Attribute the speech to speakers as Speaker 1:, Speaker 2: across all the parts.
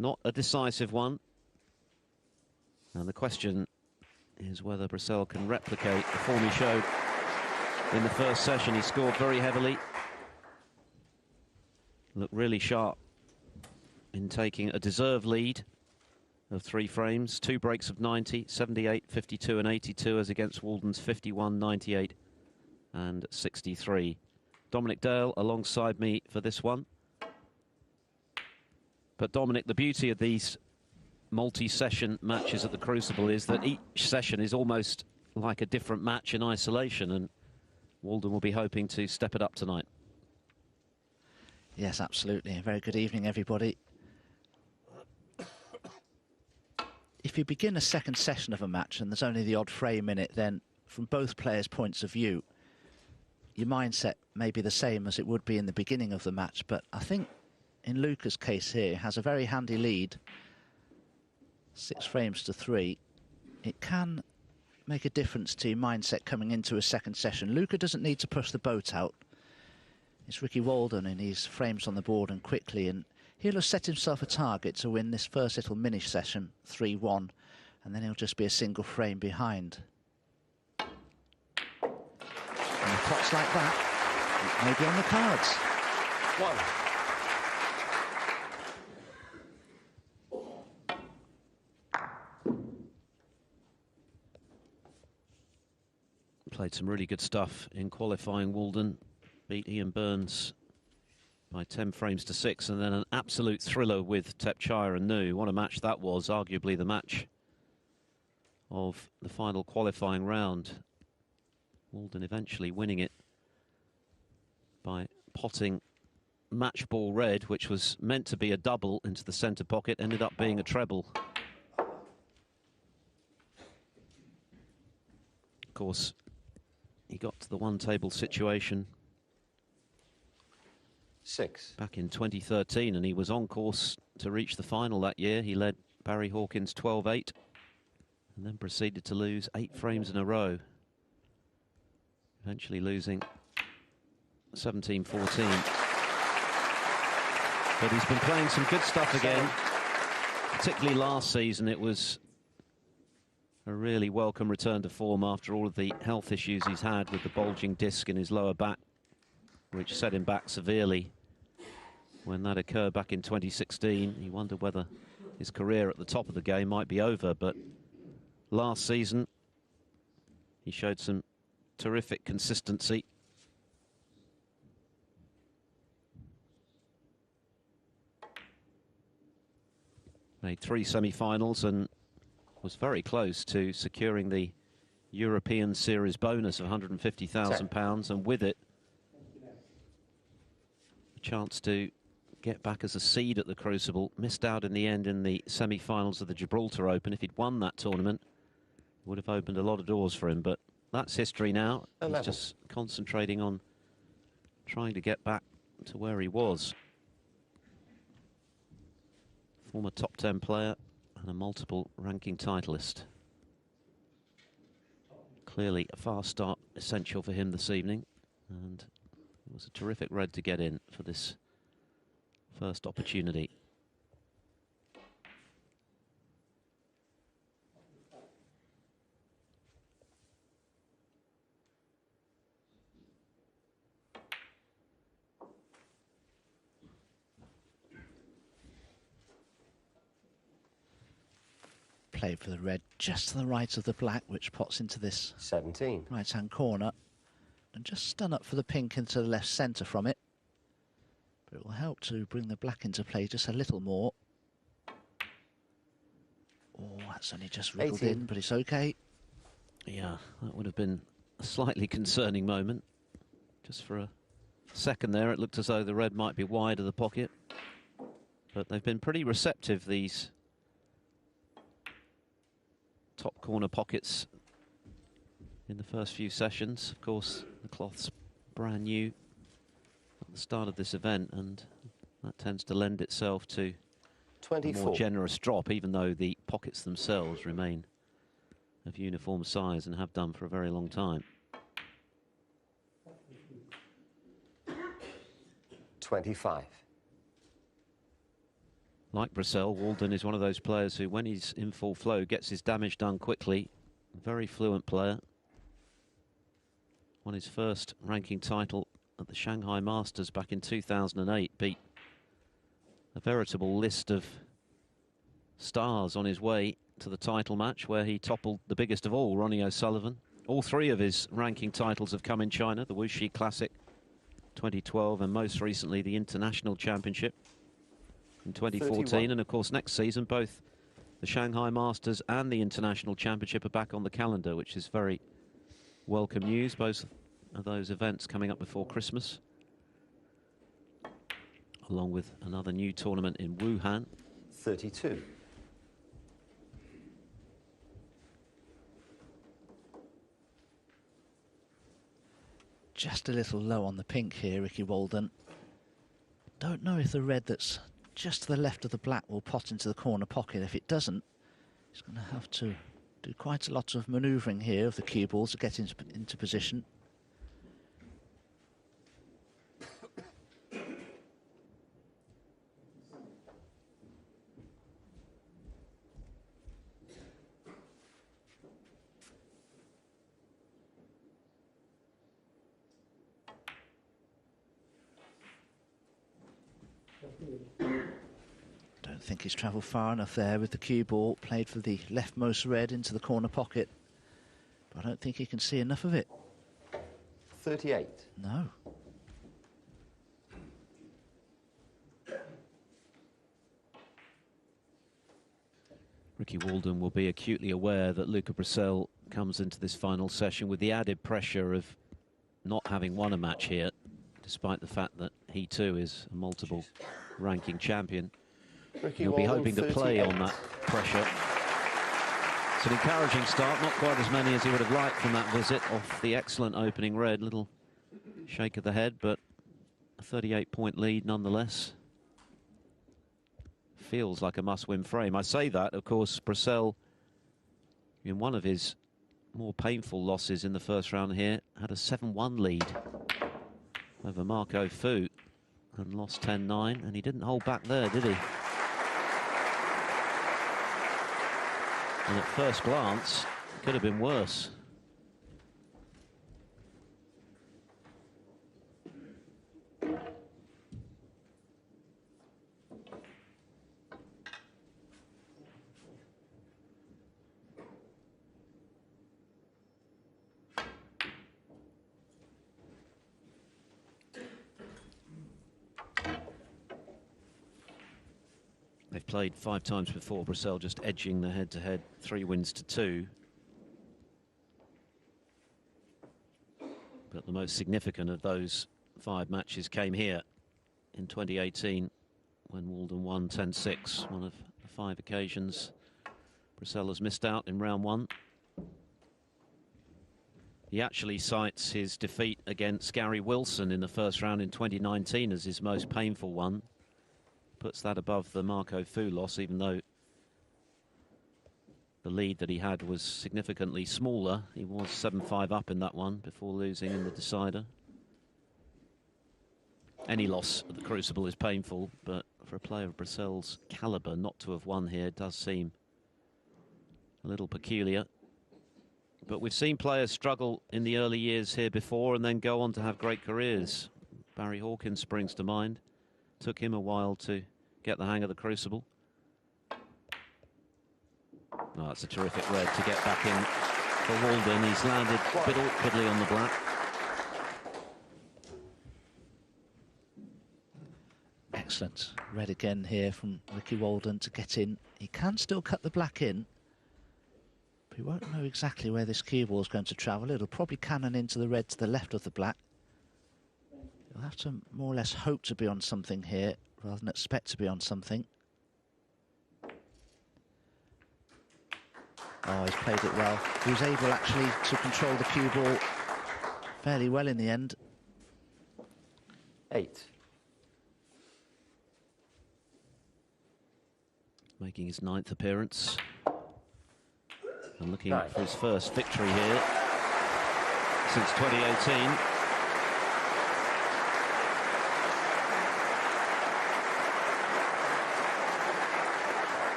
Speaker 1: Not a decisive one. And the question is whether Brecel can replicate the form he showed in the first session. He scored very heavily. Looked really sharp in taking a deserved lead of 3 frames. 2 breaks of 90, 78, 52 and 82 as against Walden's 51, 98 and 63. Dominic Dale alongside me for this one. But Dominic, the beauty of these multi-session matches at the Crucible is that each session is almost like a different match in isolation, and Walden will be hoping to step it up tonight.
Speaker 2: Yes, absolutely. A very good evening, everybody. If you begin a second session of a match and there's only the odd frame in it, then from both players' points of view, your mindset may be the same as it would be in the beginning of the match. But I think in Luca's case here, has a very handy lead, 6 frames to 3. It can make a difference to your mindset coming into a second session. Luca doesn't need to push the boat out. It's Ricky Walden in his frames on the board and quickly, and he'll have set himself a target to win this first little mini session 3-1, and then he'll just be a single frame behind. And the pots like that, it may be on the cards.
Speaker 3: 1.
Speaker 1: Played some really good stuff in qualifying. Walden beat Ian Burns by 10 frames to 6, and then an absolute thriller with Tepchire and Nu. What a match that was, arguably the match of the final qualifying round. Walden eventually winning it by potting match ball red, which was meant to be a double into the centre pocket, ended up being a treble. Of course, he got to the one-table situation
Speaker 3: 6
Speaker 1: back in 2013, and he was on course to reach the final that year. He led Barry Hawkins 12-8 and then proceeded to lose 8 frames in a row, eventually losing 17-14. But he's been playing some good stuff again, particularly last season. It was a really welcome return to form after all of the health issues he's had with the bulging disc in his lower back, which set him back severely. When that occurred back in 2016, he wondered whether his career at the top of the game might be over, but last season he showed some terrific consistency. Made 3 semi-finals and was very close to securing the European Series bonus of £150,000, and with it, a chance to get back as a seed at the Crucible. Missed out in the end in the semi-finals of the Gibraltar Open. If he'd won that tournament, it would have opened a lot of doors for him, but that's history now.
Speaker 3: 11.
Speaker 1: He's just concentrating on trying to get back to where he was. Former top 10 player and a multiple ranking titleist. Clearly a fast start essential for him this evening, and it was a terrific red to get in for this first opportunity.
Speaker 2: Played for the red just to the right of the black, which pots into this
Speaker 3: 17.
Speaker 2: right-hand corner, and just stun up for the pink into the left centre from it. But it will help to bring the black into play just a little more. Oh, that's only just wriggled
Speaker 3: 18.
Speaker 2: in, but it's okay.
Speaker 1: Yeah, that would have been a slightly concerning moment. Just for a second there, it looked as though the red might be wide of the pocket. But they've been pretty receptive, these top corner pockets, in the first few sessions. Of course, the cloth's brand new at the start of this event, and that tends to lend itself to
Speaker 3: 24.
Speaker 1: a more generous drop, even though the pockets themselves remain of uniform size and have done for a very long time.
Speaker 3: 25.
Speaker 1: Like Brecel, Walden is one of those players who, when he's in full flow, gets his damage done quickly. Very fluent player. Won his first ranking title at the Shanghai Masters back in 2008. Beat a veritable list of stars on his way to the title match, where he toppled the biggest of all, Ronnie O'Sullivan. All three of his ranking titles have come in China, the Wuxi Classic 2012 and most recently the International Championship in 2014.
Speaker 3: 31.
Speaker 1: And of course next season both the Shanghai Masters and the International Championship are back on the calendar, which is very welcome news. Both of those events coming up before Christmas, along with another new tournament in Wuhan.
Speaker 3: 32.
Speaker 2: Just a little low on the pink here, Ricky Walden. Don't know if the red that's just to the left of the black will pot into the corner pocket. If it doesn't, he's going to have to do quite a lot of manoeuvring here of the cue balls to get into position. Don't think he's travelled far enough there with the cue ball. Played for the leftmost red into the corner pocket, but I don't think he can see enough of it.
Speaker 3: 38.
Speaker 2: No.
Speaker 1: Ricky Walden will be acutely aware that Luca Brecel comes into this final session with the added pressure of not having won a match here, despite the fact that he too is a multiple ranking champion. He'll be hoping to play on that pressure. It's an encouraging start, not quite as many as he would have liked from that visit off the excellent opening red. Little shake of the head, but a 38-point lead nonetheless. Feels like a must-win frame. I say that, of course, Brecel, in one of his more painful losses in the first round here, had a 7-1 lead over Marco Fu and lost 10-9, and he didn't hold back there, did he? And at first glance, it could have been worse. They've played 5 times before, Brecel just edging the head-to-head, 3 wins to 2. But the most significant of those 5 matches came here in 2018 when Walden won 10-6, one of the 5 occasions Brecel has missed out in round 1. He actually cites his defeat against Gary Wilson in the first round in 2019 as his most painful one. Puts that above the Marco Fu loss, even though the lead that he had was significantly smaller. He was 7-5 up in that one before losing in the decider. Any loss at the Crucible is painful, but for a player of Brecel's calibre not to have won here does seem a little peculiar. But we've seen players struggle in the early years here before and then go on to have great careers. Barry Hawkins springs to mind. Took him a while to get the hang of the Crucible. Oh, that's a terrific red to get back in for Walden. He's landed a bit awkwardly on the black.
Speaker 2: Excellent. Red again here from Ricky Walden to get in. He can still cut the black in, but he won't know exactly where this cue ball is going to travel. It'll probably cannon into the red to the left of the black. You'll have to more or less hope to be on something here rather than expect to be on something. Oh, he's played it well. He was able actually to control the cue ball fairly well in the end.
Speaker 3: 8.
Speaker 1: Making his 9th appearance. And looking
Speaker 3: 9.
Speaker 1: for his first victory here since 2018.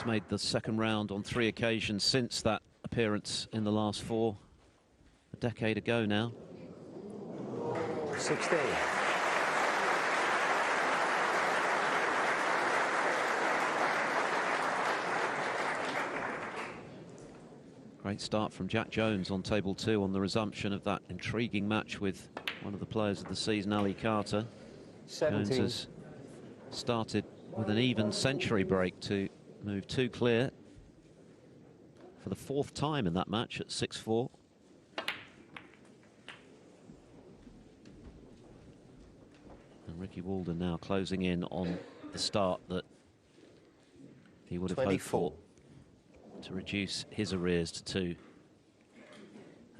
Speaker 1: He's made the second round on 3 occasions since that appearance in the last 4, a decade ago now.
Speaker 3: 16.
Speaker 1: Great start from Jack Jones on table 2 on the resumption of that intriguing match with one of the players of the season, Ali Carter.
Speaker 3: 17.
Speaker 1: Jones has started with an even century break to move 2 clear for the 4th time in that match at 6-4. And Ricky Walden now closing in on the start that he would have
Speaker 3: 24.
Speaker 1: hoped for, to reduce his arrears to 2.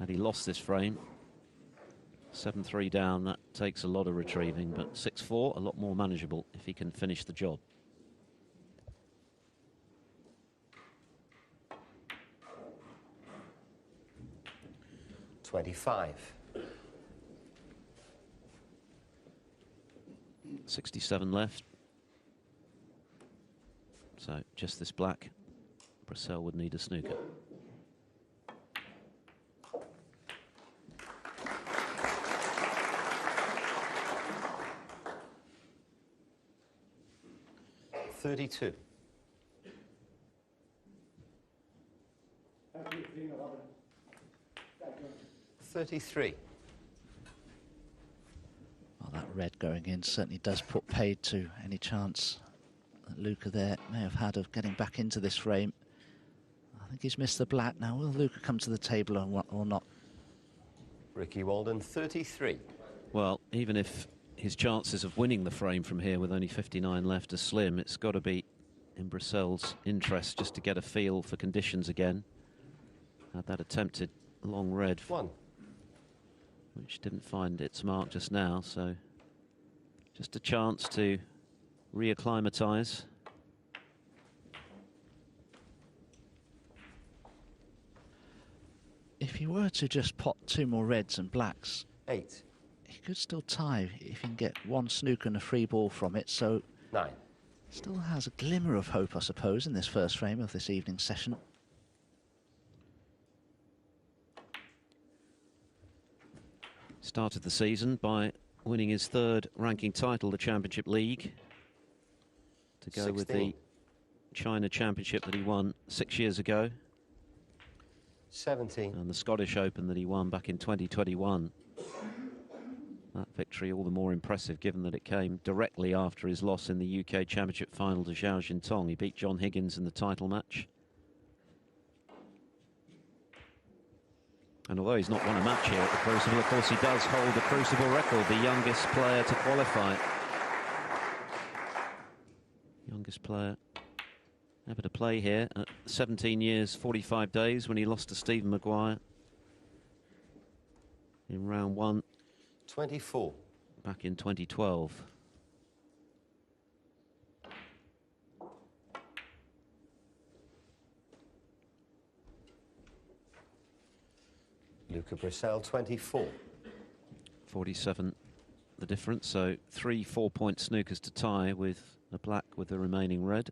Speaker 1: Had he lost this frame, 7-3 down, that takes a lot of retrieving, but 6-4, a lot more manageable if he can finish the job.
Speaker 3: $25.
Speaker 1: 67 left. So just this black. Brecel would need a snooker.
Speaker 3: $32. 33.
Speaker 2: Well, that red going in certainly does put paid to any chance that Luca there may have had of getting back into this frame. I think he's missed the black now. Will Luca come to the table or not?
Speaker 3: Ricky Walden, 33.
Speaker 1: Well, even if his chances of winning the frame from here with only 59 left are slim, it's got to be in Brecel's interest just to get a feel for conditions again. Had that attempted long red,
Speaker 3: 1.
Speaker 1: which didn't find its mark just now, so just a chance to reacclimatise.
Speaker 2: If he were to just pot 2 more reds and blacks,
Speaker 3: 8.
Speaker 2: he could still tie if he can get 1 snooker and a free ball from it, so
Speaker 3: 9.
Speaker 2: still has a glimmer of hope, I suppose, in this first frame of this evening's session.
Speaker 1: Started the season by winning his 3rd ranking title, the Championship League, to go
Speaker 3: 16.
Speaker 1: with the China Championship that he won 6 years ago,
Speaker 3: 17.
Speaker 1: and the Scottish Open that he won back in 2021. That victory all the more impressive given that it came directly after his loss in the UK Championship final to Zhao Jintong. He beat John Higgins in the title match. And although he's not won a match here at the Crucible, of course he does hold the Crucible record, the youngest player to qualify. Youngest player ever to play here at 17 years, 45 days when he lost to Stephen Maguire in round 1.
Speaker 3: 24.
Speaker 1: Back in 2012.
Speaker 3: Luca Brecel, 24.
Speaker 1: 47 the difference, so 3 4-point snookers to tie with a black with the remaining red.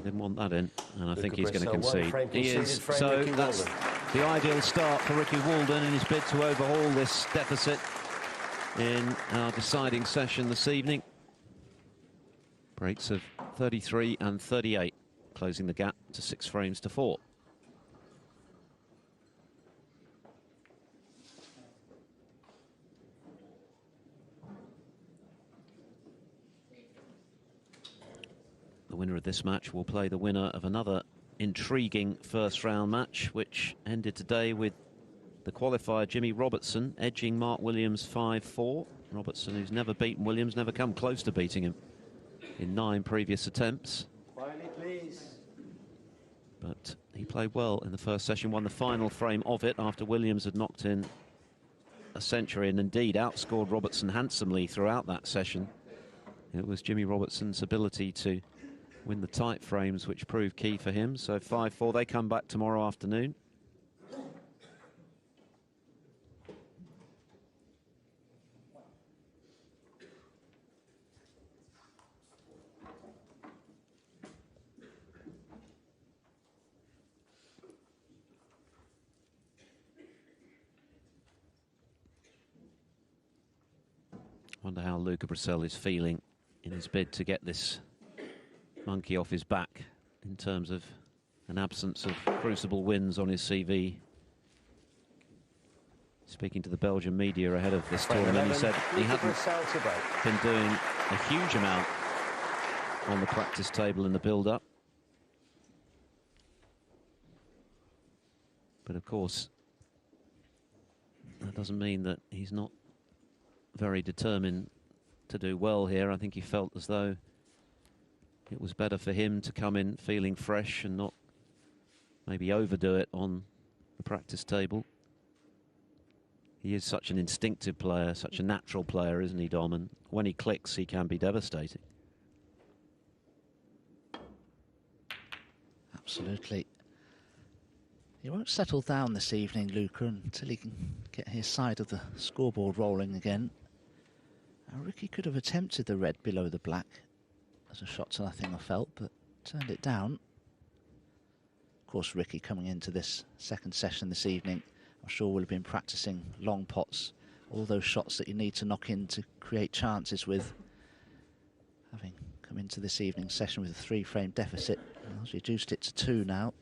Speaker 1: Didn't want that in, and I think he's going to concede. He is. So that's the ideal start for Ricky Walden in his bid to overhaul this deficit in our deciding session this evening. Breaks of 33 and 38, closing the gap to 6 frames to 4. The winner of this match will play the winner of another intriguing first round match, which ended today with the qualifier Jimmy Robertson edging Mark Williams 5-4. Robertson, who's never beaten Williams, never come close to beating him in 9 previous attempts.
Speaker 3: Quietly, please.
Speaker 1: But he played well in the first session, won the final frame of it after Williams had knocked in a century and indeed outscored Robertson handsomely throughout that session. It was Jimmy Robertson's ability to win the tight frames which proved key for him. So 5-4, they come back tomorrow afternoon. Wonder how Luca Brecel is feeling in his bid to get this monkey off his back in terms of an absence of crucible wins on his CV. Speaking to the Belgian media ahead of this tournament, he said he hadn't been doing a huge amount on the practice table in the build-up. But of course, that doesn't mean that he's not very determined to do well here. I think he felt as though it was better for him to come in feeling fresh and not maybe overdo it on the practice table. He is such an instinctive player, such a natural player, isn't he, Dom? And when he clicks, he can be devastating.
Speaker 2: Absolutely. He won't settle down this evening, Luca, until he can get his side of the scoreboard rolling again. Now, Ricky could have attempted the red below the black as a shot to nothing, I felt, but turned it down. Of course, Ricky coming into this second session this evening, I'm sure will have been practicing long pots, all those shots that you need to knock in to create chances with. Having come into this evening's session with a 3-frame deficit, he's reduced it to 2 now.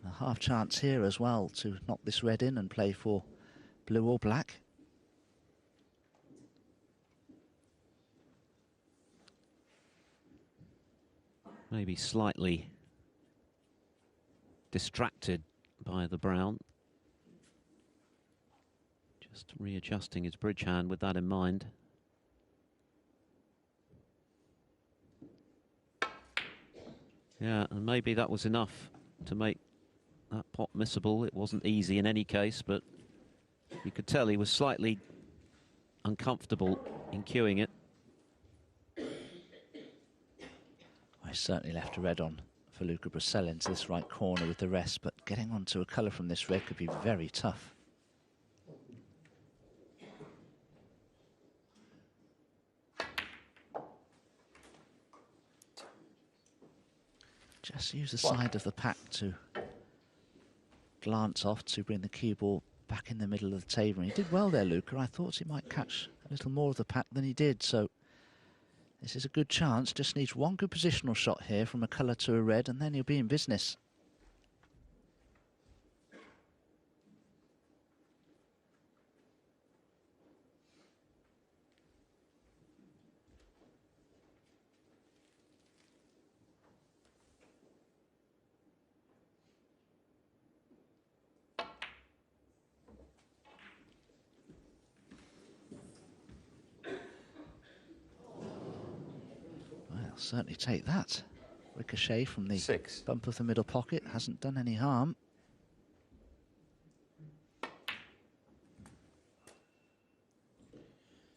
Speaker 2: A half chance here as well to knock this red in and play for blue or black.
Speaker 1: Maybe slightly distracted by the brown. Just readjusting his bridge hand with that in mind. Yeah, and maybe that was enough to make that pot missable. It wasn't easy in any case, but you could tell he was slightly uncomfortable in cueing it.
Speaker 2: I certainly left a red on for Luca Brecel into this right corner with the rest, but getting onto a colour from this red could be very tough. Just use the side of the pack to glance off to bring the cue ball back in the middle of the table. And he did well there, Luca. I thought he might catch a little more of the pack than he did, so this is a good chance. Just needs one good positional shot here from a colour to a red, and then he'll be in business. Certainly take that. Ricochet from the
Speaker 3: 6.
Speaker 2: bump of the middle pocket hasn't done any harm.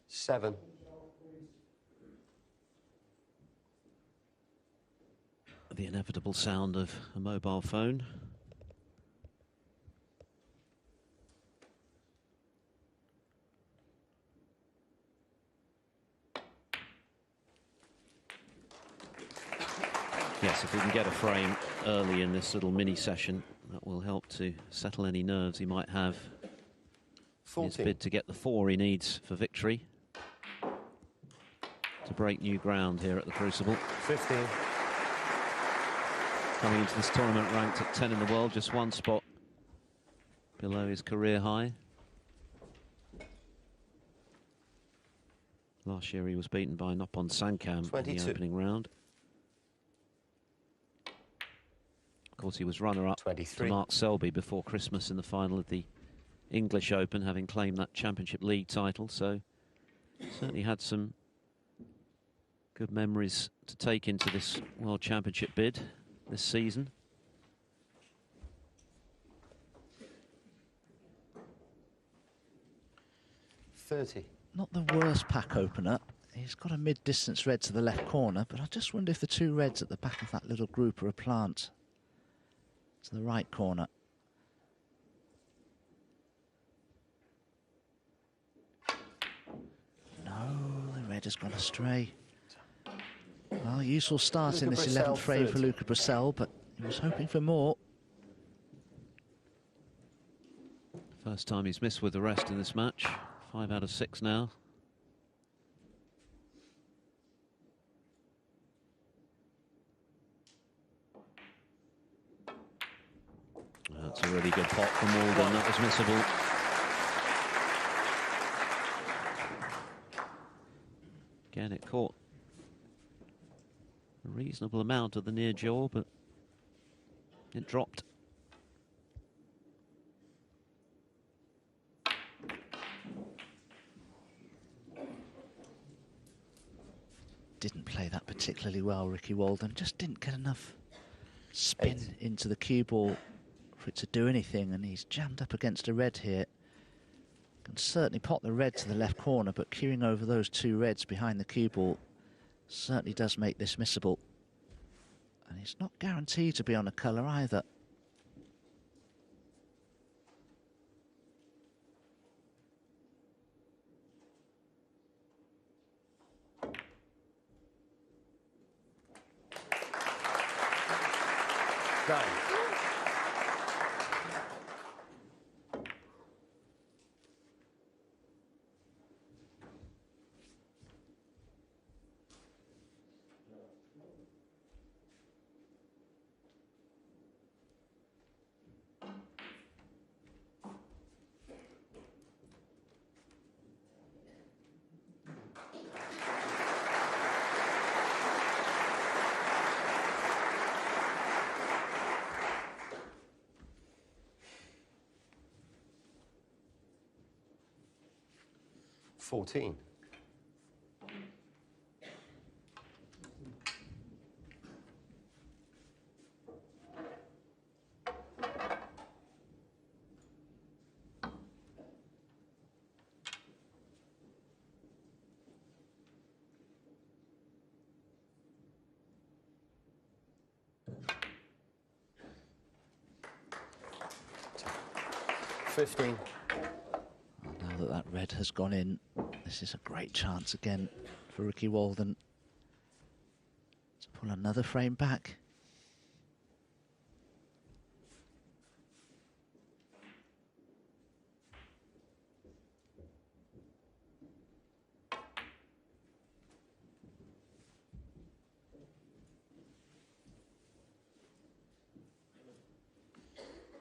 Speaker 3: Seven.
Speaker 1: The inevitable sound of a mobile phone. Yes, if we can get a frame early in this little mini session, that will help to settle any nerves he might have.
Speaker 3: 14.
Speaker 1: His bid to get the 4 he needs for victory to break new ground here at the Crucible.
Speaker 3: 15.
Speaker 1: Coming into this tournament ranked at 10 in the world, just 1 spot below his career high. Last year he was beaten by Noppon Sankam in the opening round. Of course, he was runner-up to Mark Selby before Christmas in the final of the English Open, having claimed that Championship League title. So certainly had some good memories to take into this World Championship bid this season.
Speaker 3: $30.
Speaker 2: Not the worst pack opener. He's got a mid-distance red to the left corner, but I just wonder if the two reds at the back of that little group are a plant to the right corner. No, the red has gone astray. Well, useful start in this 11th frame for Luca Brecel, but he was hoping for more.
Speaker 1: First time he's missed with the rest in this match. 5 out of 6 now. That's a really good pot from Walden. That was missable. Again, it caught a reasonable amount of the near jaw, but it dropped.
Speaker 2: Didn't play that particularly well, Ricky Walden. Just didn't get enough spin into the cue ball for it to do anything, and he's jammed up against a red here. Can certainly pot the red to the left corner, but queuing over those two reds behind the cue ball certainly does make this missable. And he's not guaranteed to be on a colour either.
Speaker 3: Done. $14. $15.
Speaker 2: Now that red has gone in, this is a great chance again for Ricky Walden to pull another frame back.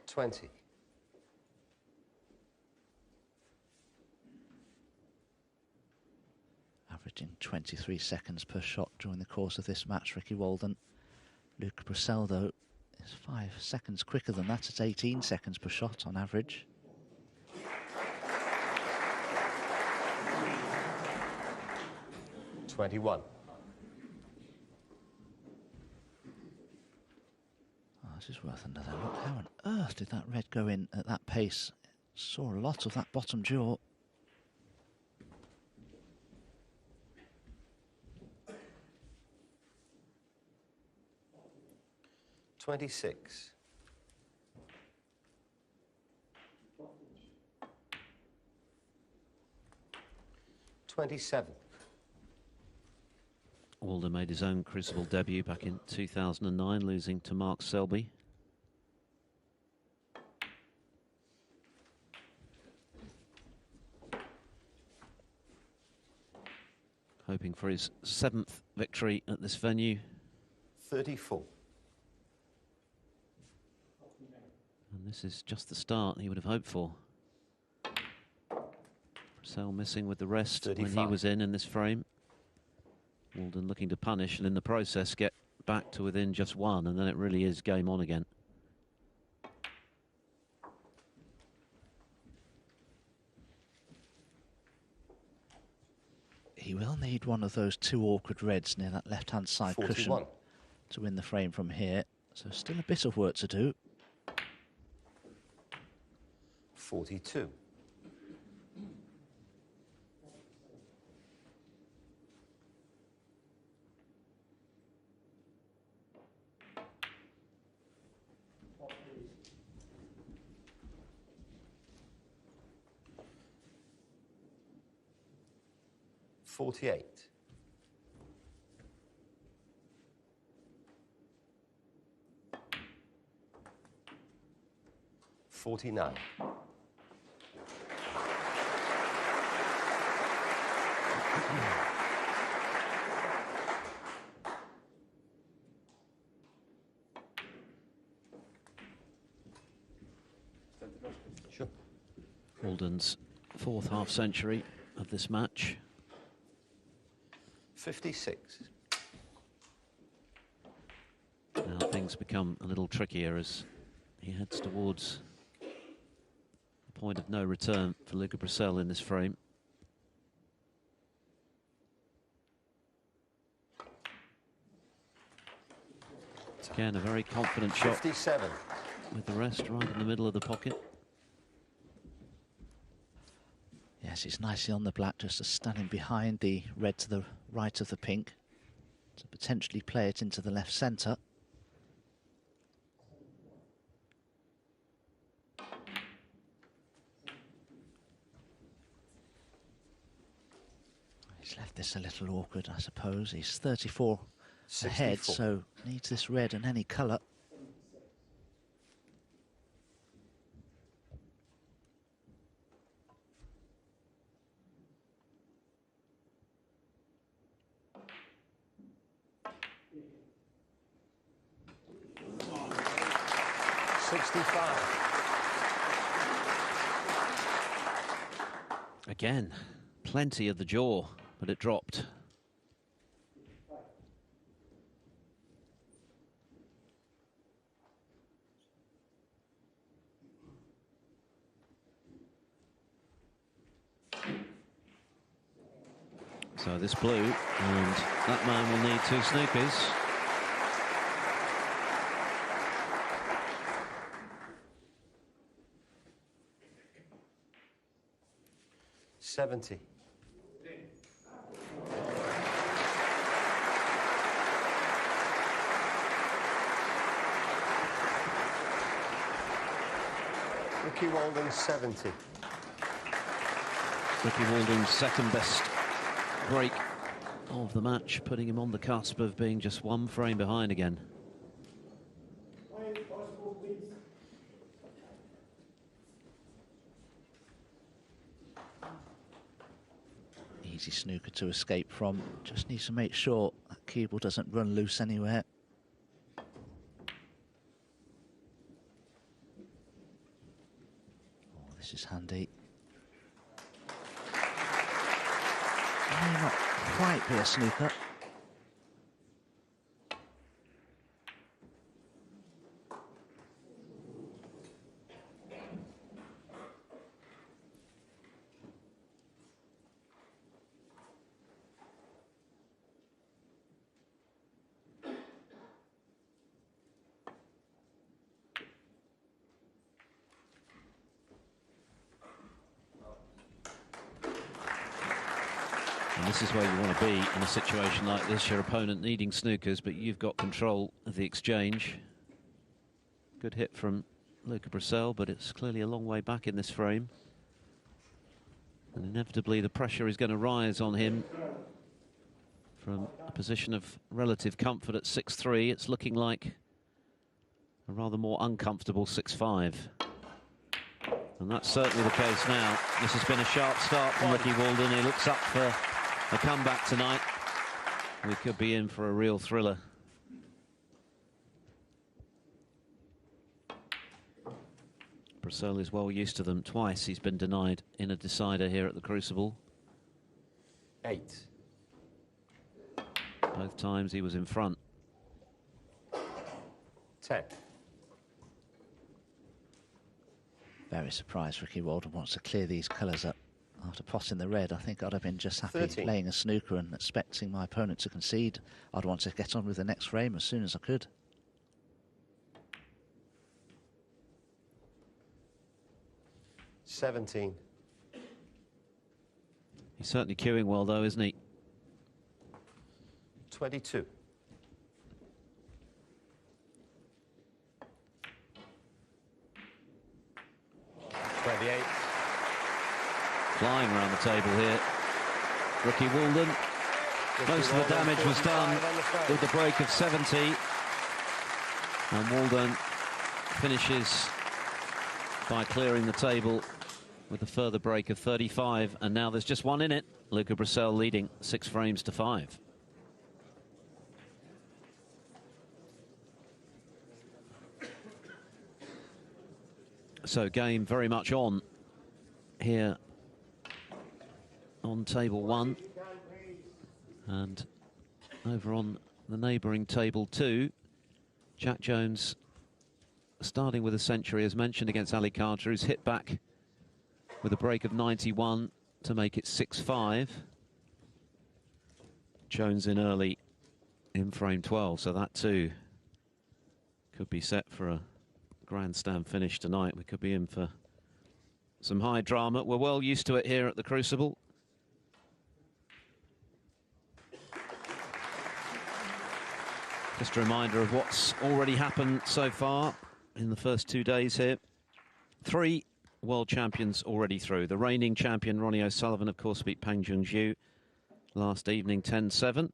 Speaker 3: $20.
Speaker 2: Averaging 23 seconds per shot during the course of this match, Ricky Walden. Luca Brecel, though, is 5 seconds quicker than that. It's 18 seconds per shot on average.
Speaker 3: $21.
Speaker 2: Oh, this is worth another look. How on earth did that red go in at that pace? Saw a lot of that bottom jaw.
Speaker 3: $26. $27.
Speaker 1: Walden made his own Crucible debut back in 2009, losing to Mark Selby. Hoping for his 7th victory at this venue.
Speaker 3: 34.
Speaker 1: And this is just the start he would have hoped for. Brecel missing with the rest
Speaker 3: 35.
Speaker 1: when he was in this frame. Walden looking to punish and in the process get back to within just 1, and then it really is game on again.
Speaker 2: He will need one of those two awkward reds near that left-hand side
Speaker 3: 41.
Speaker 2: cushion to win the frame from here. So still a bit of work to do.
Speaker 3: 42. 48. $49. Sure.
Speaker 1: Walden's fourth half century of this match.
Speaker 3: 56.
Speaker 1: Now things become a little trickier as he heads towards the point of no return for Luca Brecel in this frame. Again, a very confident shot
Speaker 3: 57.
Speaker 1: with the rest right in the middle of the pocket.
Speaker 2: Yes, it's nicely on the black, just standing behind the red to the right of the pink to potentially play it into the left centre. He's left this a little awkward, I suppose. He's 34 ahead,
Speaker 3: 64.
Speaker 2: so needs this red and any colour.
Speaker 1: Again, plenty of the jaw, but it dropped. So this blue, and that man will need 2 snookers.
Speaker 3: $70. Ricky Walden, 70.
Speaker 1: Ricky Walden's second best break of the match, putting him on the cusp of being just 1 frame behind again.
Speaker 2: Easy snooker to escape from. Just needs to make sure that cue ball doesn't run loose anywhere. Oh, this is handy. May not quite be a snooker.
Speaker 1: And this is where you want to be in a situation like this, your opponent needing snookers, but you've got control of the exchange. Good hit from Luca Brecel, but it's clearly a long way back in this frame. And inevitably the pressure is going to rise on him from a position of relative comfort at 6-3. It's looking like a rather more uncomfortable 6-5. And that's certainly the case now. This has been a sharp start from Ricky Walden. He looks up for a comeback tonight. We could be in for a real thriller. Brecel is well used to them. Twice he's been denied in a decider here at the Crucible.
Speaker 3: 8.
Speaker 1: Both times he was in front.
Speaker 3: 10.
Speaker 2: Very surprised Ricky Walden wants to clear these colours up. After potting the red, I think I'd have been just happy
Speaker 3: 13.
Speaker 2: playing a snooker and expecting my opponent to concede. I'd want to get on with the next frame as soon as I could.
Speaker 3: $17.
Speaker 1: He's certainly queuing well though, isn't he?
Speaker 3: 22. $28.
Speaker 1: Flying around the table here. Ricky Walden. Most of the damage was done with the break of 70. And Walden finishes by clearing the table with a further break of 35. And now there's just one in it. Luca Brecel leading 6 frames to 5. So game very much on here on table 1. And over on the neighbouring table 2, Jack Jones starting with a century, as mentioned, against Ali Carter, who's hit back with a break of 91 to make it 6-5. Jones in early in frame 12, so that too could be set for a grandstand finish tonight. We could be in for some high drama. We're well used to it here at the Crucible. Just a reminder of what's already happened so far in the first 2 days here. 3 world champions already through. The reigning champion, Ronnie O'Sullivan, of course, beat Pang Junxiu last evening, 10-7.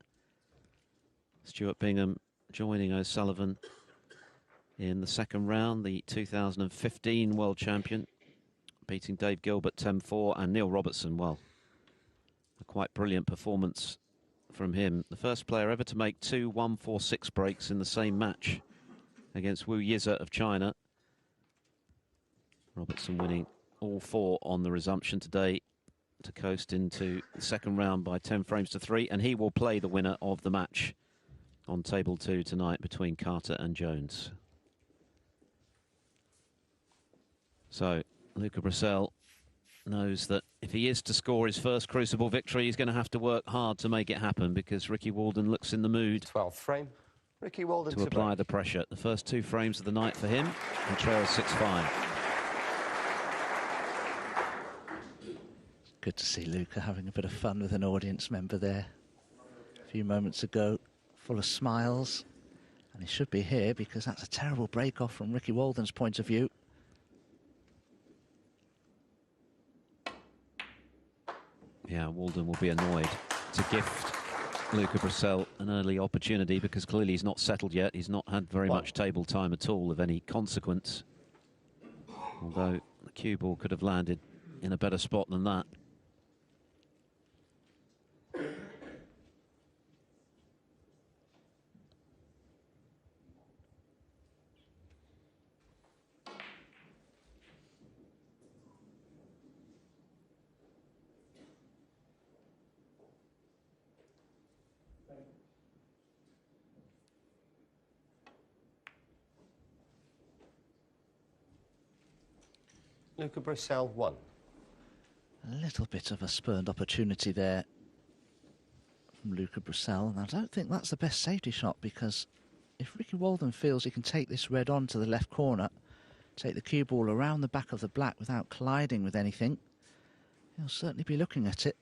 Speaker 1: Stuart Bingham joining O'Sullivan in the second round. The 2015 world champion, beating Dave Gilbert 10-4. And Neil Robertson, well, a quite brilliant performance from him. The first player ever to make 2 1-4-6 breaks in the same match against Wu Yize of China. Robertson winning all 4 on the resumption today to coast into the second round by 10 frames to 3, and he will play the winner of the match on table 2 tonight between Carter and Jones. So Luca Brecel knows that if he is to score his first Crucible victory, he's going to have to work hard to make it happen, because Ricky Walden looks in the mood
Speaker 3: 12th frame. Ricky Walden
Speaker 1: to apply the pressure. The first 2 frames of the night for him, and trails 6-5.
Speaker 2: Good to see Luca having a bit of fun with an audience member there a few moments ago, full of smiles. And he should be here, because that's a terrible break-off from Ricky Walden's point of view.
Speaker 1: Yeah, Walden will be annoyed to gift Luca Brecel an early opportunity, because clearly he's not settled yet. He's not had very much table time at all of any consequence. Although the cue ball could have landed in a better spot than that.
Speaker 3: Luca Brecel 1.
Speaker 2: A little bit of a spurned opportunity there from Luca Brecel, and I don't think that's the best safety shot, because if Ricky Walden feels he can take this red on to the left corner, take the cue ball around the back of the black without colliding with anything, he'll certainly be looking at it.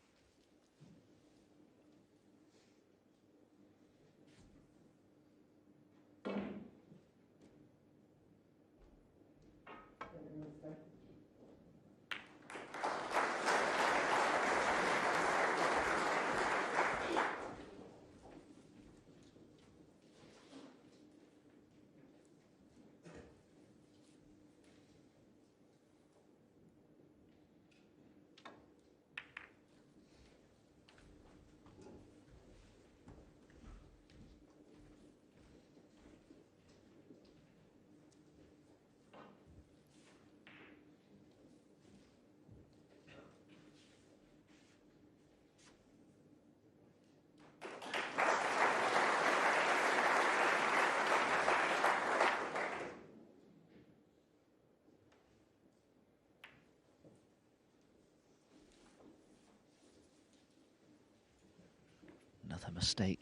Speaker 2: Another mistake.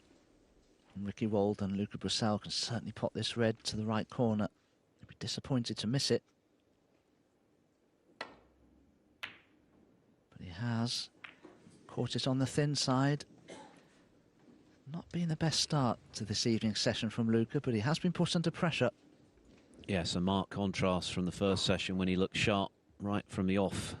Speaker 2: And Ricky Walden, Luca Brecel can certainly pot this red to the right corner. He'd be disappointed to miss it. But he has caught it on the thin side. Not been the best start to this evening's session from Luca, but he has been put under pressure.
Speaker 1: Yes, a marked contrast from the first session when he looked sharp right from the off.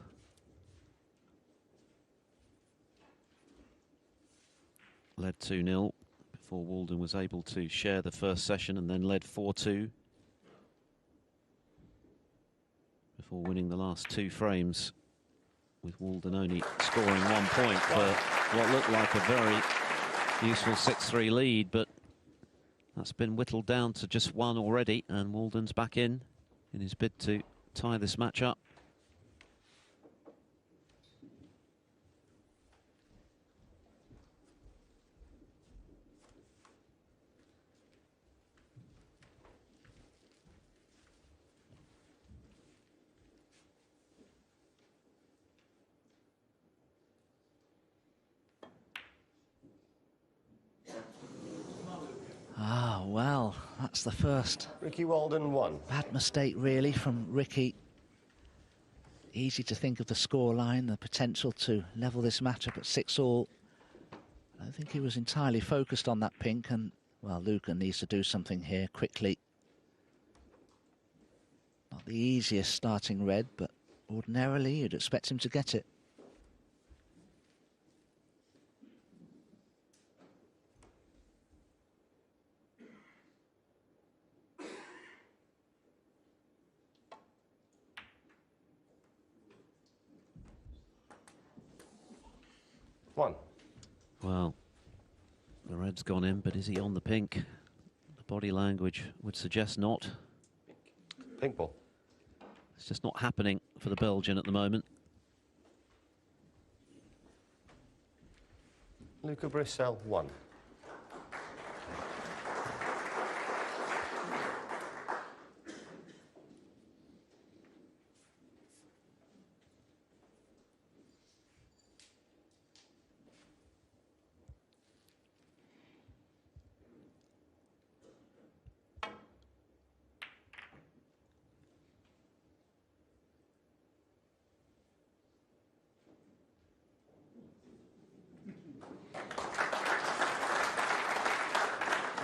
Speaker 1: led 2-0 before Walden was able to share the first session and then led 4-2 before winning the last 2 frames, with Walden only scoring 1 point for what looked like a very useful 6-3 lead, but that's been whittled down to just 1 already, and Walden's back in his bid to tie this match up.
Speaker 2: Ah, well, that's the first
Speaker 3: Ricky Walden 1.
Speaker 2: bad mistake, really, from Ricky. Easy to think of the scoreline, the potential to level this match up at 6-all. I don't think he was entirely focused on that pink, and, well, Luca needs to do something here quickly. Not the easiest starting red, but ordinarily you'd expect him to get it.
Speaker 3: One.
Speaker 1: Well, the red's gone in, but is he on the pink? The body language would suggest not.
Speaker 3: Pink ball.
Speaker 1: It's just not happening for the Belgian at the moment.
Speaker 3: Luca Brecel 1.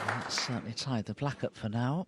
Speaker 2: That's certainly tied the black up for now.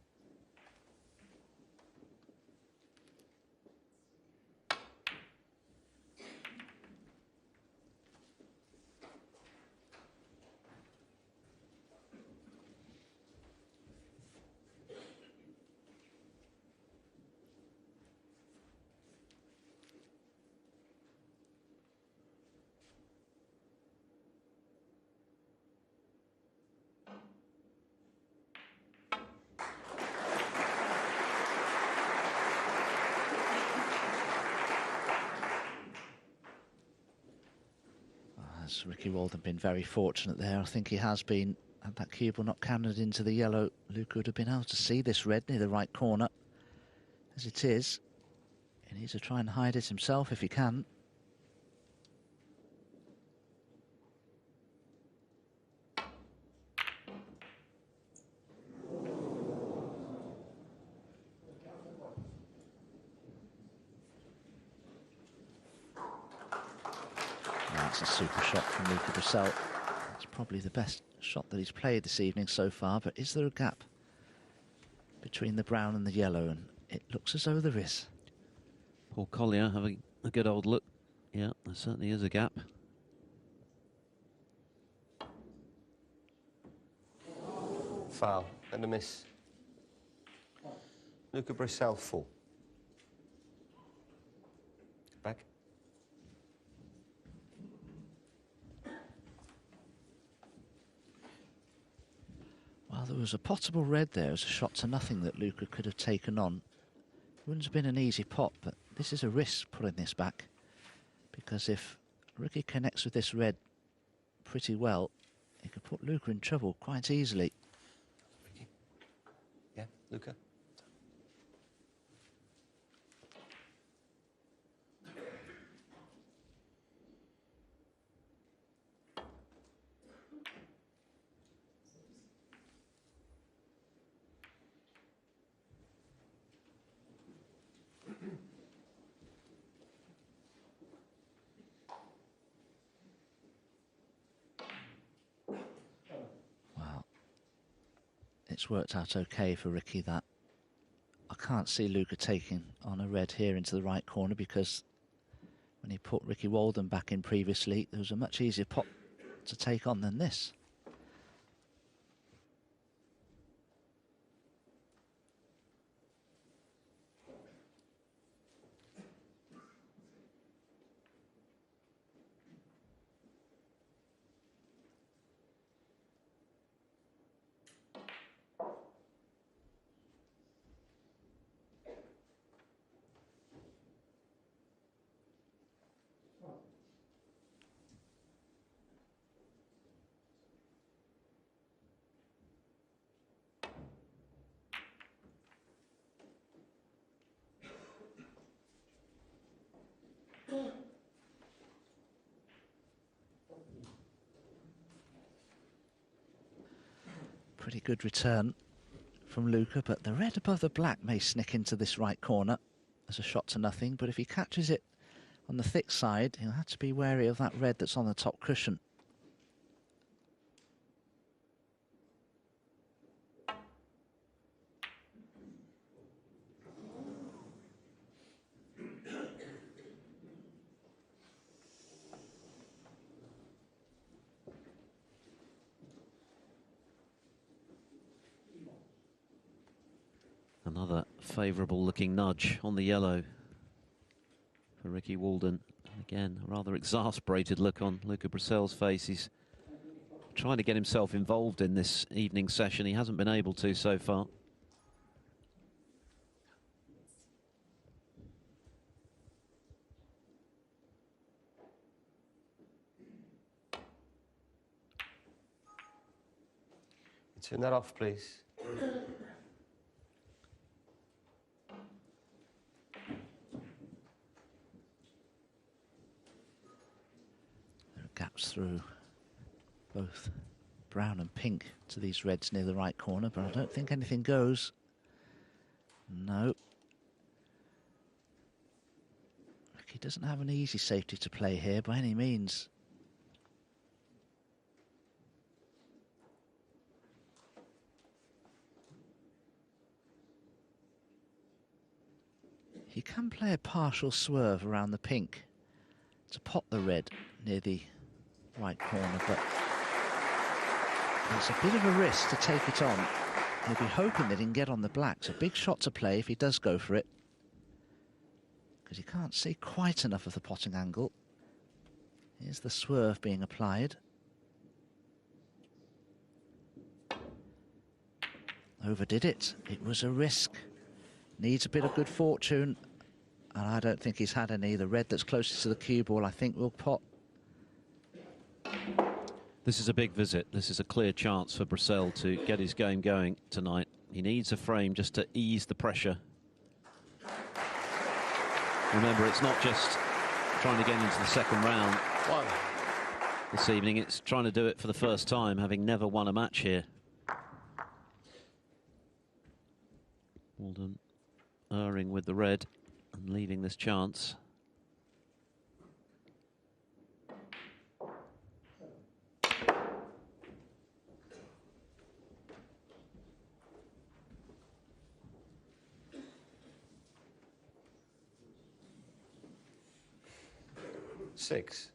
Speaker 2: Has Ricky Walden been very fortunate there? I think he has been. Had that cue ball not counted into the yellow, Luca would have been able to see this red near the right corner. As it is, he needs to try and hide it himself if he can. That's a super shot from Luca Brecel. It's probably the best shot that he's played this evening so far, but is there a gap between the brown and the yellow? And it looks as though there is.
Speaker 1: Paul Collier having a good old look. Yeah, there certainly is a gap.
Speaker 3: Foul and a miss. Luca Brecel full. Back.
Speaker 2: Well, there was a potable red there as a shot to nothing that Luca could have taken on. It wouldn't have been an easy pot, but this is a risk putting this back, because if Ricky connects with this red pretty well, he could put Luca in trouble quite easily.
Speaker 3: Ricky. Yeah, Luca.
Speaker 2: Well, it's worked out okay for Ricky that. I can't see Luca taking on a red here into the right corner, because when he put Ricky Walden back in previously, there was a much easier pot to take on than this. Pretty good return from Luca, but the red above the black may sneak into this right corner as a shot to nothing, but if he catches it on the thick side, he'll have to be wary of that red that's on the top cushion.
Speaker 1: Another favourable looking nudge on the yellow for Ricky Walden. Again, a rather exasperated look on Luca Brecel's face. He's trying to get himself involved in this evening session. He hasn't been able to so far.
Speaker 3: Turn that off, please.
Speaker 2: There are gaps through both brown and pink to these reds near the right corner, but I don't think anything goes. No. He doesn't have an easy safety to play here by any means. He can play a partial swerve around the pink to pot the red near the right corner, but it's a bit of a risk to take it on. He'll be hoping that he can get on the black. It's a big shot to play if he does go for it, because he can't see quite enough of the potting angle. Here's the swerve being applied. Overdid it. It was a risk. Needs a bit of good fortune, and I don't think he's had any. The red that's closest to the cue ball, I think, will pot.
Speaker 1: This is a big visit. This is a clear chance for Brecel to get his game going tonight. He needs a frame just to ease the pressure. Remember, it's not just trying to get into the second round this evening. It's trying to do it for the first time, having never won a match here. Walden erring with the red and leaving this chance.
Speaker 3: Six.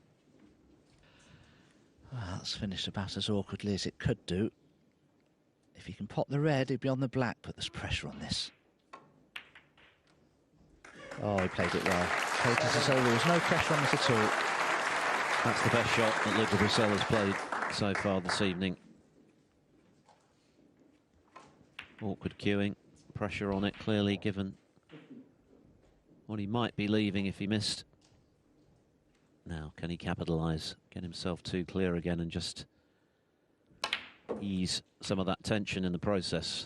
Speaker 2: Well, that's finished about as awkwardly as it could do. If he can pot the red, he'd be on the black, but there's pressure on this. Oh, he played it well. Played it as though there was no pressure on this at all.
Speaker 1: That's the best shot that Luca Brecel has played so far this evening. Awkward cueing, pressure on it clearly, given what he might be leaving if he missed. Now, can he capitalise, get himself too clear again and just ease some of that tension in the process?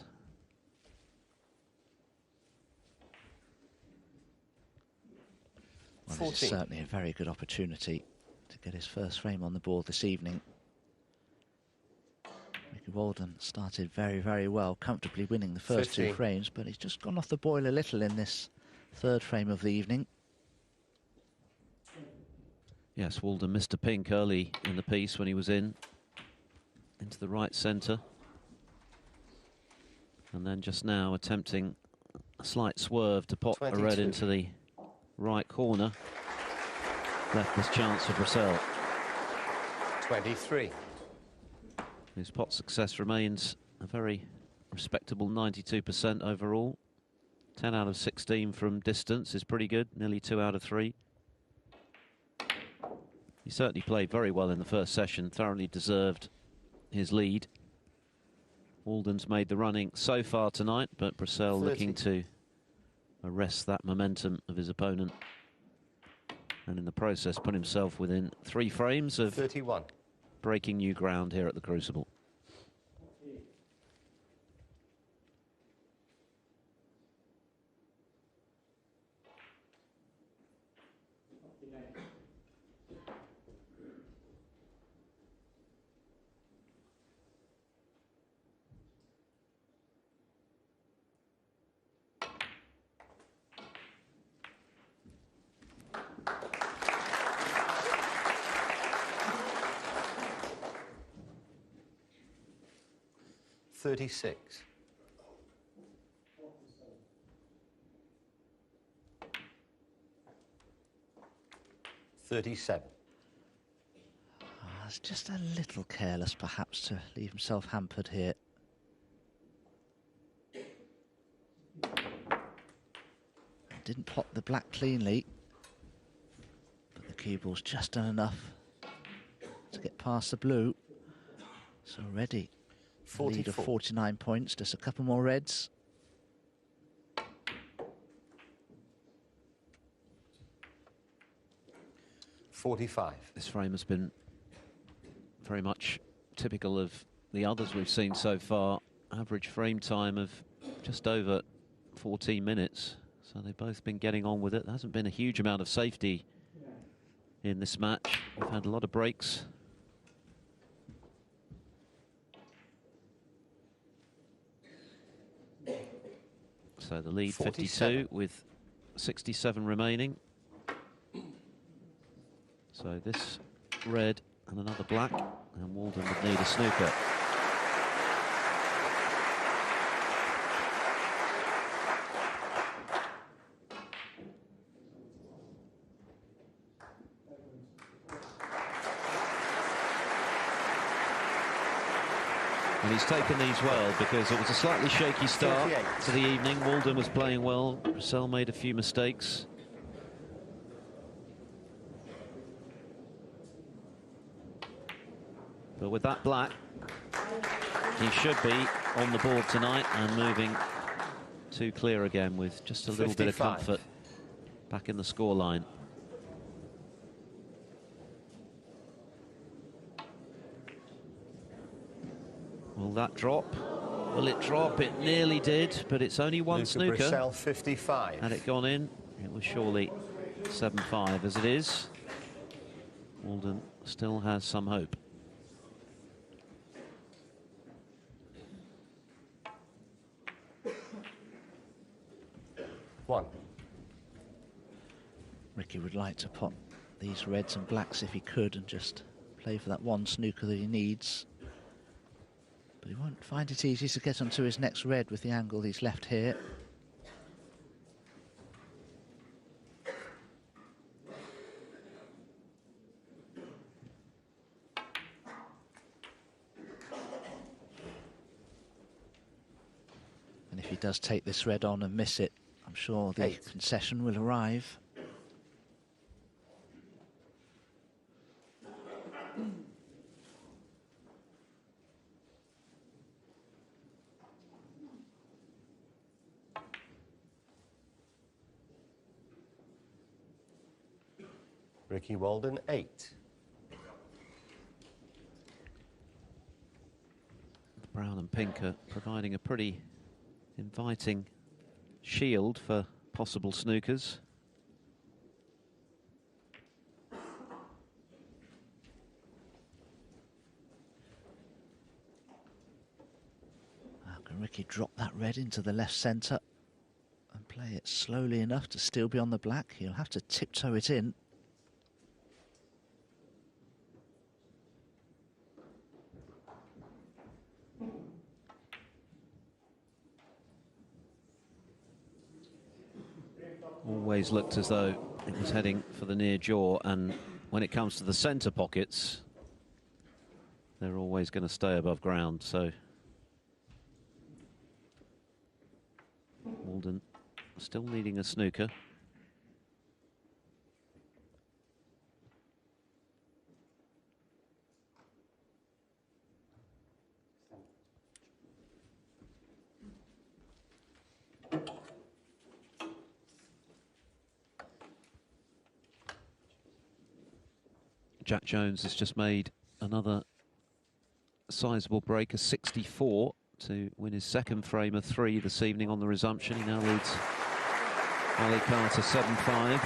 Speaker 2: Well, this is certainly a very good opportunity to get his first frame on the board this evening. Ricky Walden started very, very well, comfortably winning the first 2 frames, but he's just gone off the boil a little in this third frame of the evening.
Speaker 1: Yes, Walden missed a pink early in the piece when he was into the right centre. And then just now attempting a slight swerve to pop
Speaker 3: 22.
Speaker 1: a red into the right corner. Left this chance for Brecel.
Speaker 3: 23.
Speaker 1: His pot success remains a very respectable 92% overall. 10 out of 16 from distance is pretty good, nearly 2 out of 3. He certainly played very well in the first session, thoroughly deserved his lead. Walden's made the running so far tonight, but Brecel looking to arrest that momentum of his opponent, and in the process put himself within 3 frames of
Speaker 3: 31.
Speaker 1: Breaking new ground here at the Crucible.
Speaker 3: 36. $37.
Speaker 2: It's just a little careless, perhaps, to leave himself hampered here. Didn't pot the black cleanly, but the cue ball's just done enough to get past the blue. So ready. Lead of 49 points, just a couple more reds.
Speaker 3: $45.
Speaker 1: This frame has been very much typical of the others we've seen so far. Average frame time of just over 14 minutes. So they've both been getting on with it. There hasn't been a huge amount of safety in this match. We've had a lot of breaks. So the lead 52 with 67 remaining. So this red and another black, and Walden would need a snooker. And he's taken these well, because it was a slightly shaky start to the evening. Walden was playing well. Brecel made a few mistakes. But with that black, he should be on the board tonight and moving to clear again with just a little bit of comfort back in the scoreline. Will that drop? Will it drop? It nearly did, but it's only one snooker.
Speaker 3: Brecel 55.
Speaker 1: Had it gone in, it was surely 7-5. As it is, Walden still has some hope.
Speaker 3: One.
Speaker 2: Ricky would like to pot these reds and blacks if he could and just play for that one snooker that he needs. But he won't find it easy to get onto his next red with the angle he's left here. And if he does take this red on and miss it, I'm sure the concession will arrive.
Speaker 3: Ricky Walden 8.
Speaker 1: The brown and pink are providing a pretty inviting shield for possible snookers.
Speaker 2: Can Ricky drop that red into the left centre and play it slowly enough to still be on the black? He'll have to tiptoe it in.
Speaker 1: Always looked as though it was heading for the near jaw, and when it comes to the centre pockets, they're always going to stay above ground. So Walden still needing a snooker. Jack Jones has just made another sizable break, a 64, to win his second frame of 3 this evening on the resumption. He now leads Ali Carter 7-5.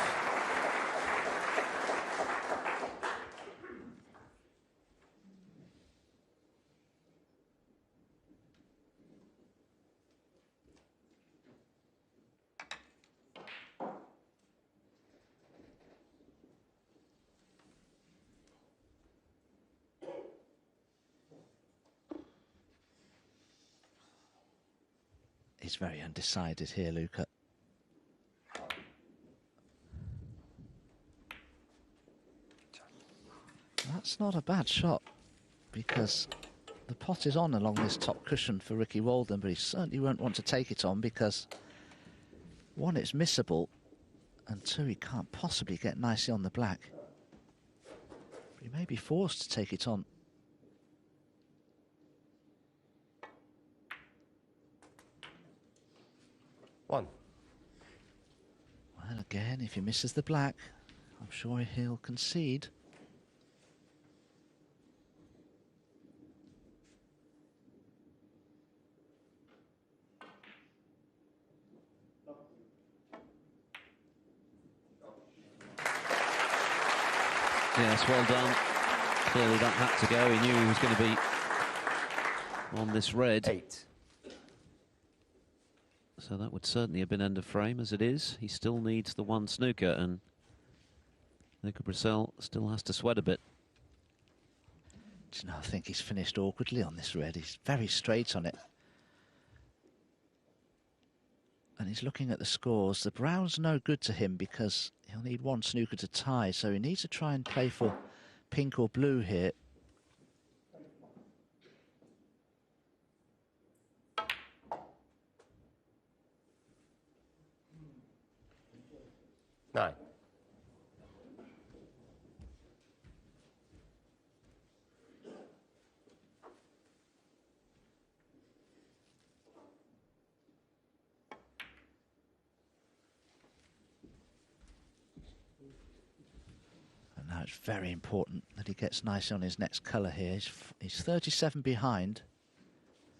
Speaker 2: He's very undecided here, Luca. That's not a bad shot, because the pot is on along this top cushion for Ricky Walden, but he certainly won't want to take it on because, one, it's missable, and two, he can't possibly get nicely on the black. But he may be forced to take it on.
Speaker 3: One.
Speaker 2: Well, again, if he misses the black, I'm sure he'll concede.
Speaker 1: Yes, well done. Clearly that had to go. He knew he was going to be on this red.
Speaker 3: 8.
Speaker 1: So that would certainly have been end of frame. As it is, he still needs the one snooker, and Luca Brecel still has to sweat a bit.
Speaker 2: Do you know, I think he's finished awkwardly on this red. He's very straight on it. And he's looking at the scores. The brown's no good to him because he'll need one snooker to tie, so he needs to try and play for pink or blue here.
Speaker 3: Nine.
Speaker 2: And now it's very important that he gets nicely on his next colour here. He's 37 behind.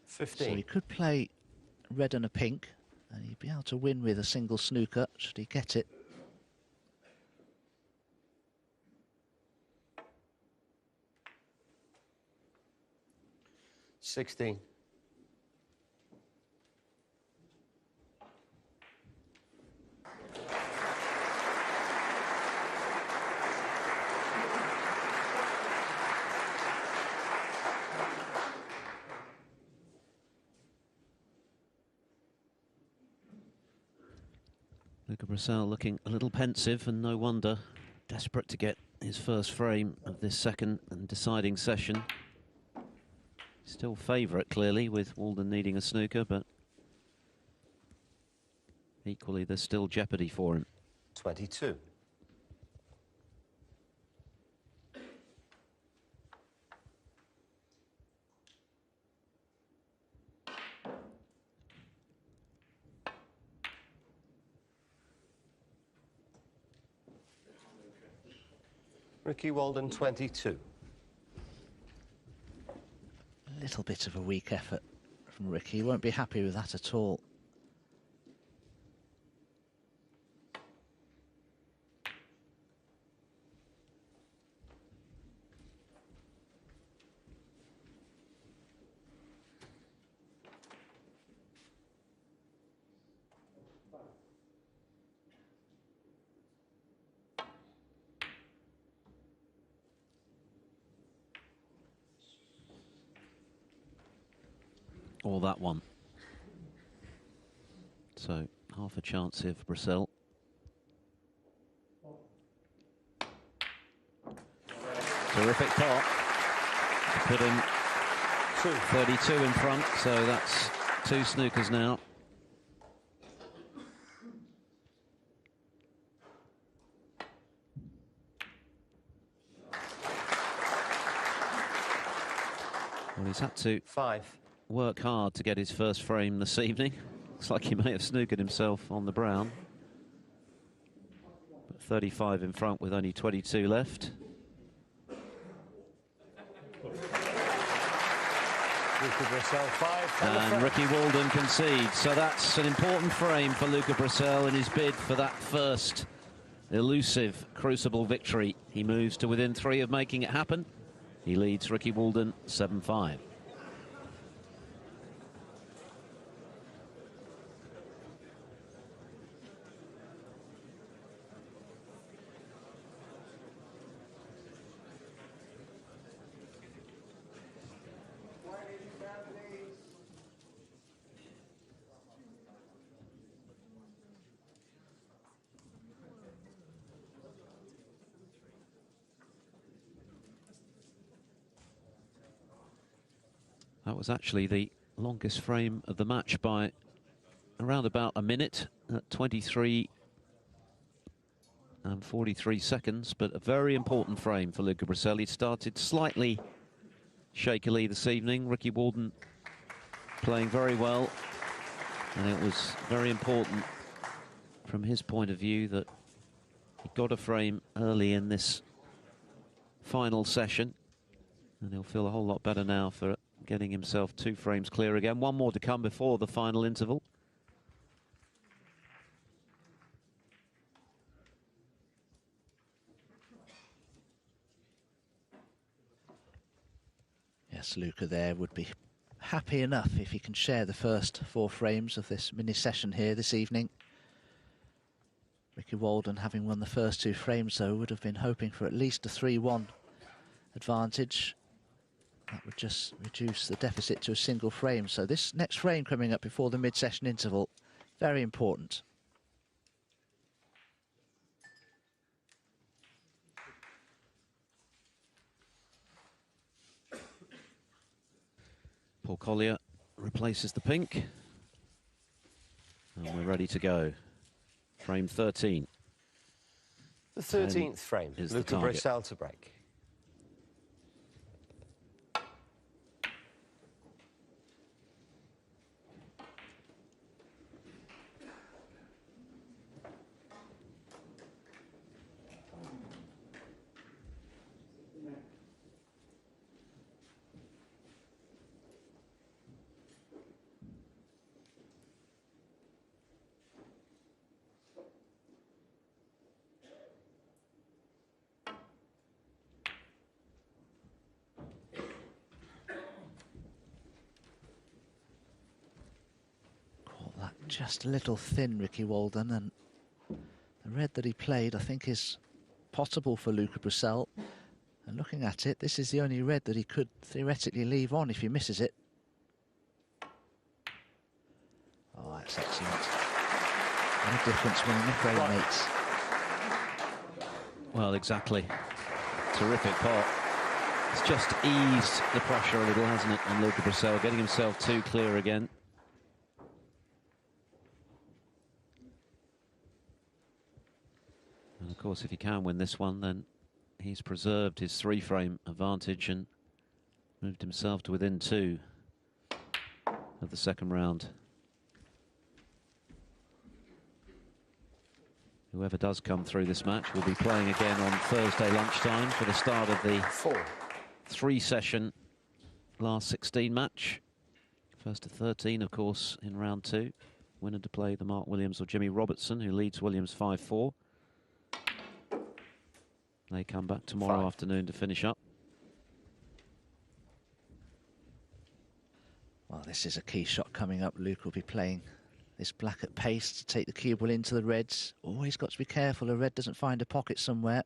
Speaker 3: 15.
Speaker 2: So he could play red and a pink, and he'd be able to win with a single snooker, should he get it.
Speaker 3: $16.
Speaker 1: Luca Brecel looking a little pensive, and no wonder. Desperate to get his first frame of this second and deciding session. Still favourite, clearly, with Walden needing a snooker, but equally there's still jeopardy for him.
Speaker 3: 22. Ricky Walden, 22.
Speaker 2: A little bit of a weak effort from Ricky. He won't be happy with that at all.
Speaker 1: Or that one. So half a chance here for Brecel. Terrific pot. Put him 32 in front, so that's 2 snookers now. Well, he's had to
Speaker 3: 5.
Speaker 1: work hard to get his first frame this evening. Looks like he may have snookered himself on the brown. But 35 in front with only 22 left.
Speaker 3: Luca Brecel, 5.
Speaker 1: And Ricky Walden concedes. So that's an important frame for Luca Brecel in his bid for that first elusive Crucible victory. He moves to within 3 of making it happen. He leads Ricky Walden 7-5. That was actually the longest frame of the match by around about a minute at 23 and 43 seconds, but a very important frame for Luca Brecel. He started slightly shakily this evening. Ricky Walden playing very well, and it was very important from his point of view that he got a frame early in this final session, and he'll feel a whole lot better now for getting himself 2 frames clear again. One more to come before the final interval.
Speaker 2: Yes, Luca there would be happy enough if he can share the first 4 frames of this mini session here this evening. Ricky Walden, having won the first 2 frames, though, would have been hoping for at least a 3-1 advantage. That would just reduce the deficit to a single frame. So this next frame coming up before the mid-session interval, very important.
Speaker 1: Paul Collier replaces the pink, and we're ready to go. Frame 13.
Speaker 3: The 13th frame.
Speaker 1: Is the
Speaker 3: Luca
Speaker 1: target.
Speaker 3: Brecel to break.
Speaker 2: Just a little thin, Ricky Walden, and the red that he played, I think, is possible for Luca Brecel. And looking at it, this is the only red that he could theoretically leave on if he misses it. Oh, that's excellent. What a difference winning the frame mates.
Speaker 1: Well, exactly. Terrific pot. It's just eased the pressure a little, hasn't it, on Luca Brecel, getting himself 2 clear again. And of course, if he can win this one, then he's preserved his 3-frame advantage and moved himself to within 2 of the second round. Whoever does come through this match will be playing again on Thursday lunchtime for the start of the 3-session last 16 match. First to 13, of course, in round 2. Winner to play the Mark Williams or Jimmy Robertson, who leads Williams 5-4. They come back tomorrow afternoon to finish up.
Speaker 2: Well, this is a key shot coming up. Luke will be playing this black at pace to take the cue ball into the reds. Always got to be careful a red doesn't find a pocket somewhere.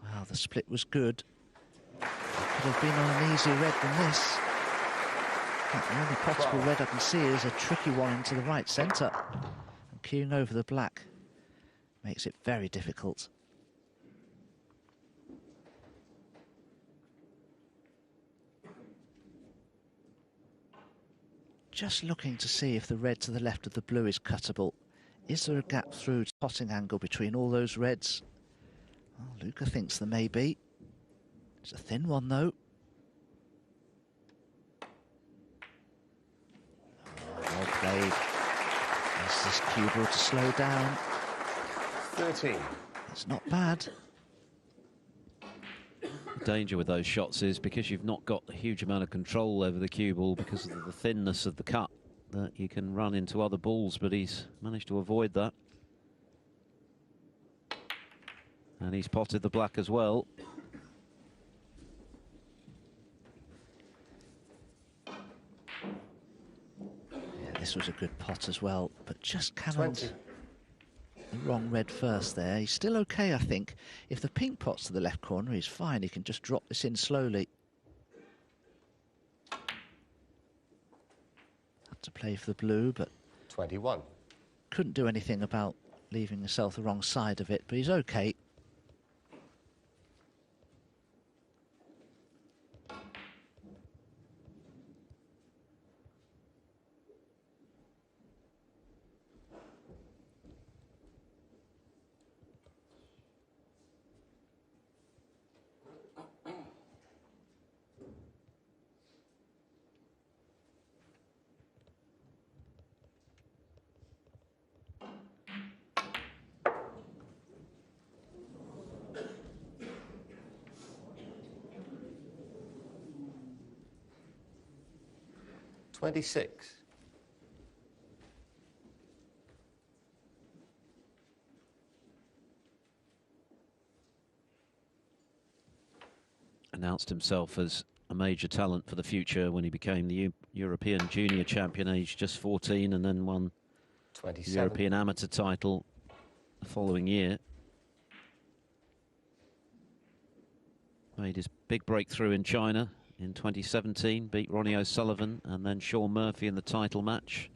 Speaker 2: Wow, the split was good. Could have been on an easier red than this. The only possible red I can see is a tricky one into the right centre. And queuing over the black makes it very difficult. Just looking to see if the red to the left of the blue is cuttable. Is there a gap through potting angle between all those reds? Well, Luca thinks there may be. It's a thin one though. Well played. Is this cue ball to slow down?
Speaker 3: 13.
Speaker 2: It's not bad.
Speaker 1: The danger with those shots is because you've not got a huge amount of control over the cue ball because of the thinness of the cut, that you can run into other balls, but he's managed to avoid that. And he's potted the black as well.
Speaker 2: This was a good pot as well, but just cannot.
Speaker 3: 20.
Speaker 2: The wrong red first there. He's still okay, I think. If the pink pot's to the left corner, he's fine. He can just drop this in slowly. Had to play for the blue, but
Speaker 3: 21.
Speaker 2: couldn't do anything about leaving himself the wrong side of it, but he's okay.
Speaker 3: 26.
Speaker 1: Announced himself as a major talent for the future when he became the European Junior Champion, aged just 14, and then won the
Speaker 3: 27.
Speaker 1: European Amateur title the following year. Made his big breakthrough in China in 2017, beat Ronnie O'Sullivan and then Sean Murphy in the title match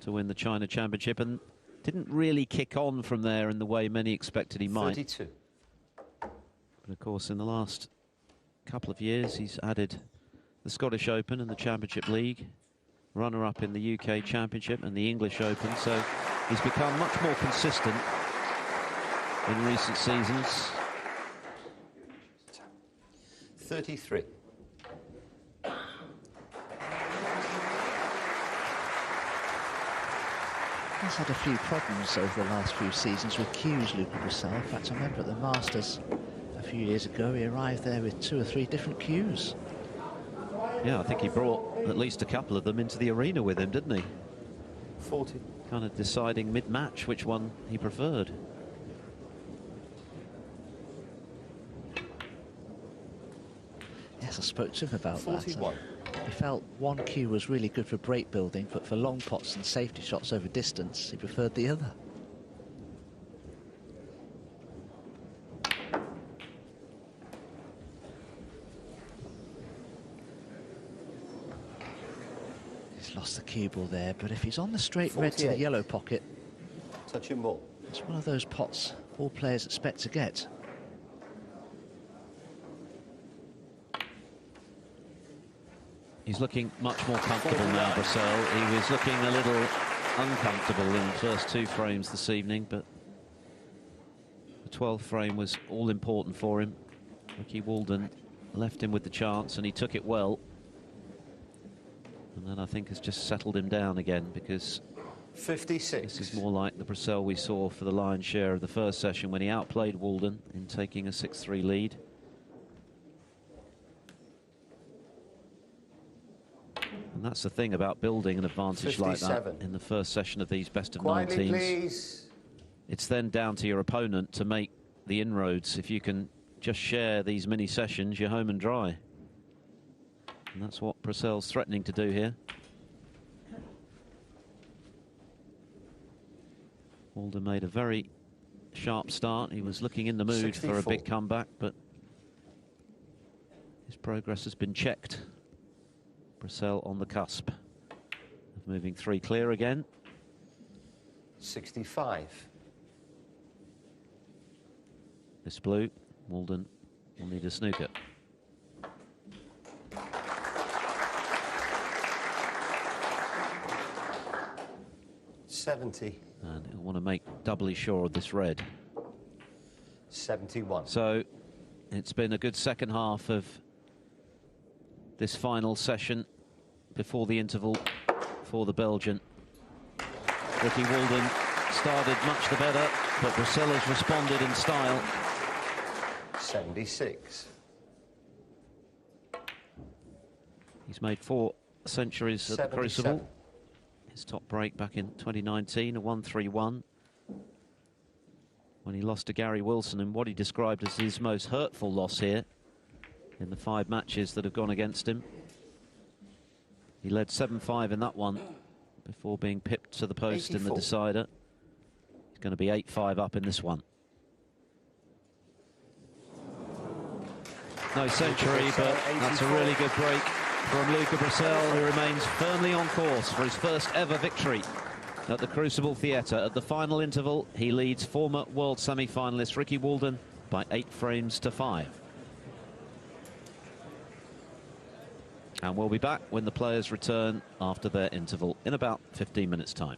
Speaker 1: to win the China Championship, and didn't really kick on from there in the way many expected he might.
Speaker 3: 32.
Speaker 1: But of course, in the last couple of years, he's added the Scottish Open and the Championship League, runner-up in the UK Championship and the English Open, so he's become much more consistent in recent seasons.
Speaker 3: 33.
Speaker 2: He's had a few problems over the last few seasons with cues, Luca Brecel. In fact, I remember at the Masters a few years ago, he arrived there with 2 or 3 different cues.
Speaker 1: Yeah, I think he brought at least a couple of them into the arena with him, didn't he?
Speaker 3: 40.
Speaker 1: Kind of deciding mid-match which one he preferred.
Speaker 2: Yes, I spoke to him about
Speaker 3: 41.
Speaker 2: that. He felt one cue was really good for break building, but for long pots and safety shots over distance, he preferred the other. He's lost the cue ball there, but if he's on the straight red to the
Speaker 3: 48.
Speaker 2: yellow pocket,
Speaker 3: Touching ball.
Speaker 2: it's one of those pots all players expect to get.
Speaker 1: He's looking much more comfortable now, Brecel. He was looking a little uncomfortable in the first 2 frames this evening, but the 12th frame was all important for him. Ricky Walden left him with the chance and he took it well. And then I think has just settled him down again, because
Speaker 3: 56.
Speaker 1: this is more like the Brecel we saw for the lion's share of the first session when he outplayed Walden in taking a 6-3 lead. And that's the thing about building an advantage
Speaker 3: 57.
Speaker 1: like that in the first session of these best of 9
Speaker 3: Quietly,
Speaker 1: teams.
Speaker 3: please.
Speaker 1: It's then down to your opponent to make the inroads. If you can just share these mini sessions, you're home and dry. And that's what Brecel's threatening to do here. Walden made a very sharp start. He was looking in the mood
Speaker 3: 64.
Speaker 1: for a big comeback, but his progress has been checked. Brecel on the cusp of moving 3 clear again.
Speaker 3: 65.
Speaker 1: This blue, Walden will need a snooker.
Speaker 3: $70.
Speaker 1: And he'll want to make doubly sure of this red.
Speaker 3: 71.
Speaker 1: So it's been a good second half of this final session before the interval for the Belgian. Ricky Walden started much the better, but Brecel has responded in style.
Speaker 3: 76.
Speaker 1: He's made 4 centuries at the
Speaker 3: 77.
Speaker 1: Crucible. His top break back in 2019, a 1-3-1. When he lost to Gary Wilson in what he described as his most hurtful loss here in the 5 matches that have gone against him. He led 7-5 in that one before being pipped to the post
Speaker 3: 84.
Speaker 1: in the decider. He's going to be 8-5 up in this one. No century, but that's a really good break from Luca Brecel, who remains firmly on course for his first ever victory at the Crucible Theatre. At the final interval, he leads former world semi-finalist Ricky Walden by 8 frames to 5. And we'll be back when the players return after their interval in about 15 minutes' time.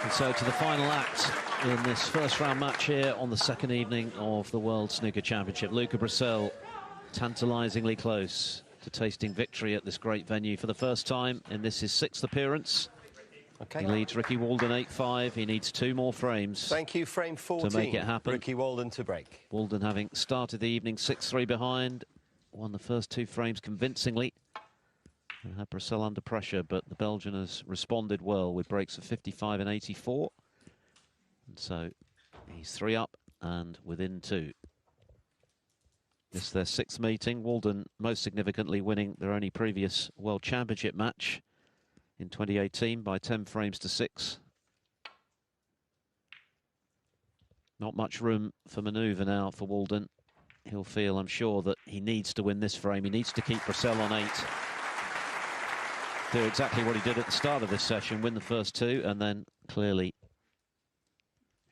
Speaker 1: And so to the final act in this first round match here on the second evening of the World Snooker Championship. Luca Brecel tantalisingly close to tasting victory at this great venue for the first time in this his 6th appearance.
Speaker 3: Okay.
Speaker 1: He leads Ricky Walden 8-5. He needs 2 more frames.
Speaker 3: Thank you, frame 14.
Speaker 1: To make it happen.
Speaker 3: Ricky Walden to break.
Speaker 1: Walden having started the evening 6-3 behind, won the first 2 frames convincingly. And had Brecel under pressure, but the Belgian has responded well with breaks of 55 and 84. And so he's 3 up and within 2. This is their 6th meeting. Walden most significantly winning their only previous World Championship match in 2018 by 10 frames to 6. Not much room for manoeuvre now for Walden. He'll feel, I'm sure, that he needs to win this frame. He needs to keep Brecel on 8. Do exactly what he did at the start of this session, win the first 2, and then clearly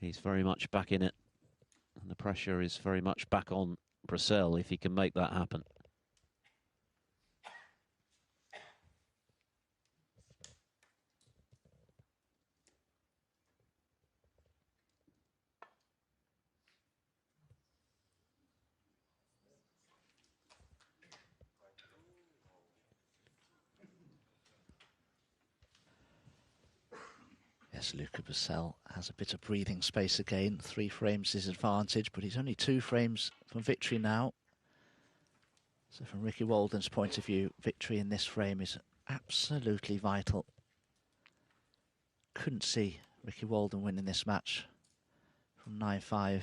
Speaker 1: he's very much back in it. And the pressure is very much back on Brecel if he can make that happen.
Speaker 2: Yes, Luca Brecel has a bit of breathing space again. 3 frames is advantage, but he's only 2 frames from victory now. So from Ricky Walden's point of view, victory in this frame is absolutely vital. Couldn't see Ricky Walden winning this match from 9-5.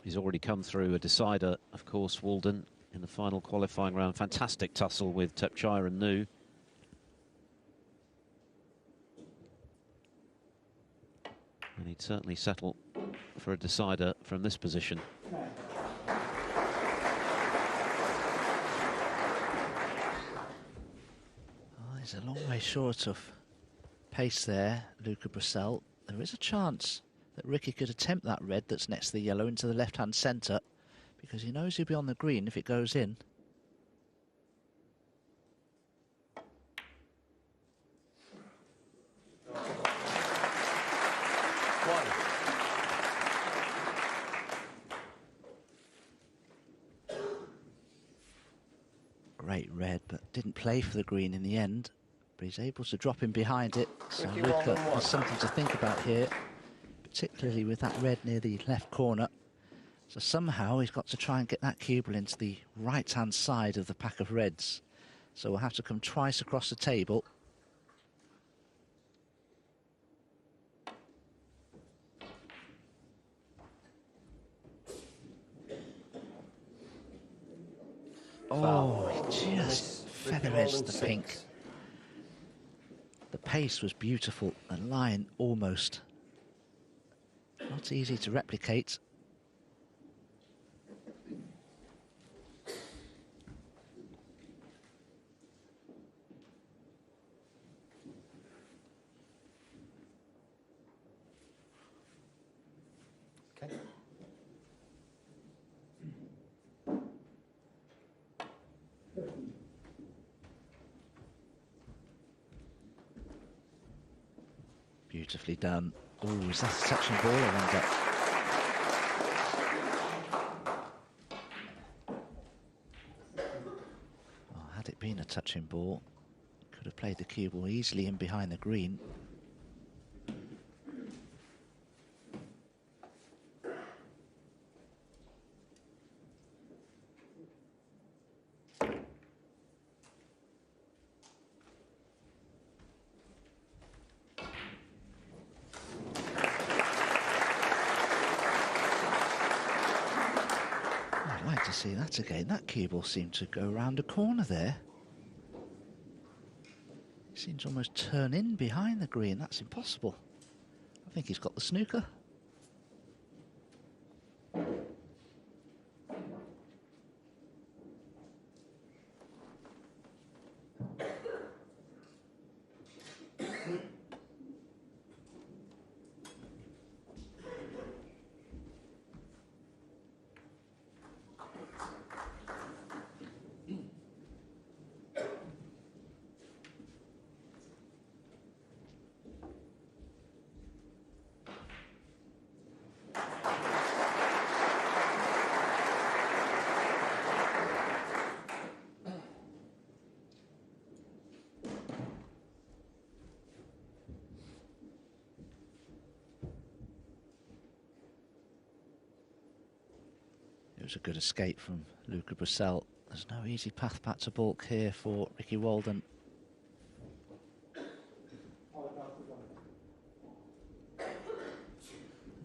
Speaker 1: He's already come through a decider, of course, Walden, in the final qualifying round. Fantastic tussle with Tepchire and Nu. And he'd certainly settle for a decider from this position.
Speaker 2: Oh, he's a long way short of pace there, Luca Brecel. There is a chance that Ricky could attempt that red that's next to the yellow into the left-hand centre, because he knows he'll be on the green if it goes in. Great red, but didn't play for the green in the end. But he's able to drop in behind it. So Luca has something to think about here, particularly with that red near the left corner. So somehow he's got to try and get that cue ball into the right-hand side of the pack of reds. So we'll have to come twice across the table. Oh, he just feather edged the pink. The pace was beautiful, the line almost not easy to replicate.
Speaker 3: Okay.
Speaker 2: Beautifully done. Oh, is that a touching ball, I wonder? Oh, had it been a touching ball, could have played the cue ball easily in behind the green. See that again. That cue ball seemed to go around a corner there. Seems to almost turn in behind the green. That's impossible. I think he's got the snooker. was a good escape from Luca Brecel. There's no easy path back to baulk here for Ricky Walden.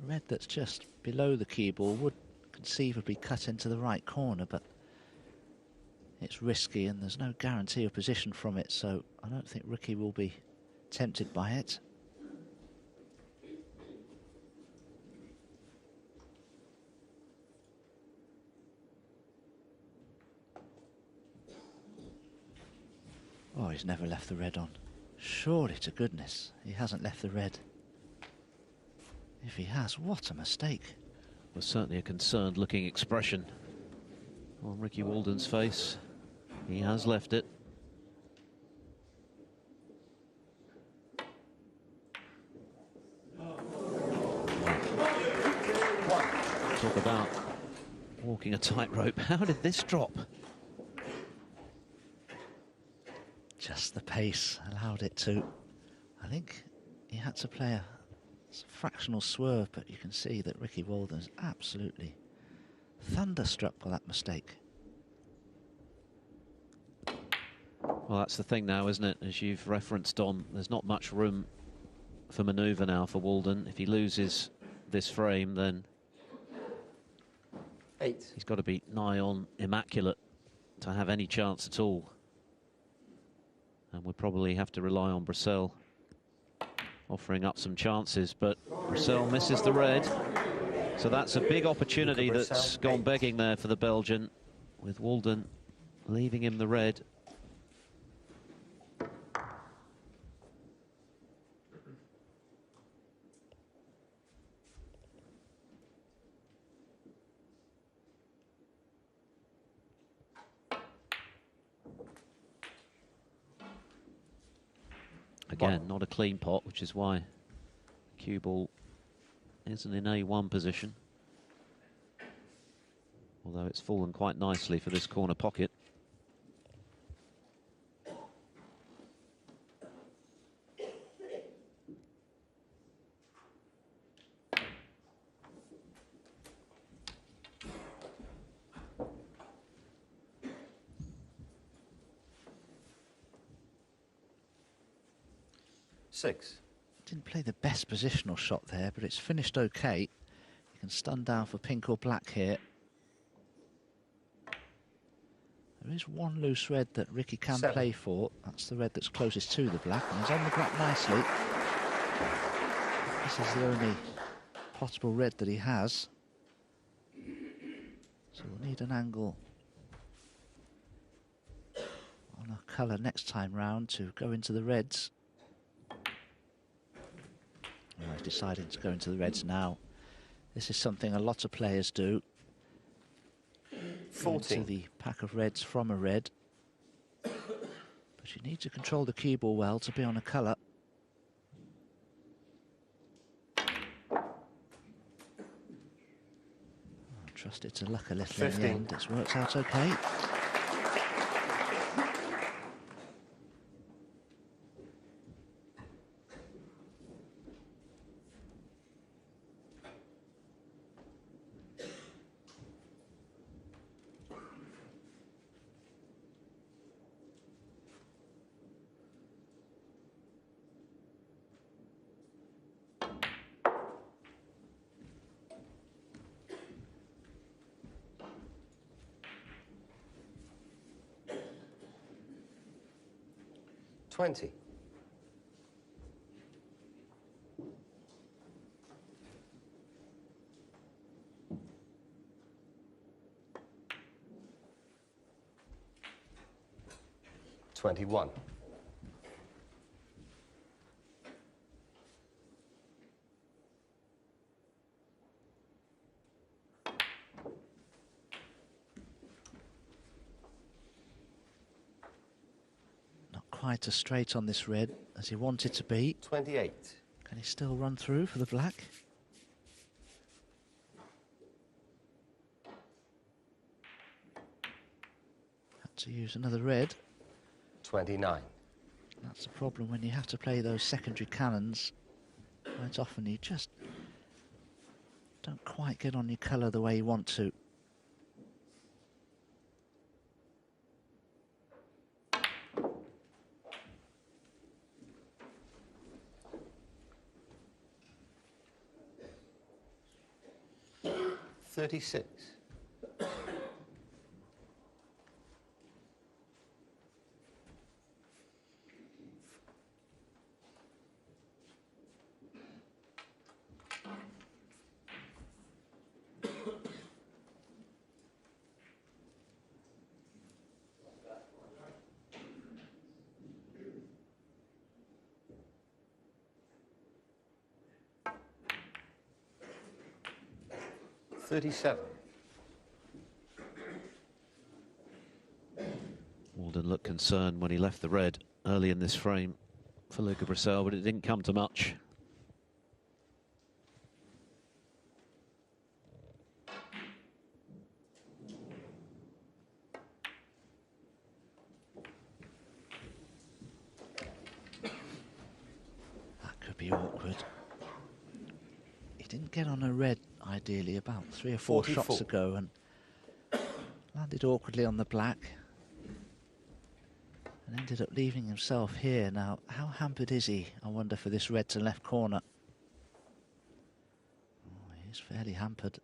Speaker 2: Red that's just below the cue ball would conceivably cut into the right corner, but it's risky and there's no guarantee of position from it, so I don't think Ricky will be tempted by it. Oh, he's never left the red on. Surely to goodness, he hasn't left the red. If he has, what a mistake.
Speaker 1: Was certainly a concerned looking expression on Ricky Walden's face. He has left it. Talk about walking a tightrope. How did this drop?
Speaker 2: Just the pace allowed it to. I think he had to play a fractional swerve, but you can see that Ricky Walden's absolutely thunderstruck by that mistake.
Speaker 1: Well, that's the thing now, isn't it? As you've referenced on, there's not much room for manoeuvre now for Walden. If he loses this frame, then
Speaker 3: 8.
Speaker 1: he's got to be nigh on immaculate to have any chance at all. And we'll probably have to rely on Brecel offering up some chances, but Brecel misses the red. So that's a big opportunity that's gone begging there for the Belgian, with Walden leaving him the red. Again, not a clean pot, which is why cue ball isn't in A1 position. Although it's fallen quite nicely for this corner pocket.
Speaker 2: Didn't play the best positional shot there, but it's finished okay. You can stun down for pink or black here. There is one loose red that Ricky can play for. That's the red that's closest to the black, and he's on the black nicely. This is the only possible red that he has. So we'll need an angle on a colour next time round to go into the reds. Oh, he's deciding to go into the reds now. This is something a lot of players do.
Speaker 3: 14.
Speaker 2: Into the pack of reds from a red. But you need to control the cue ball well to be on a colour. Oh, trust it to luck a little
Speaker 3: 15.
Speaker 2: in the end. It's worked out okay.
Speaker 3: $20. $21.
Speaker 2: Quite as straight on this red as he wanted to be.
Speaker 3: 28.
Speaker 2: Can he still run through for the black? Had to use another red.
Speaker 3: 29.
Speaker 2: That's the problem when you have to play those secondary cannons. Quite often you just don't quite get on your colour the way you want to.
Speaker 3: 36.
Speaker 1: Walden looked concerned when he left the red early in this frame for Luca Brecel, but it didn't come to much.
Speaker 2: That could be awkward. He didn't get on a red, ideally, about 3 or 4
Speaker 3: 44.
Speaker 2: shots ago, and landed awkwardly on the black. And ended up leaving himself here. Now, how hampered is he, I wonder, for this red to left corner? Oh, he's fairly hampered.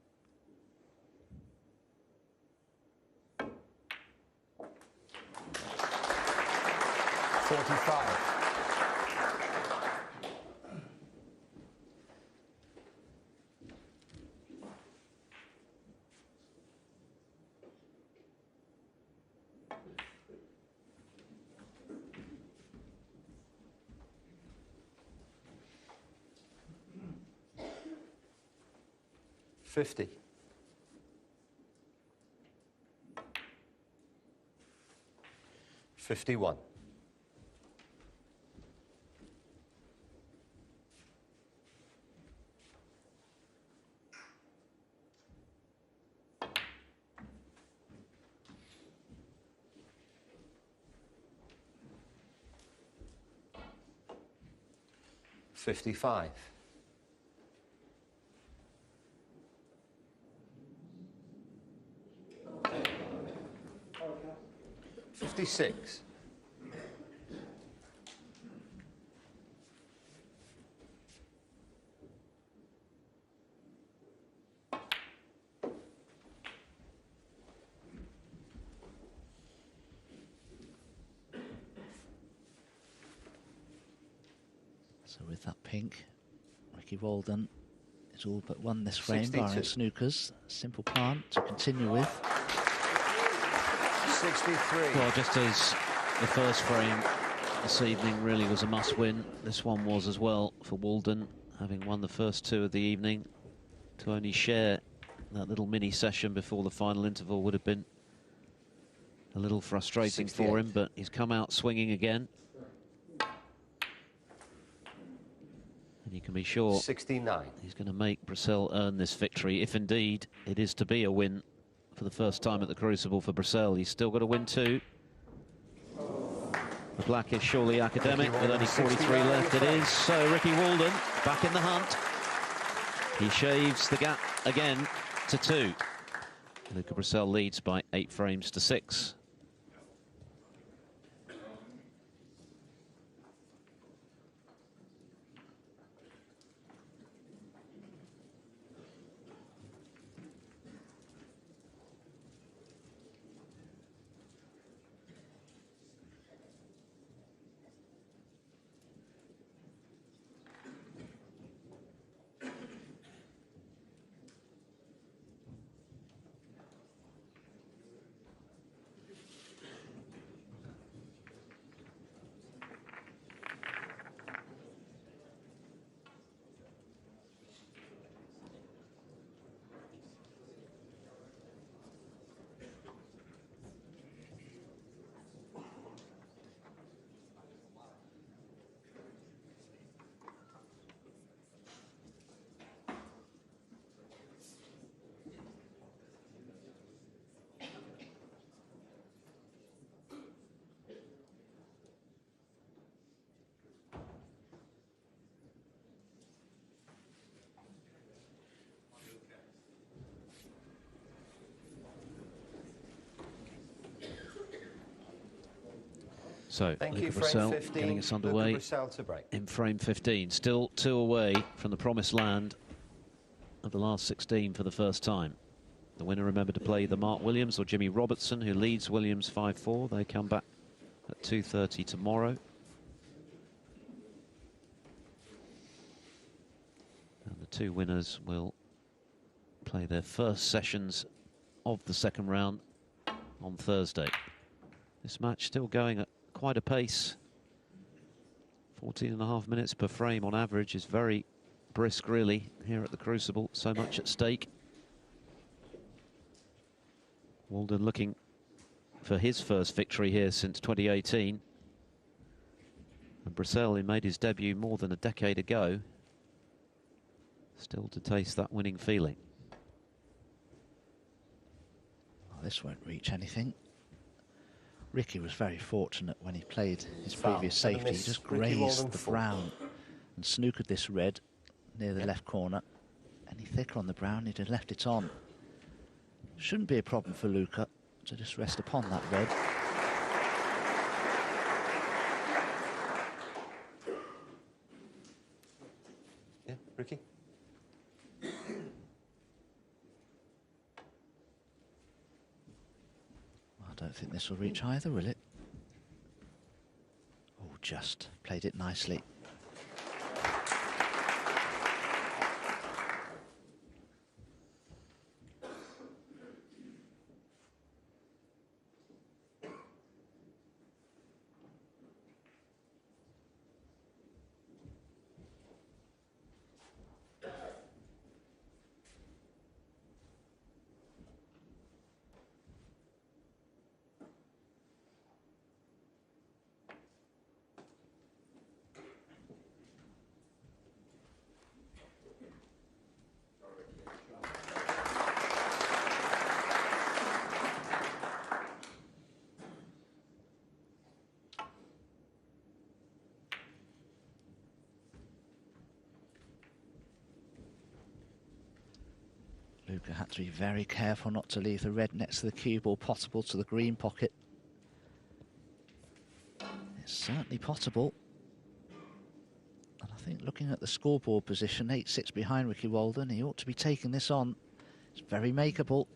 Speaker 3: $45. 50. 51. 55. 56.
Speaker 2: 'So with that pink, Ricky Walden is all but won this frame,
Speaker 3: 62.
Speaker 2: barring Snooker's. Simple plan to continue with.
Speaker 3: 63.
Speaker 1: Well, just as the first frame this evening really was a must-win, this one was as well for Walden, having won the first 2 of the evening. To only share that little mini session before the final interval would have been a little frustrating
Speaker 3: 68.
Speaker 1: for him, but he's come out swinging again. And you can be sure
Speaker 3: 69.
Speaker 1: he's going to make Brecel earn this victory, if indeed it is to be a win for the first time at the Crucible for Brecel. He's still got to win 2. The black is surely academic, with only 43 left. It is. So Ricky Walden back in the hunt. He shaves the gap again to 2. Luca Brecel leads by 8 frames to 6. So
Speaker 3: Thank
Speaker 1: Luca
Speaker 3: you, frame
Speaker 1: Brecel
Speaker 3: 15.
Speaker 1: getting us
Speaker 3: Luca
Speaker 1: underway
Speaker 3: Brecel to break.
Speaker 1: in frame 15. Still 2 away from the promised land of the last 16 for the first time. The winner, remember to play either Mark Williams or Jimmy Robertson, who leads Williams 5-4. They come back at 2:30 tomorrow. And the two winners will play their first sessions of the second round on Thursday. This match still going at quite a pace. 14.5 minutes per frame on average is very brisk, really, here at the Crucible. So much at stake. Walden looking for his first victory here since 2018. And Brecel, who made his debut more than a decade ago, still to taste that winning feeling.
Speaker 2: Oh, this won't reach anything. Ricky was very fortunate when he played his
Speaker 3: Foul.
Speaker 2: previous safety. He just
Speaker 3: Ricky
Speaker 2: grazed
Speaker 3: Walden
Speaker 2: the
Speaker 3: full.
Speaker 2: brown and snookered this red near the left corner. Any thicker on the brown, he'd have left it on. Shouldn't be a problem for Luca to just rest upon that red.
Speaker 3: Yeah, Ricky?
Speaker 2: I don't think this will reach either, will it? Oh, just played it nicely. Luca had to be very careful not to leave the red next to the cue ball potable to the green pocket. It's certainly potable. And I think looking at the scoreboard position, 8-6 behind Ricky Walden, he ought to be taking this on. It's very makeable.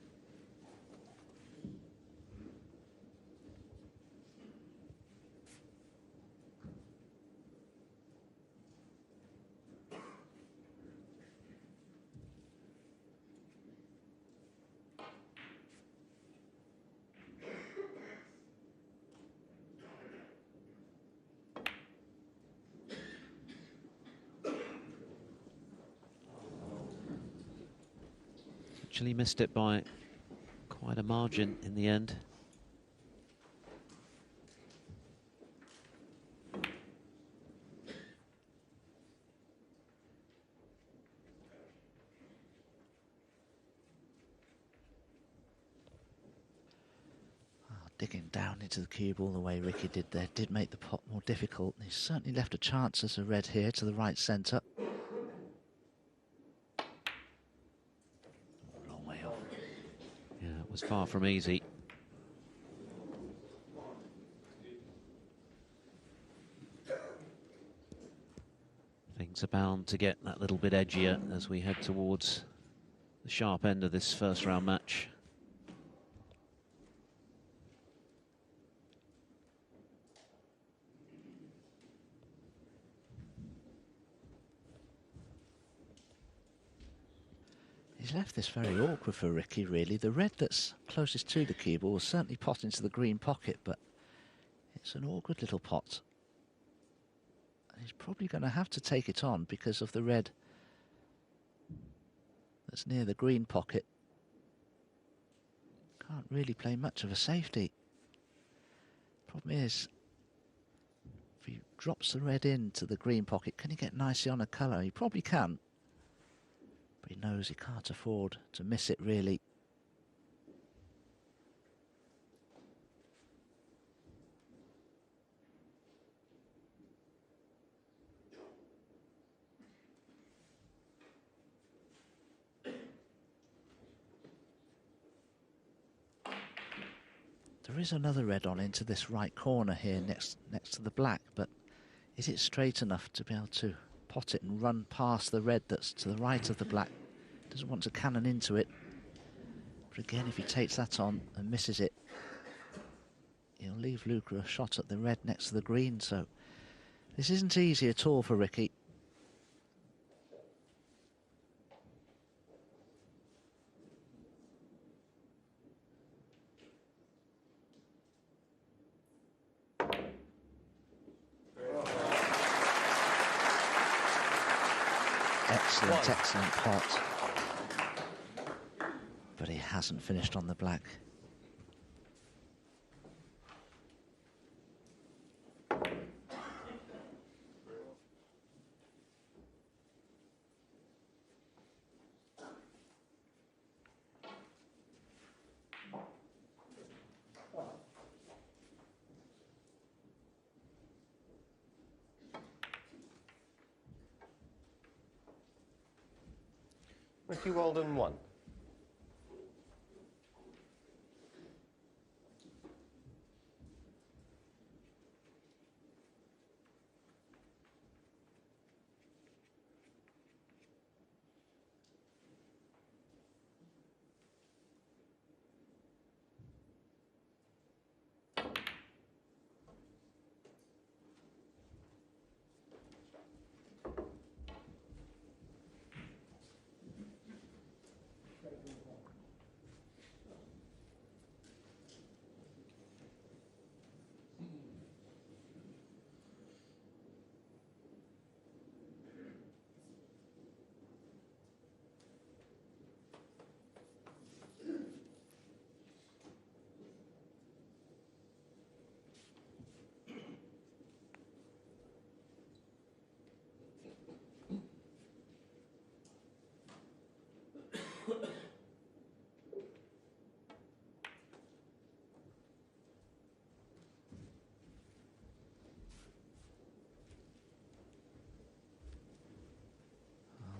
Speaker 1: Actually missed it by quite a margin in the end.
Speaker 2: Digging down into the cue ball the way Ricky did there did make the pot more difficult. He's certainly left a chance as a red here to the right centre. Long way off.
Speaker 1: Yeah, it was far from easy. Things are bound to get that little bit edgier as we head towards the sharp end of this first round match.
Speaker 2: He's left this very awkward for Ricky, really. The red that's closest to the cue ball will certainly pot into the green pocket, but it's an awkward little pot. And he's probably going to have to take it on because of the red that's near the green pocket. Can't really play much of a safety. Problem is, if he drops the red into the green pocket, can he get nicely on a colour? He probably can. But he knows he can't afford to miss it, really. There is another red on into this right corner here next to the black, but is it straight enough to be able to pot it and run past the red that's to the right of the black? Doesn't want to cannon into it. But again, if he takes that on and misses it, he'll leave Luca a shot at the red next to the green. So this isn't easy at all for Ricky. Excellent, excellent pot. But he hasn't finished on the black.
Speaker 3: Ricky Walden 1.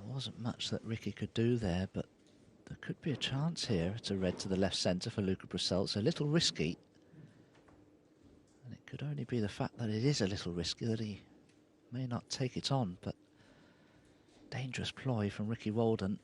Speaker 2: Wasn't much that Ricky could do there, but there could be a chance here. It's a red to the left centre for Luca Brecel. It's a little risky. And it could only be the fact that it is a little risky that he may not take it on, but dangerous ploy from Ricky Walden.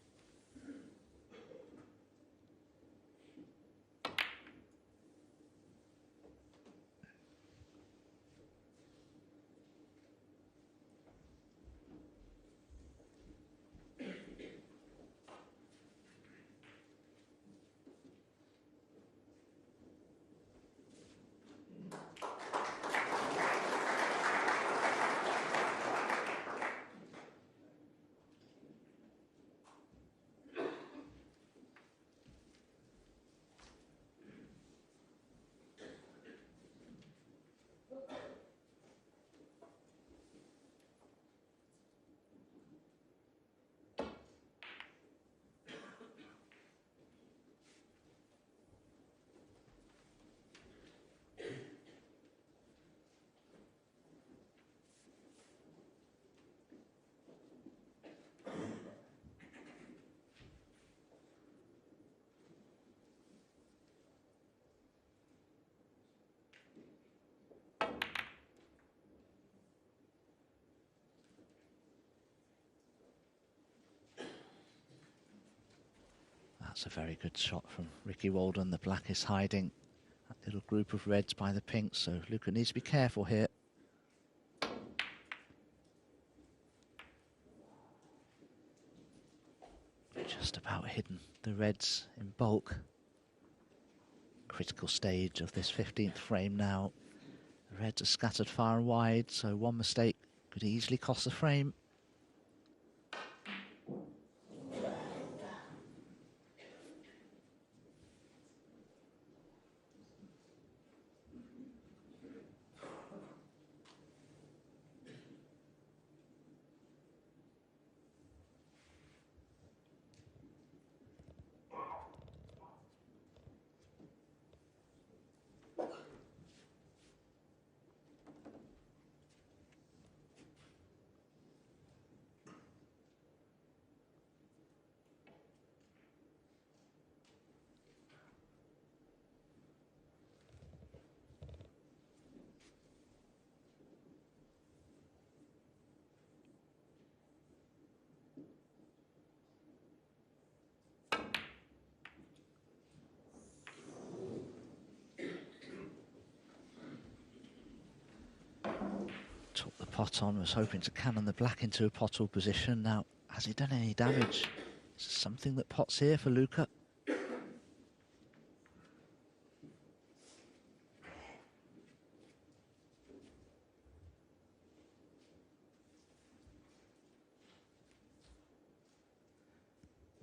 Speaker 2: That's a very good shot from Ricky Walden. The black is hiding that little group of reds by the pinks, so Luca needs to be careful here. Just about hidden the reds in bulk. Critical stage of this 15th frame now. The reds are scattered far and wide, so one mistake could easily cost the frame. pot on, was hoping to cannon the black into a pottle position. Now, has he done any damage? Is there something that pots here for Luca?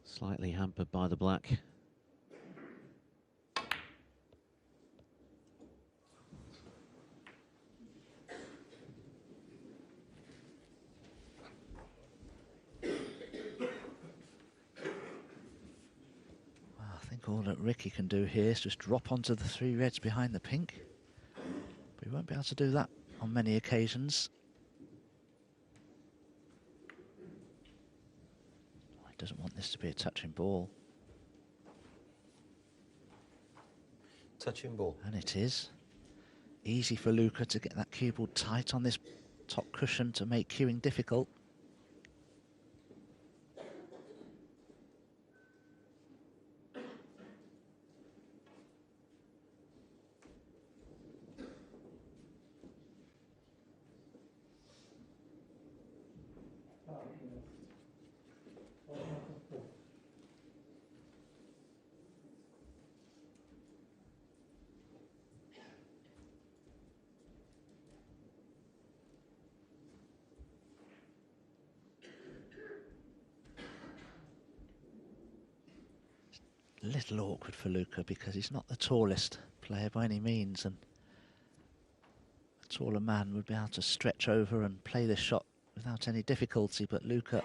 Speaker 1: Slightly hampered by the black.
Speaker 2: I think all that Ricky can do here is just drop onto the 3 reds behind the pink. But he won't be able to do that on many occasions. He doesn't want this to be a touching ball.
Speaker 3: Touching ball.
Speaker 2: And it is. Easy for Luca to get that cue ball tight on this top cushion to make cueing difficult. A little awkward for Luca because he's not the tallest player by any means, and a taller man would be able to stretch over and play this shot without any difficulty, but Luca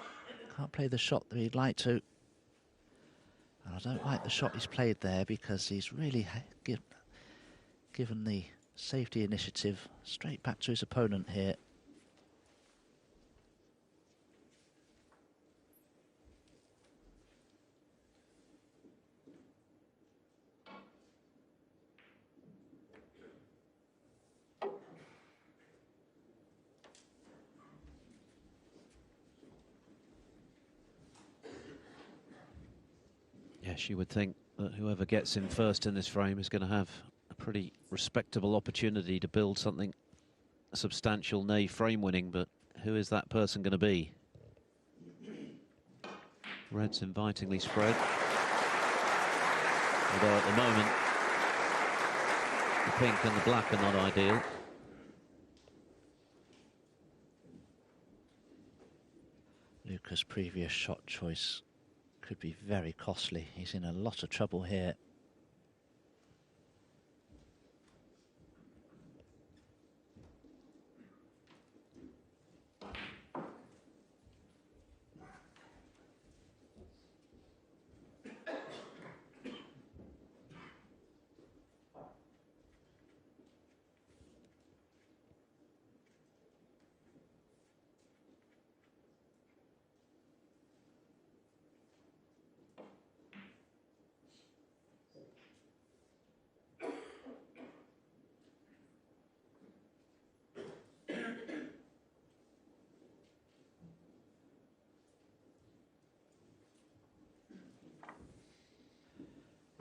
Speaker 2: can't play the shot that he'd like to. And I don't like the shot he's played there because he's really given the safety initiative straight back to his opponent here.
Speaker 1: Yes, you would think that whoever gets in first in this frame is going to have a pretty respectable opportunity to build something substantial, nay, frame winning, but who is that person going to be? Red's invitingly spread. Although at the moment, the pink and the black are not ideal.
Speaker 2: Luca's previous shot choice could be very costly. He's in a lot of trouble here.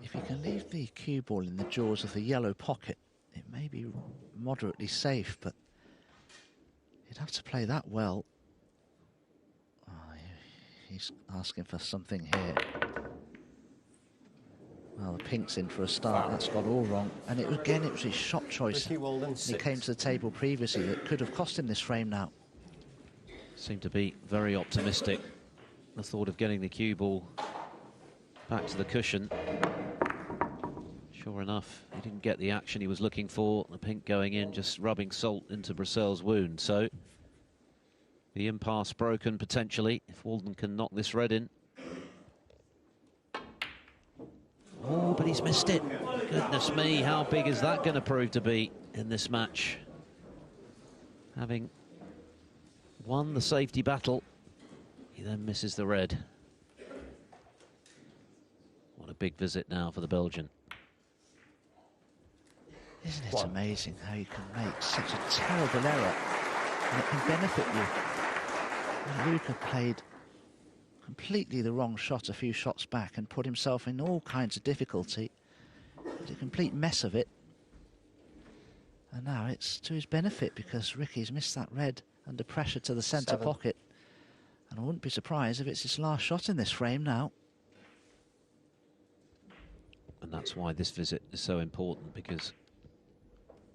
Speaker 2: If you can leave the cue ball in the jaws of the yellow pocket, it may be moderately safe, but you'd have to play that well. Oh, he's asking for something here. Well, the pink's in for a start. That's got all wrong. And it was his shot choice.
Speaker 3: Walden,
Speaker 2: he came to the table previously that could have cost him this frame now.
Speaker 1: Seemed to be very optimistic. The thought of getting the cue ball back to the cushion. Sure enough, he didn't get the action he was looking for. The pink going in, just rubbing salt into Brecel's wound. So the impasse broken potentially if Walden can knock this red in. Oh, but he's missed it. Goodness me, how big is that going to prove to be in this match? Having won the safety battle, he then misses the red. What a big visit now for the Belgian.
Speaker 2: Isn't it amazing how you can make such a terrible error and it can benefit you? And Luca played completely the wrong shot a few shots back and put himself in all kinds of difficulty. It's a complete mess of it. And now it's to his benefit because Ricky's missed that red under pressure to the centre
Speaker 3: 7.
Speaker 2: pocket. And I wouldn't be surprised if it's his last shot in this frame now.
Speaker 1: And that's why this visit is so important, because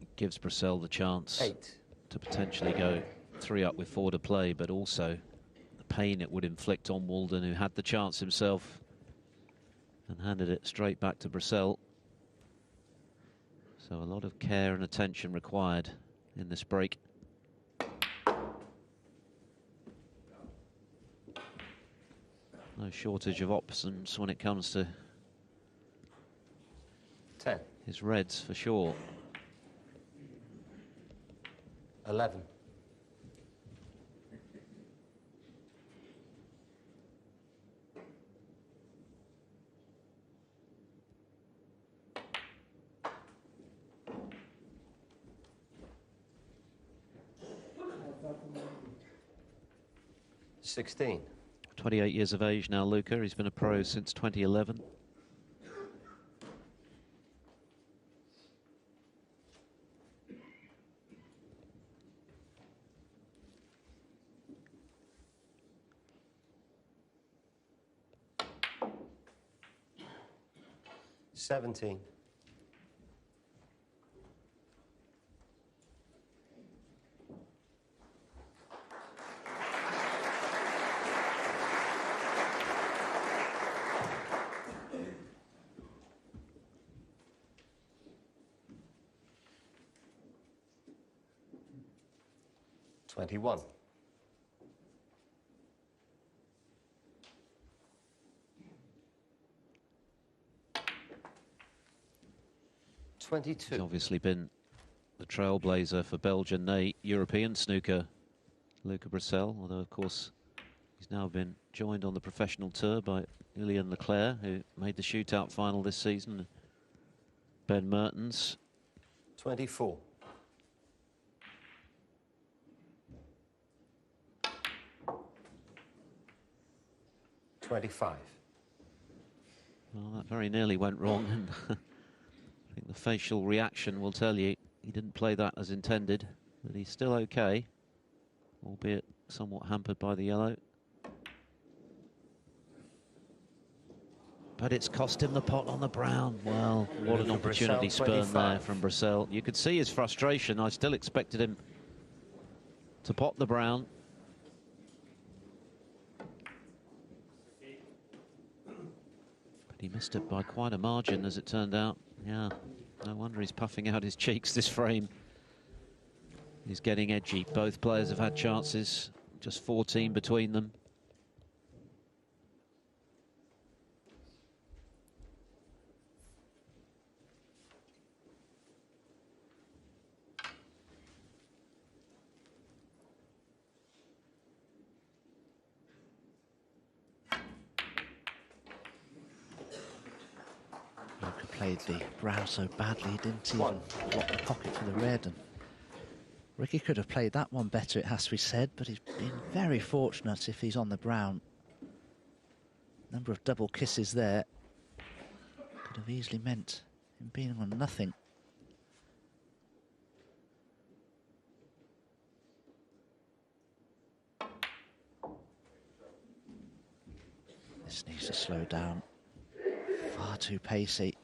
Speaker 1: it gives Brecel the chance
Speaker 3: 8.
Speaker 1: to potentially go 3 up with 4 to play, but also the pain it would inflict on Walden, who had the chance himself and handed it straight back to Brecel. So a lot of care and attention required in this break. No shortage of options when it comes to
Speaker 3: 10.
Speaker 1: his reds, for sure.
Speaker 3: 11. $16.
Speaker 1: 28 years of age now, Luca. He's been a pro since 2011.
Speaker 3: $17. $21. 22.
Speaker 1: He's obviously been the trailblazer for Belgian European snooker, Luca Brecel, although of course he's now been joined on the professional tour by Julian Leclerc, who made the shootout final this season. Ben Mertens.
Speaker 3: 24. $25.
Speaker 1: Well, that very nearly went wrong, and I think the facial reaction will tell you he didn't play that as intended, but he's still okay, albeit somewhat hampered by the yellow. But it's cost him the pot on the brown. Well, what an opportunity spurned there from Brecel. You could see his frustration. I still expected him to pot the brown. But he missed it by quite a margin, as it turned out. Yeah, no wonder he's puffing out his cheeks this frame. He's getting edgy. Both players have had chances, just 14 between them.
Speaker 2: Luca played the brown so badly he didn't even block the pocket for the red, and Ricky could have played that one better, it has to be said, but he's been very fortunate if he's on the brown. Number of double kisses there could have easily meant him being on nothing. This needs to slow down. Far too pacey.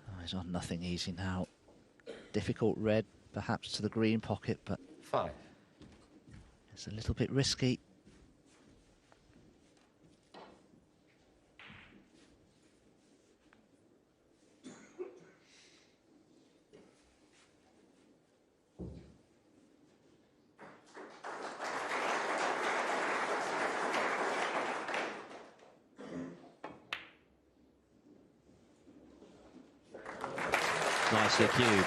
Speaker 2: Oh, he's on nothing easy now. Difficult red, perhaps to the green pocket, but
Speaker 3: 5.
Speaker 2: it's a little bit risky.
Speaker 1: Nicely cued.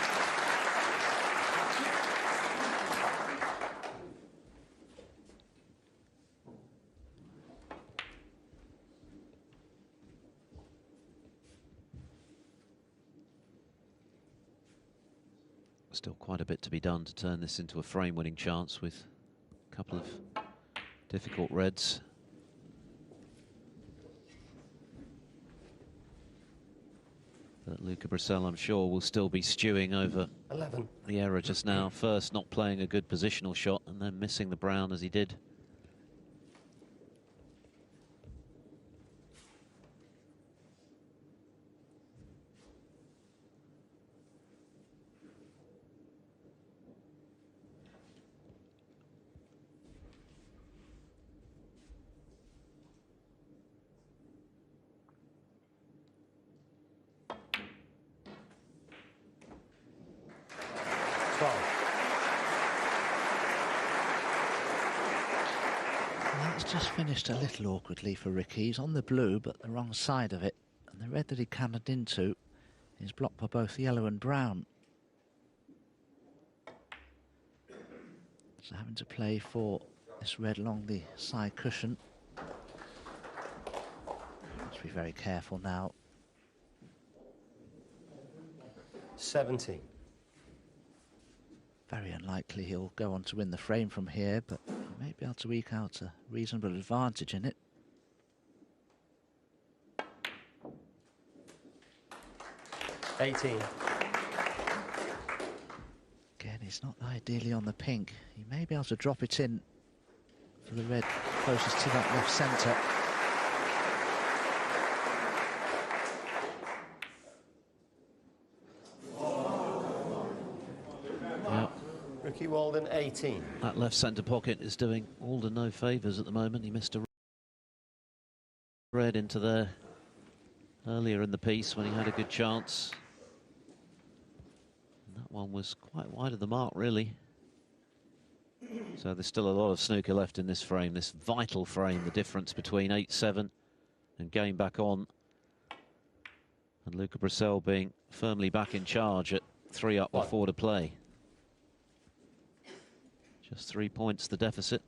Speaker 1: Still quite a bit to be done to turn this into a frame-winning chance with a couple of difficult reds. But Luca Brecel, I'm sure, will still be stewing over
Speaker 3: 11.
Speaker 1: the error just now. First, not playing a good positional shot, and then missing the brown as he did.
Speaker 2: That's just finished a little awkwardly for Ricky. He's on the blue, but the wrong side of it. And the red that he cannoned into is blocked by both yellow and brown. So having to play for this red along the side cushion. Must be very careful now.
Speaker 3: 17.
Speaker 2: Very unlikely he'll go on to win the frame from here, but he may be able to eke out a reasonable advantage in it.
Speaker 3: $18.
Speaker 2: Again, he's not ideally on the pink. He may be able to drop it in for the red closest to that left centre.
Speaker 3: Ricky Walden, 18.
Speaker 1: That left centre pocket is doing Walden no favours at the moment. He missed a red into there earlier in the piece when he had a good chance. And that one was quite wide of the mark, really. So there's still a lot of snooker left in this frame, this vital frame, the difference between 8-7 and game back on. And Luca Brecel being firmly back in charge at 3 up with 4 to play. Just 3 points the deficit.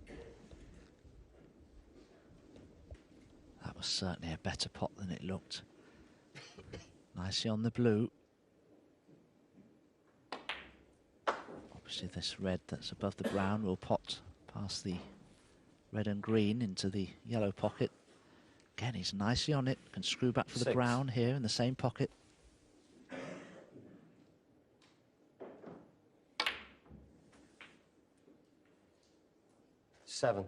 Speaker 2: That was certainly a better pot than it looked. Nicely on the blue. Obviously this red that's above the brown will pot past the red and green into the yellow pocket. Again, he's nicely on it. Can screw back for the
Speaker 3: 6.
Speaker 2: brown here in the same pocket.
Speaker 3: 7.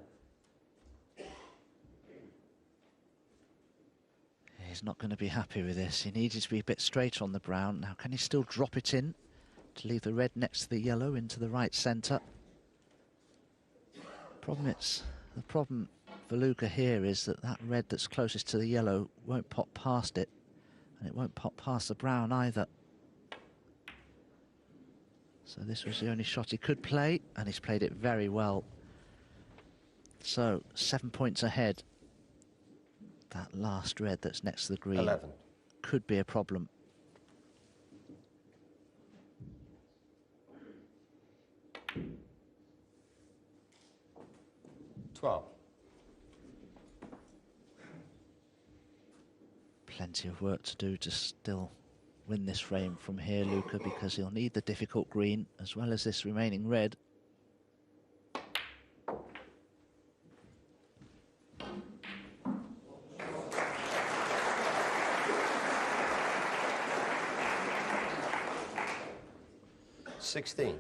Speaker 2: He's not going to be happy with this. He needed to be a bit straighter on the brown. Now, can he still drop it in to leave the red next to the yellow into the right centre? The problem for Luca here is that that red that's closest to the yellow won't pop past it, and it won't pop past the brown either. So this was the only shot he could play, and he's played it very well. So 7 points ahead. That last red that's next to the green
Speaker 3: 11.
Speaker 2: could be a problem.
Speaker 3: $12.
Speaker 2: Plenty of work to do to still win this frame from here, Luca, because he'll need the difficult green as well as this remaining red.
Speaker 3: $16.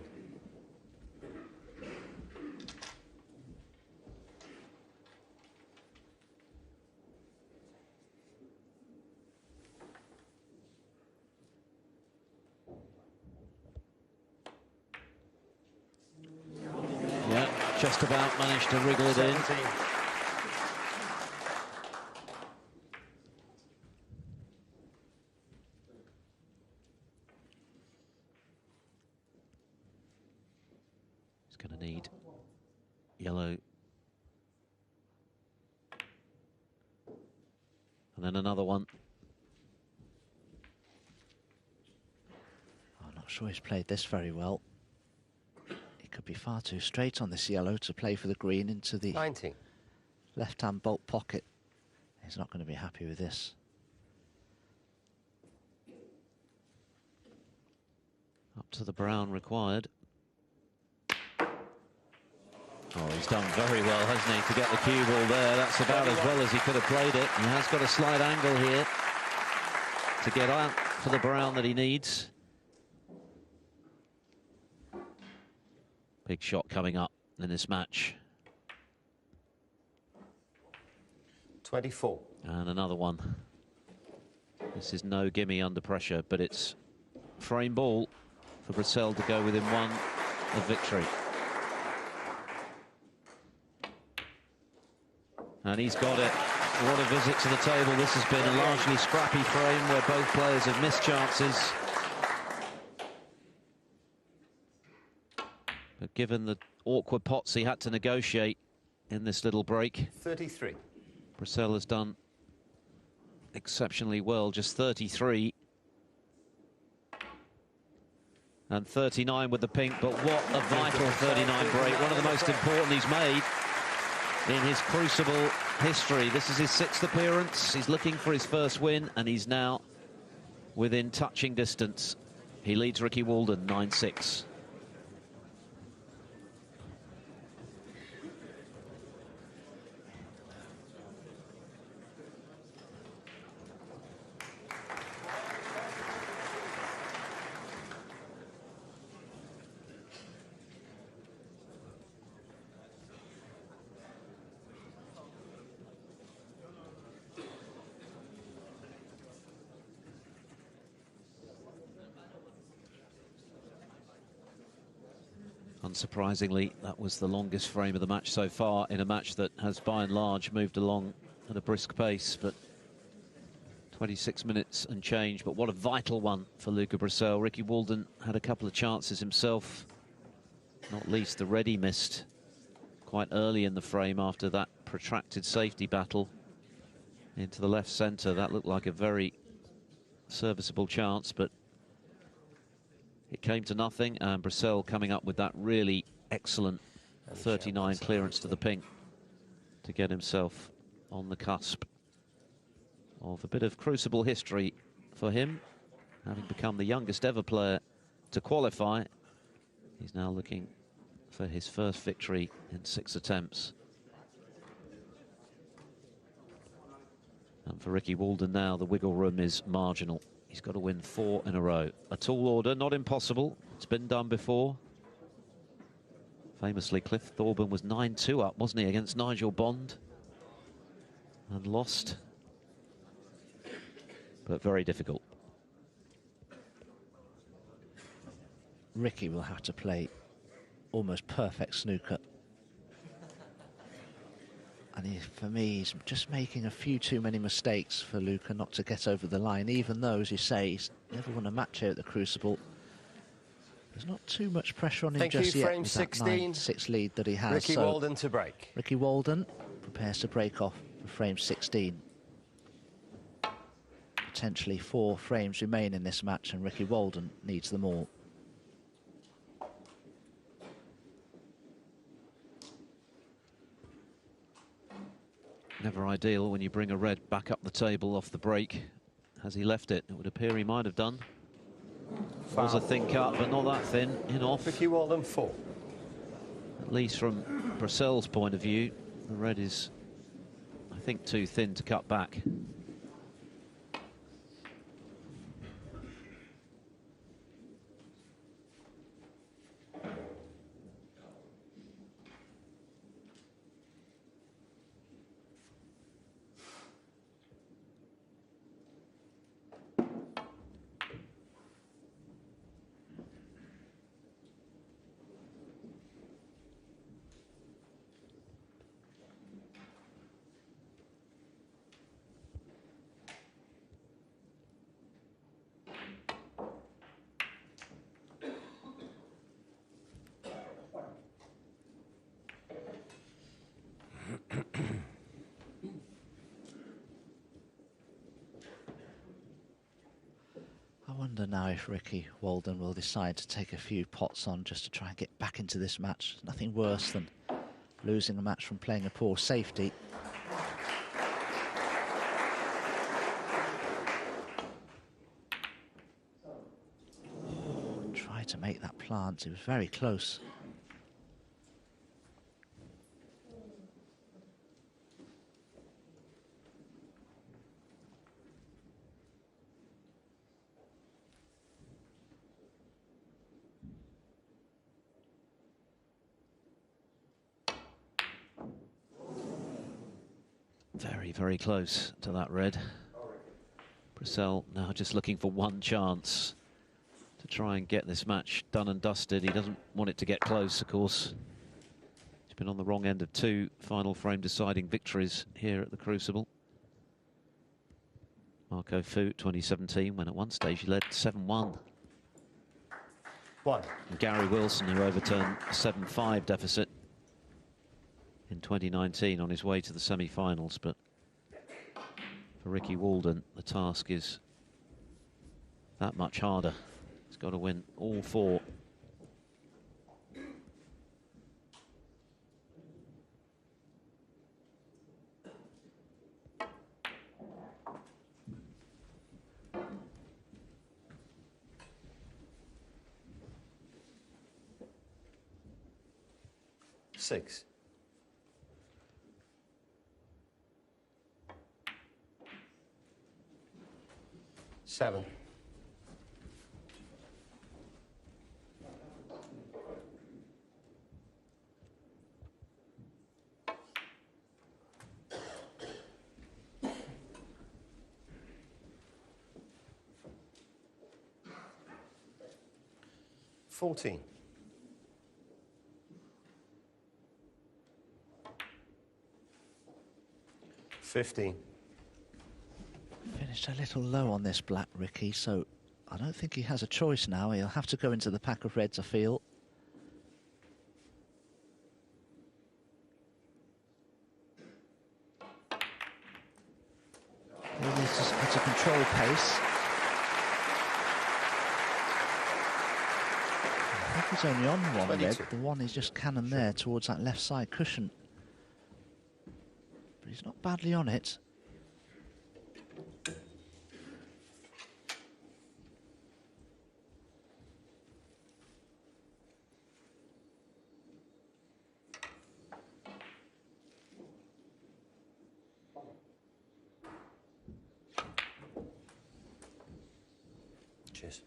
Speaker 1: Yeah, just about managed to wriggle it in.
Speaker 3: 17.
Speaker 1: He's going to need yellow. And then another one.
Speaker 2: I'm not sure he's played this very well. He could be far too straight on this yellow to play for the green into the
Speaker 3: 19.
Speaker 2: left-hand bolt pocket. He's not going to be happy with this.
Speaker 1: Up to the brown required. Oh, he's done very well, hasn't he, to get the cue ball there. That's about as well as he could have played it. He has got a slight angle here to get out for the brown that he needs. Big shot coming up in this match.
Speaker 3: 24.
Speaker 1: And another one. This is no gimme under pressure, but it's frame ball for Brecel to go within one of victory. And he's got it. What a visit to the table. This has been a largely scrappy frame where both players have missed chances. But given the awkward pots he had to negotiate in this little break,
Speaker 3: 33.
Speaker 1: Brecel has done exceptionally well, just 33. And 39 with the pink, but what a vital 39 break. One of the most important he's made in his Crucible history. This is his 6th appearance. He's looking for his first win, and he's now within touching distance. He leads Ricky Walden 9-6. Unsurprisingly, that was the longest frame of the match so far, in a match that has by and large moved along at a brisk pace. But 26 minutes and change, but what a vital one for Luca Brecel. Ricky Walden had a couple of chances himself, not least the red he missed quite early in the frame after that protracted safety battle into the left centre. That looked like a very serviceable chance, but it came to nothing, and Brecel coming up with that really excellent 39 clearance to the pink to get himself on the cusp of a bit of Crucible history for him, having become the youngest ever player to qualify. He's now looking for his first victory in 6 attempts. And for Ricky Walden now, the wiggle room is marginal. He's got to win 4 in a row. A tall order, not impossible. It's been done before. Famously, Cliff Thorburn was 9-2 up, wasn't he, against Nigel Bond? And lost. But very difficult.
Speaker 2: Ricky will have to play almost perfect snooker. And for me, he's just making a few too many mistakes for Luca not to get over the line, even though, as you say, he's never won a match here at the Crucible. There's not too much pressure on him just yet with that 9-6 lead that he has.
Speaker 3: Ricky Walden to break.
Speaker 2: Ricky Walden prepares to break off for frame 16. Potentially 4 frames remain in this match, and Ricky Walden needs them all.
Speaker 1: Never ideal when you bring a red back up the table off the break. Has he left it? It would appear he might have done. Was a thin cut, but not that thin. In off.
Speaker 3: Ricky Walden 4.
Speaker 1: At least from Brecel's point of view, the red is, I think, too thin to cut back.
Speaker 2: I wonder now if Ricky Walden will decide to take a few pots on just to try and get back into this match. Nothing worse than losing a match from playing a poor safety. Try to make that plant. It was very close.
Speaker 1: Very, very close to that red. Brecel now just looking for one chance to try and get this match done and dusted. He doesn't want it to get close, of course. He's been on the wrong end of 2 final frame deciding victories here at the Crucible. Marco Fu, 2017, when at one stage he led 7-1. And Gary Wilson, who overturned a 7-5 deficit in 2019 on his way to the semi-finals. But for Ricky Walden, the task is that much harder. He's got to win all 4.
Speaker 3: Six. Seven. 14. 15.
Speaker 2: Finished a little low on this black, Ricky, so I don't think he has a choice now. He'll have to go into the pack of reds, I feel. He needs to control pace. I think he's only on one
Speaker 3: 22.
Speaker 2: red. The one is just cannon there towards that left side cushion. But he's not badly on it.
Speaker 3: Cheers.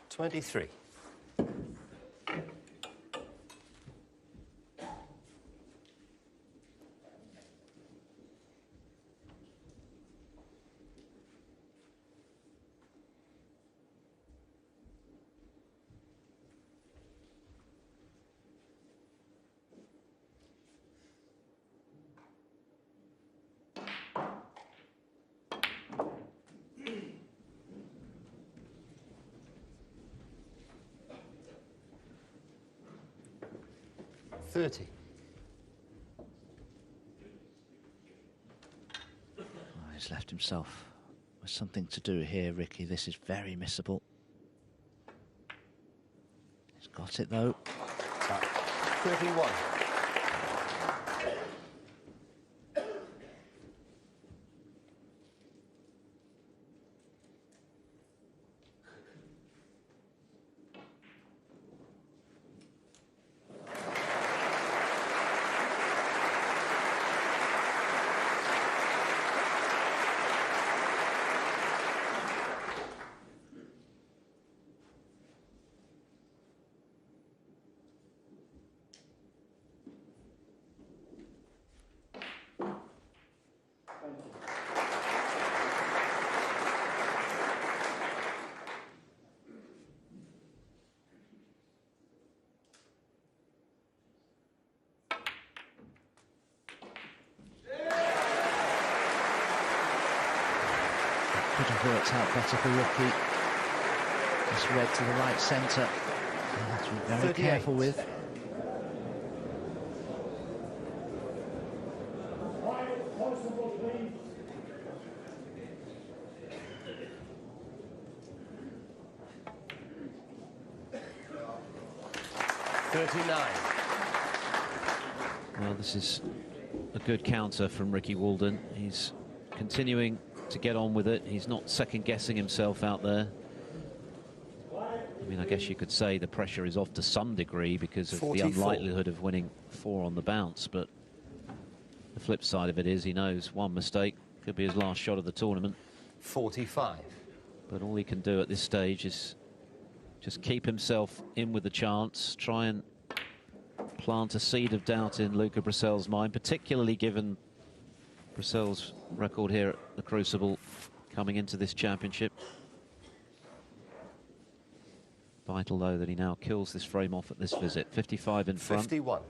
Speaker 3: 23.
Speaker 2: Oh, he's left himself with something to do here, Ricky. This is very missable. He's got it, though.
Speaker 3: 31.
Speaker 2: Could have worked out better for Ricky. Just red to the right centre. He'll have to be very
Speaker 3: 38.
Speaker 2: careful with.
Speaker 1: Well, this is a good counter from Ricky Walden. He's continuing to get on with it. He's not second-guessing himself out there. I mean, I guess you could say the pressure is off to some degree because of
Speaker 3: 44.
Speaker 1: the unlikelihood of winning 4 on the bounce, but the flip side of it is he knows one mistake could be his last shot of the tournament.
Speaker 3: 45.
Speaker 1: But all he can do at this stage is just keep himself in with the chance, try and plant a seed of doubt in Luca Brecel's mind, particularly given Brecel's record here at the Crucible coming into this championship. Vital, though, that he now kills this frame off at this visit. 55 in front.
Speaker 3: 51.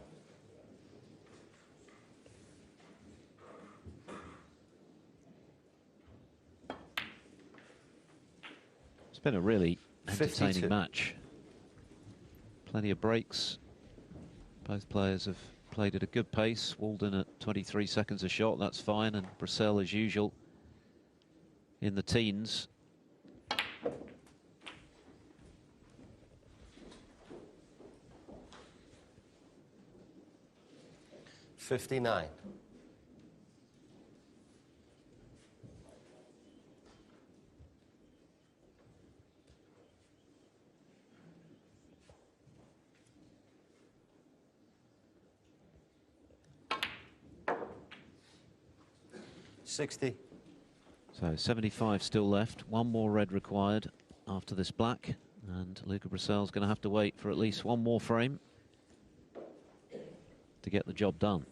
Speaker 1: It's been a really entertaining
Speaker 3: 52.
Speaker 1: match. Plenty of breaks. Both players have played at a good pace. Walden at 23 seconds a shot, that's fine. And Brecel, as usual, in the teens.
Speaker 3: $59. $60.
Speaker 1: So 75 still left. One more red required after this black. And Luca Brecel's going to have to wait for at least one more frame to get the job done.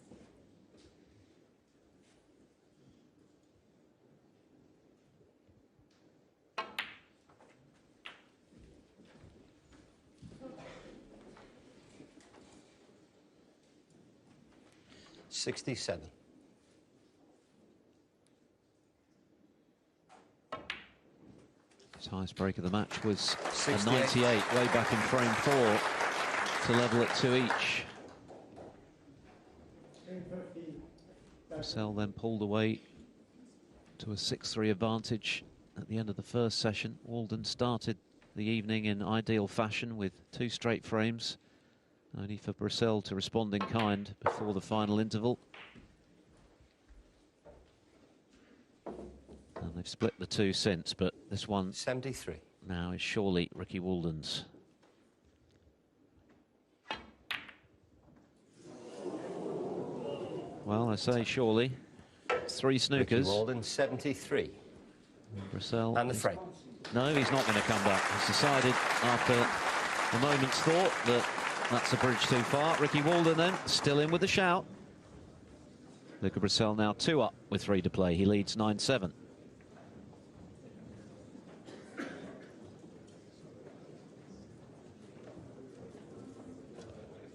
Speaker 3: $67.
Speaker 1: His highest break of the match was a
Speaker 3: 68.
Speaker 1: 98 way back in frame 4 to level at 2 each. Brecel then pulled away to a 6-3 advantage at the end of the first session. Walden started the evening in ideal fashion with 2 straight frames, only for Brecel to respond in kind before the final interval. And they've split the 2 since, but this one
Speaker 3: 73.
Speaker 1: now is surely Ricky Walden's. Well, I say surely. 3
Speaker 3: Ricky
Speaker 1: snookers.
Speaker 3: Walden, 73.
Speaker 1: Brecel.
Speaker 3: And the frame.
Speaker 1: No, he's not going to come back. He's decided after a moment's thought that that's a bridge too far. Ricky Walden then still in with the shout. Luca Brecel now 2 up with 3 to play. He leads 9-7.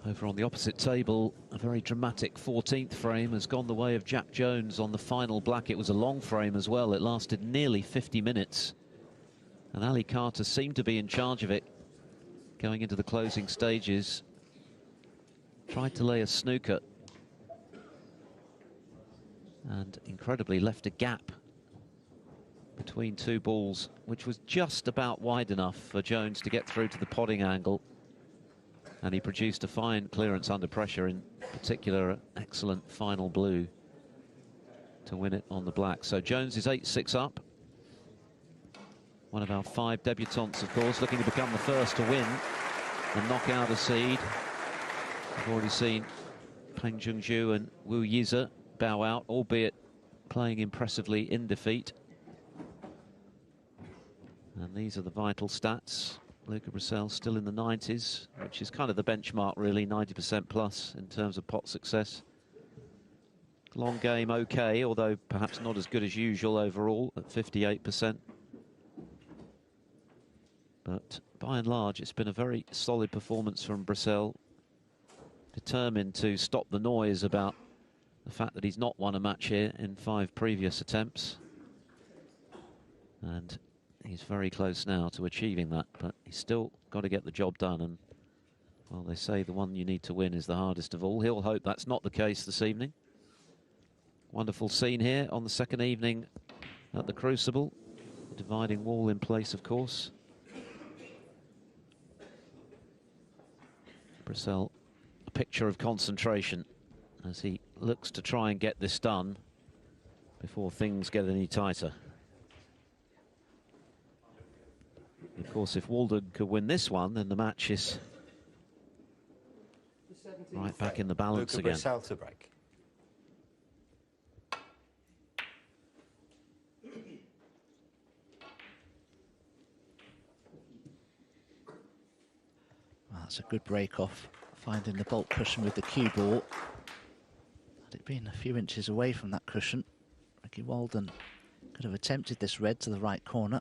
Speaker 1: Over on the opposite table, a very dramatic 14th frame has gone the way of Jack Jones on the final black. It was a long frame as well. It lasted nearly 50 minutes. And Ali Carter seemed to be in charge of it going into the closing stages. Tried to lay a snooker. And incredibly left a gap between 2 balls, which was just about wide enough for Jones to get through to the potting angle. And he produced a fine clearance under pressure, in particular, an excellent final blue to win it on the black. So Jones is 8-6 up. One of our 5 debutants, of course, looking to become the first to win and knock out a seed. We've already seen Peng Junju and Wu Yize bow out, albeit playing impressively in defeat. And these are the vital stats. Luca Brecel still in the 90s, which is kind of the benchmark, really, 90% plus in terms of pot success. Long game okay, although perhaps not as good as usual overall at 58%. But by and large, it's been a very solid performance from Brecel, determined to stop the noise about the fact that he's not won a match here in 5 previous attempts. And he's very close now to achieving that, but he's still got to get the job done. And, well, they say the one you need to win is the hardest of all. He'll hope that's not the case this evening. Wonderful scene here on the second evening at the Crucible. Dividing wall in place, of course. Brecel, a picture of concentration as he looks to try and get this done before things get any tighter. Of course, if Walden could win this one, then the match is right back in the balance
Speaker 3: Luca
Speaker 1: again.
Speaker 3: Brecel to break.
Speaker 2: Well, that's a good break off, finding the bulk cushion with the cue ball. Had it been a few inches away from that cushion, Ricky Walden could have attempted this red to the right corner.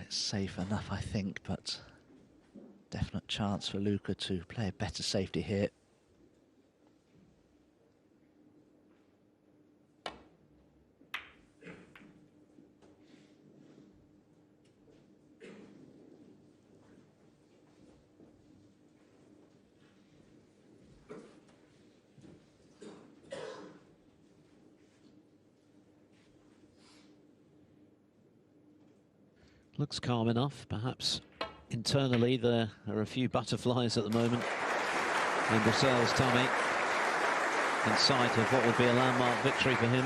Speaker 2: It's safe enough, I think, but definite chance for Luca to play a better safety here.
Speaker 1: Looks calm enough. Perhaps internally there are a few butterflies at the moment in Brecel's tummy, in sight of what would be a landmark victory for him.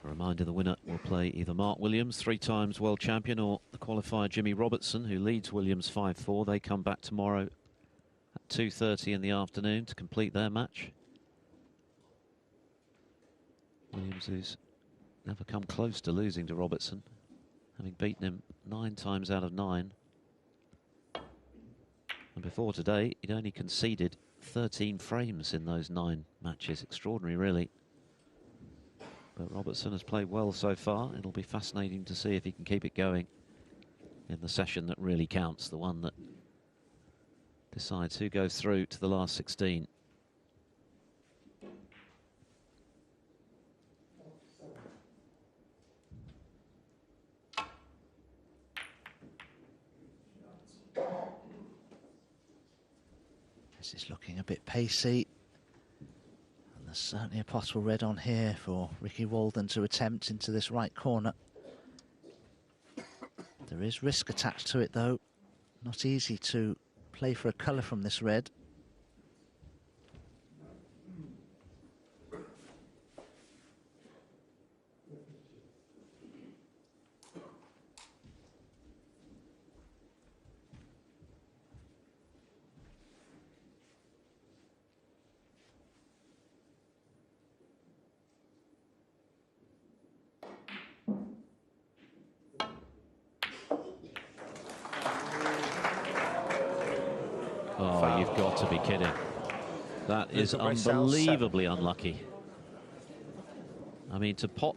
Speaker 1: A reminder, the winner will play either Mark Williams, 3-times world champion, or the qualifier Jimmy Robertson, who leads Williams 5-4. They come back tomorrow at 2:30 in the afternoon to complete their match. Williams, who's never come close to losing to Robertson, having beaten him 9 times out of 9. And before today, he'd only conceded 13 frames in those 9 matches. Extraordinary, really. But Robertson has played well so far. It'll be fascinating to see if he can keep it going in the session that really counts, the one that decides who goes through to the last 16.
Speaker 2: This is looking a bit pacey. And there's certainly a possible red on here for Ricky Walden to attempt into this right corner. There is risk attached to it, though. Not easy to play for a colour from this red.
Speaker 1: Oh, you've got to be kidding. That is unbelievably unlucky. I mean, to pot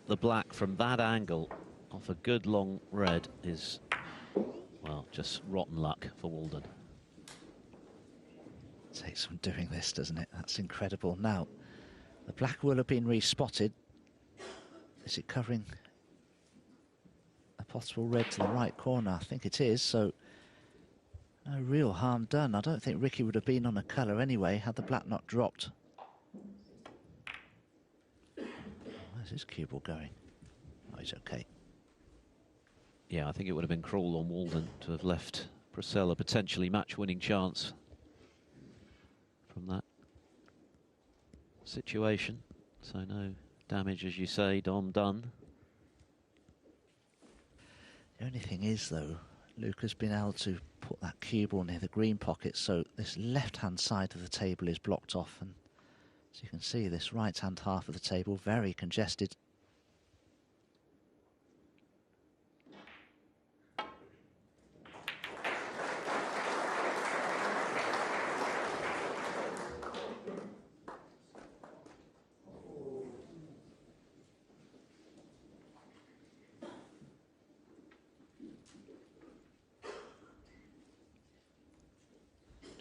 Speaker 1: the black from that angle off a good long red is, well, just rotten luck for Walden.
Speaker 2: It takes some doing this, doesn't it? That's incredible. Now, the black will have been respotted. Is it covering a possible red to the right corner? I think it is, so no real harm done. I don't think Ricky would have been on a colour anyway had the black not dropped. Where's his cue ball going? Oh, he's okay.
Speaker 1: Yeah, I think it would have been cruel on Walden to have left Brecel a potentially match-winning chance from that situation. So no damage, as you say, Dom, done.
Speaker 2: The only thing is, though, Luca's been able to put that cue ball near the green pocket, so this left-hand side of the table is blocked off, and as you can see, this right-hand half of the table very congested.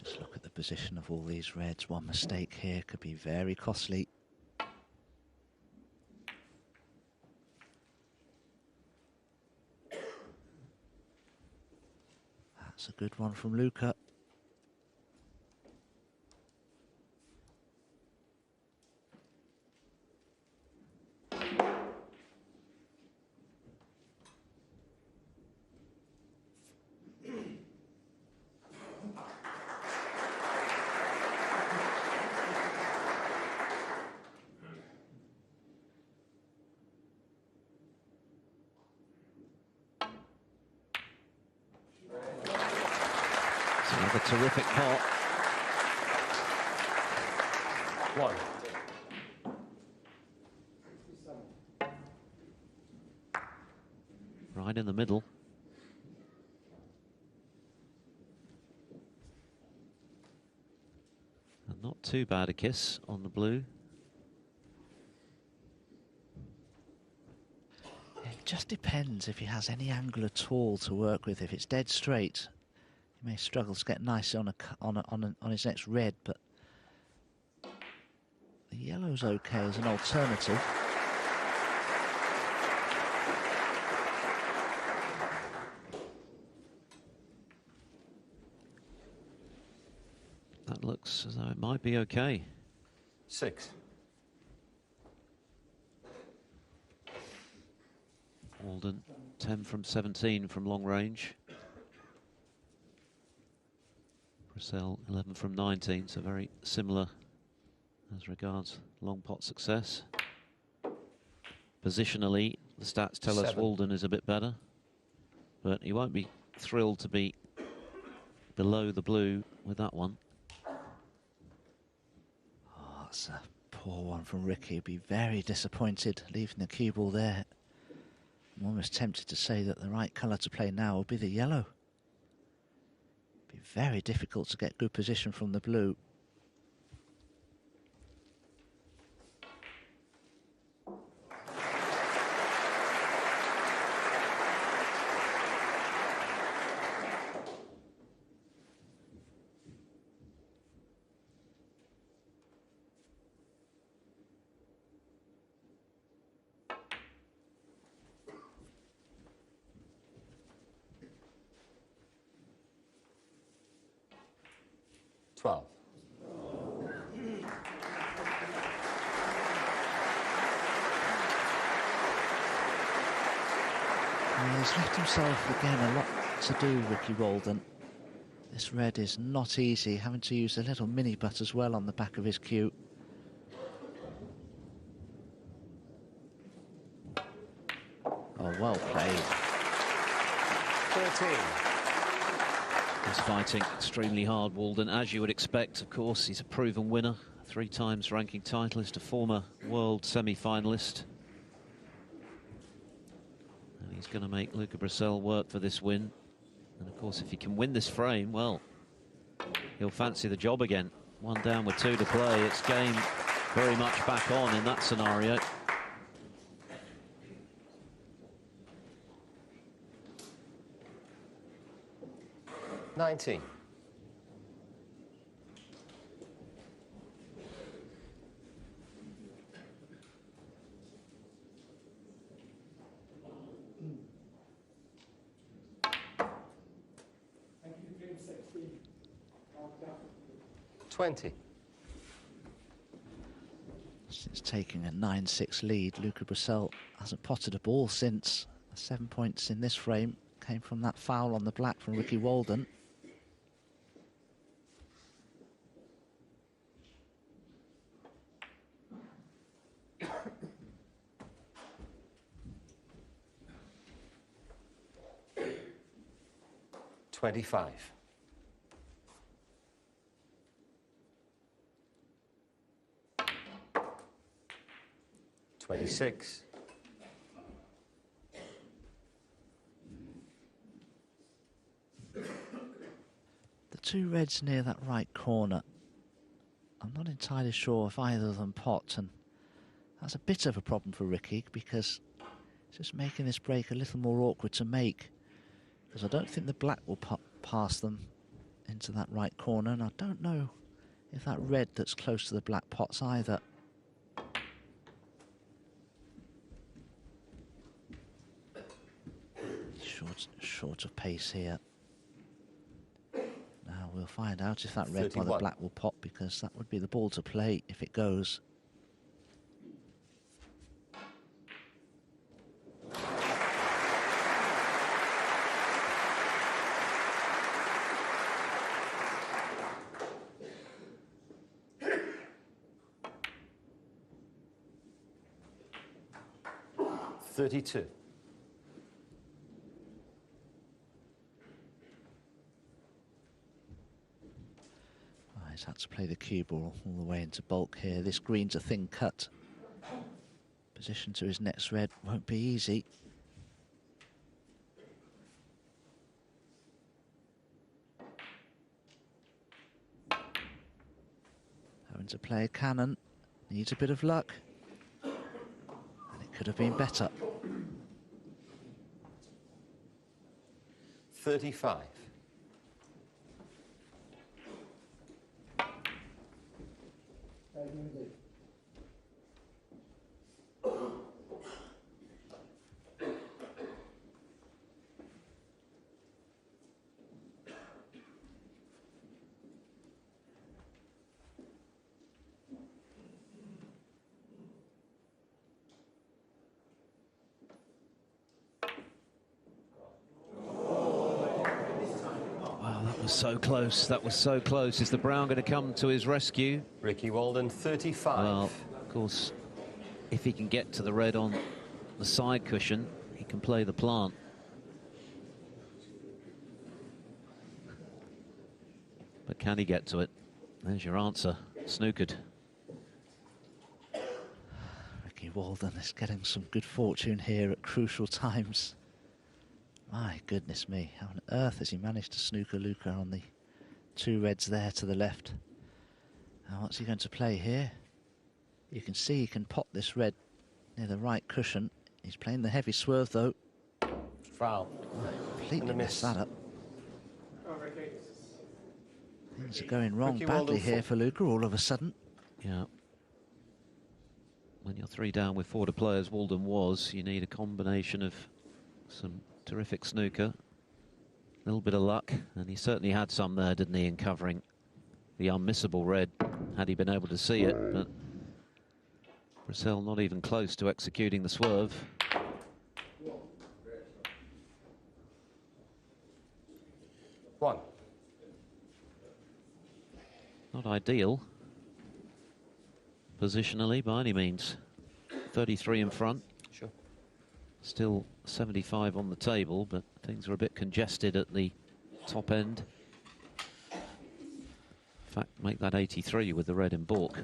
Speaker 2: Just look at the position of all these reds. One mistake here could be very costly. That's a good one from Luca.
Speaker 1: Another terrific pot.
Speaker 3: One.
Speaker 1: Right in the middle. And not too bad a kiss on the blue.
Speaker 2: It just depends if he has any angle at all to work with. If it's dead straight, he may struggle to get nicely on his next red, but the yellow's okay as an alternative.
Speaker 1: That looks as though it might be okay.
Speaker 3: 6.
Speaker 1: Walden 10 from 17 from long range. Brecel 11 from 19, so very similar as regards long pot success. Positionally, the stats tell us
Speaker 3: 7.
Speaker 1: Walden is a bit better, but he won't be thrilled to be below the blue with that one.
Speaker 2: Oh, that's a poor one from Ricky. He'd be very disappointed leaving the cue ball there. I'm almost tempted to say that the right colour to play now will be the yellow. Be very difficult to get good position from the blue. He's left himself again a lot to do, Ricky Walden. This red is not easy, having to use a little mini butt as well on the back of his cue. Oh, well played.
Speaker 3: 13.
Speaker 1: He's fighting extremely hard, Walden, as you would expect. Of course, he's a proven winner, 3 times ranking titleist, a former world semi-finalist. And he's going to make Luca Brecel work for this win. And of course, if he can win this frame, well, he'll fancy the job again. 1 down with 2 to play. It's game very much back on in that scenario.
Speaker 3: $19. $20.
Speaker 2: Since taking a 9-6 lead, Luca Brecel hasn't potted a ball since. 7 points in this frame came from that foul on the black from Ricky Walden.
Speaker 3: 25. $26.
Speaker 2: The two reds near that right corner, I'm not entirely sure if either of them pot, and that's a bit of a problem for Ricky because it's just making this break a little more awkward to make, because I don't think the black will pop past them into that right corner, and I don't know if that red that's close to the black pots either. Short of pace here. Now we'll find out if that red
Speaker 3: 31.
Speaker 2: by the black will pop, because that would be the ball to play if it goes.
Speaker 3: $32.
Speaker 2: He's had to play the cue ball all the way into bulk here. This green's a thin cut. Position to his next red won't be easy. Having to play a cannon. Needs a bit of luck. And it could have been better.
Speaker 3: 35.
Speaker 1: So close, that was so close. Is the Brown going to come to his rescue?
Speaker 3: Ricky Walden, 35.
Speaker 1: Well, of course, if he can get to the red on the side cushion, he can play the plant. But can he get to it? There's your answer. Snookered.
Speaker 2: Ricky Walden is getting some good fortune here at crucial times. My goodness me, how on earth has he managed to snooker Luca on the two reds there to the left? Now what's he going to play here? You can see he can pop this red near the right cushion. He's playing the heavy swerve though.
Speaker 3: Foul.
Speaker 2: Completely messed that up. Things are going wrong
Speaker 3: Ricky
Speaker 2: badly
Speaker 3: Walden
Speaker 2: here for Luca all of a sudden.
Speaker 1: Yeah. When you're 3 down with 4 to play, as Walden was, you need a combination of some terrific snooker, a little bit of luck, and he certainly had some there, didn't he, in covering the unmissable red, had he been able to see it. But Brecel not even close to executing the swerve.
Speaker 3: One.
Speaker 1: Not ideal positionally by any means. 33 in front.
Speaker 3: Sure.
Speaker 1: Still 75 on the table, but things are a bit congested at the top end. In fact, make that 83 with the red in balk.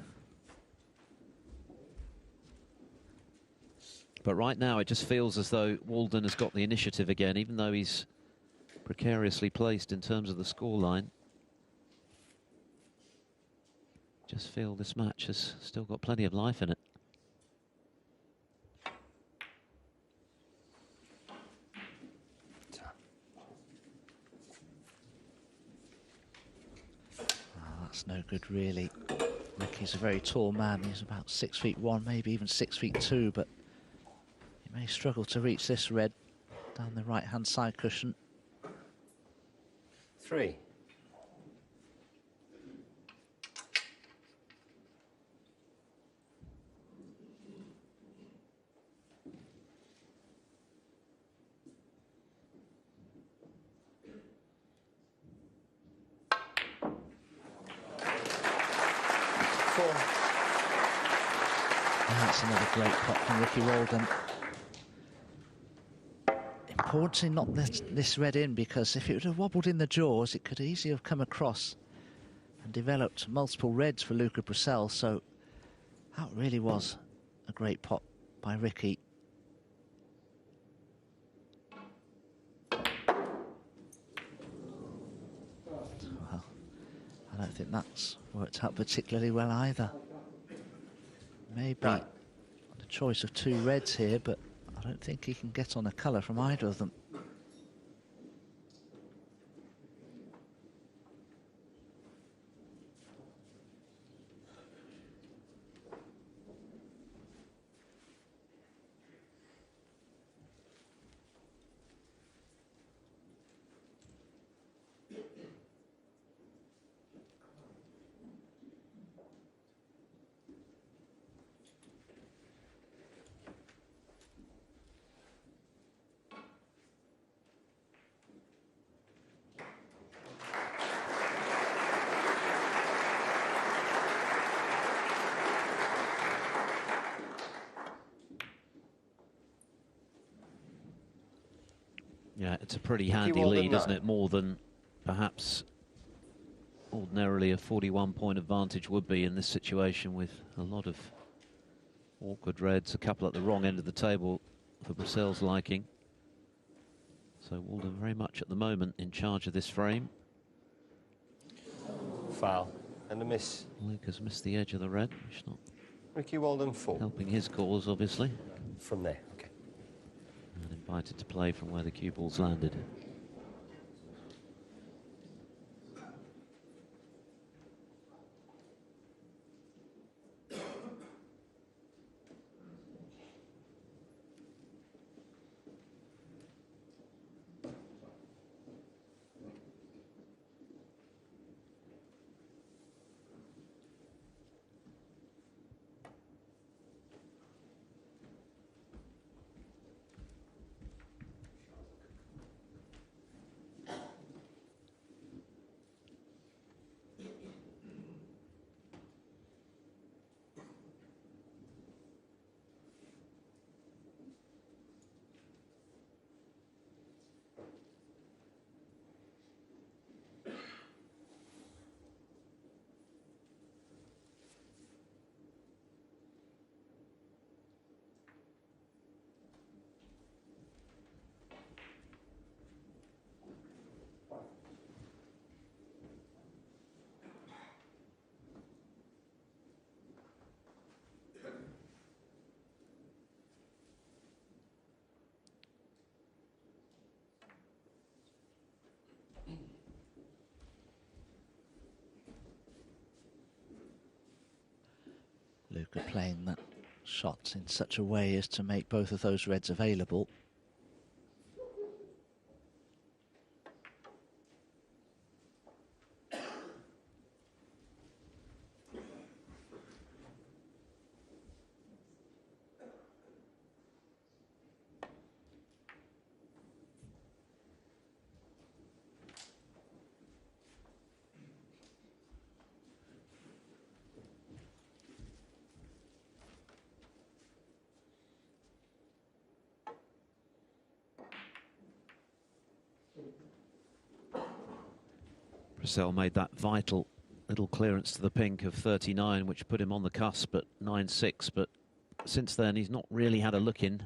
Speaker 1: But right now it just feels as though Walden has got the initiative again, even though he's precariously placed in terms of the scoreline. Just feel this match has still got plenty of life in it.
Speaker 2: That's no good, really. Ricky's a very tall man. He's about 6'1", maybe even 6'2", but he may struggle to reach this red down the right-hand side cushion.
Speaker 3: 3.
Speaker 2: And that's another great pot from Ricky Walden. important to not let this red in, because if it would have wobbled in the jaws, it could easily have come across and developed multiple reds for Luca Brecel. So that really was a great pot by Ricky. Well, I don't think that's worked out particularly well either. Maybe
Speaker 3: Right.
Speaker 2: the choice of 2 reds here, but I don't think he can get on a colour from either of them.
Speaker 1: Yeah, it's a pretty handy
Speaker 3: Walden
Speaker 1: lead, isn't
Speaker 3: 9.
Speaker 1: it? More than perhaps ordinarily a 41-point advantage would be in this situation, with a lot of awkward reds, a couple at the wrong end of the table for Brecel's liking. So Walden very much at the moment in charge of this frame.
Speaker 3: Foul and a miss.
Speaker 1: Luca's missed the edge of the red, which is not
Speaker 3: Ricky Walden 4.
Speaker 1: helping his cause, obviously.
Speaker 3: From there, okay.
Speaker 1: And invited to play from where the cue balls landed.
Speaker 2: Luca playing that shot in such a way as to make both of those reds available.
Speaker 1: Brecel made that vital little clearance to the pink of 39, which put him on the cusp at 9-6, but since then he's not really had a look in.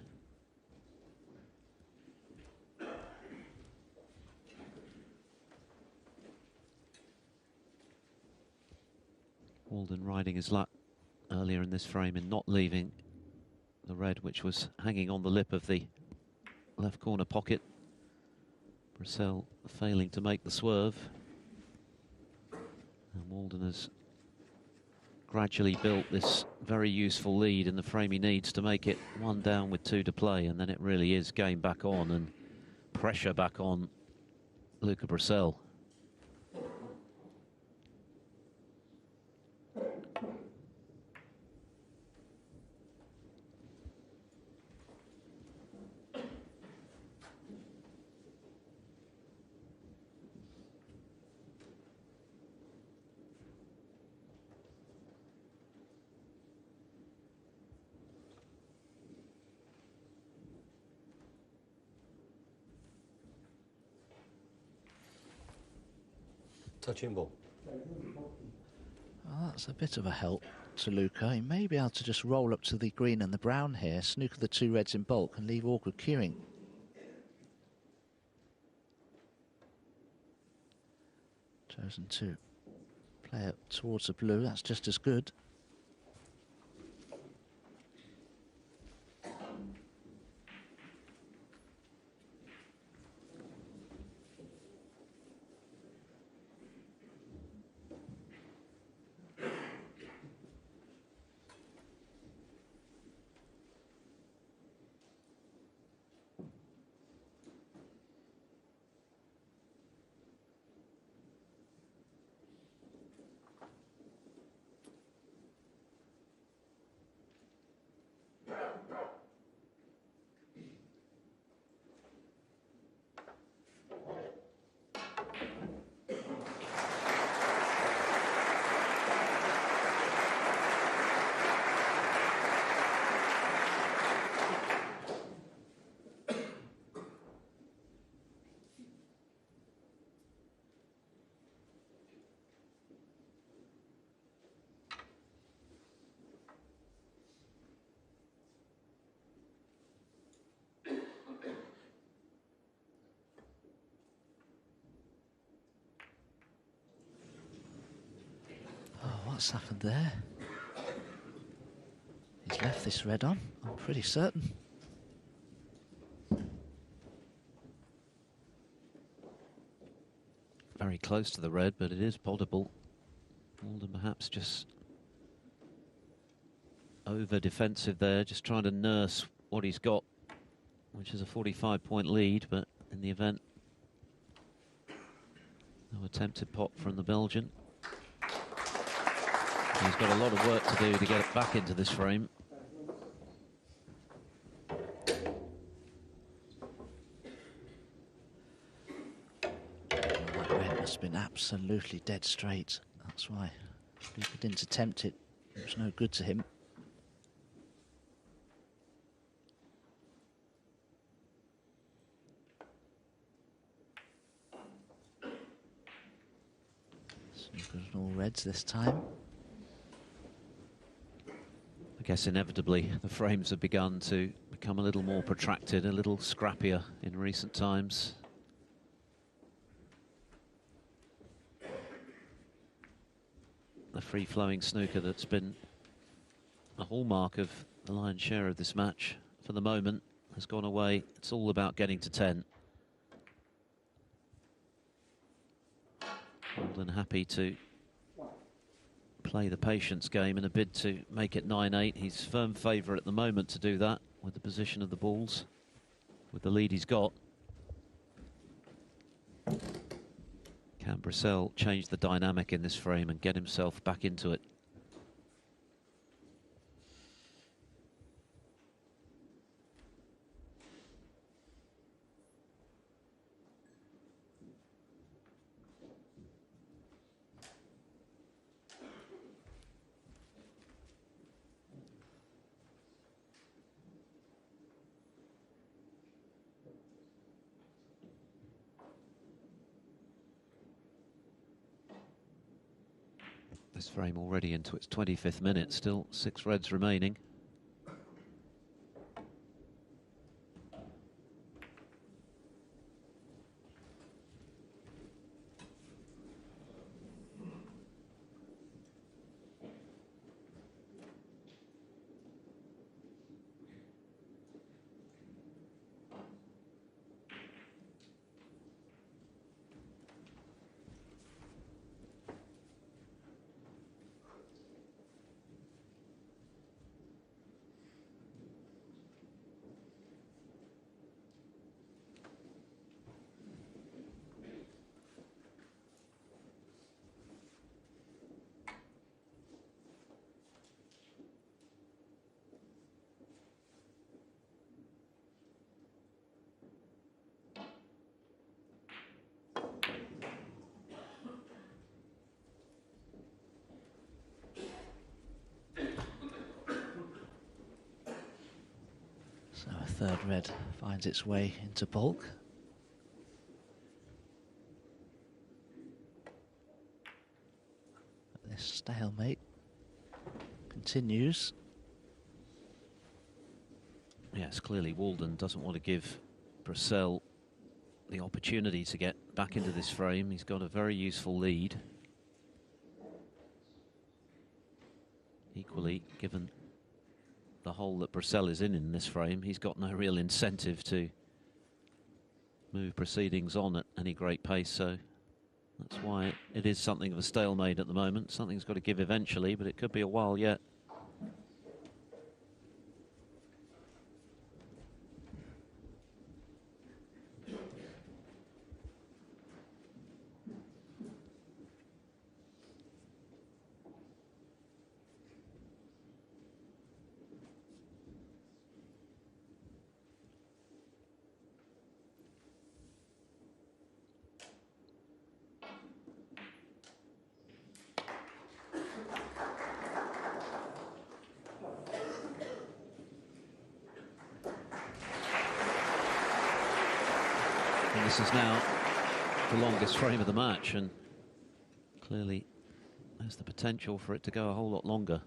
Speaker 1: Walden riding his luck earlier in this frame in not leaving the red, which was hanging on the lip of the left corner pocket. Brecel failing to make the swerve. And Walden has gradually built this very useful lead in the frame he needs to make it 1 down with 2 to play, and then it really is game back on and pressure back on Luca Brecel.
Speaker 3: Touching ball.
Speaker 2: Well, that's a bit of a help to Luca. He may be able to just roll up to the green and the brown here, snooker the 2 reds in bulk and leave awkward queuing. Chosen to play it towards the blue, that's just as good. What's happened there? He's left this red on, I'm pretty certain.
Speaker 1: Very close to the red, but it is potable. Walden perhaps just over defensive there, just trying to nurse what he's got, which is a 45-point lead, but in the event, no attempted pop from the Belgian. He's got a lot of work to do to get it back into this frame.
Speaker 2: That red must have been absolutely dead straight. That's why if he didn't attempt it, it was no good to him. Snooker's all reds this time.
Speaker 1: I guess inevitably the frames have begun to become a little more protracted, a little scrappier in recent times. The free-flowing snooker that's been a hallmark of the lion's share of this match for the moment has gone away. It's all about getting to 10. Walden happy to play the patience game in a bid to make it 9-8. He's firm favourite at the moment to do that with the position of the balls, with the lead he's got. Can Brecel change the dynamic in this frame and get himself back into it? This frame already into its 25th minute, still 6 reds remaining.
Speaker 2: So a third red finds its way into bulk. Stalemate continues.
Speaker 1: Yes, clearly Walden doesn't want to give Brecel the opportunity to get back into this frame. He's got a very useful lead. Equally, given the hole that Brecel is in this frame, he's got no real incentive to move proceedings on at any great pace, so that's why it is something of a stalemate at the moment. Something's got to give eventually, but it could be a while yet. And this is now the longest frame of the match, and clearly there's the potential for it to go a whole lot longer.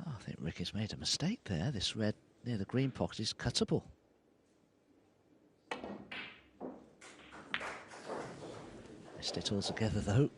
Speaker 2: I think Ricky's made a mistake there. This red near the green pocket is cuttable. Missed it altogether though.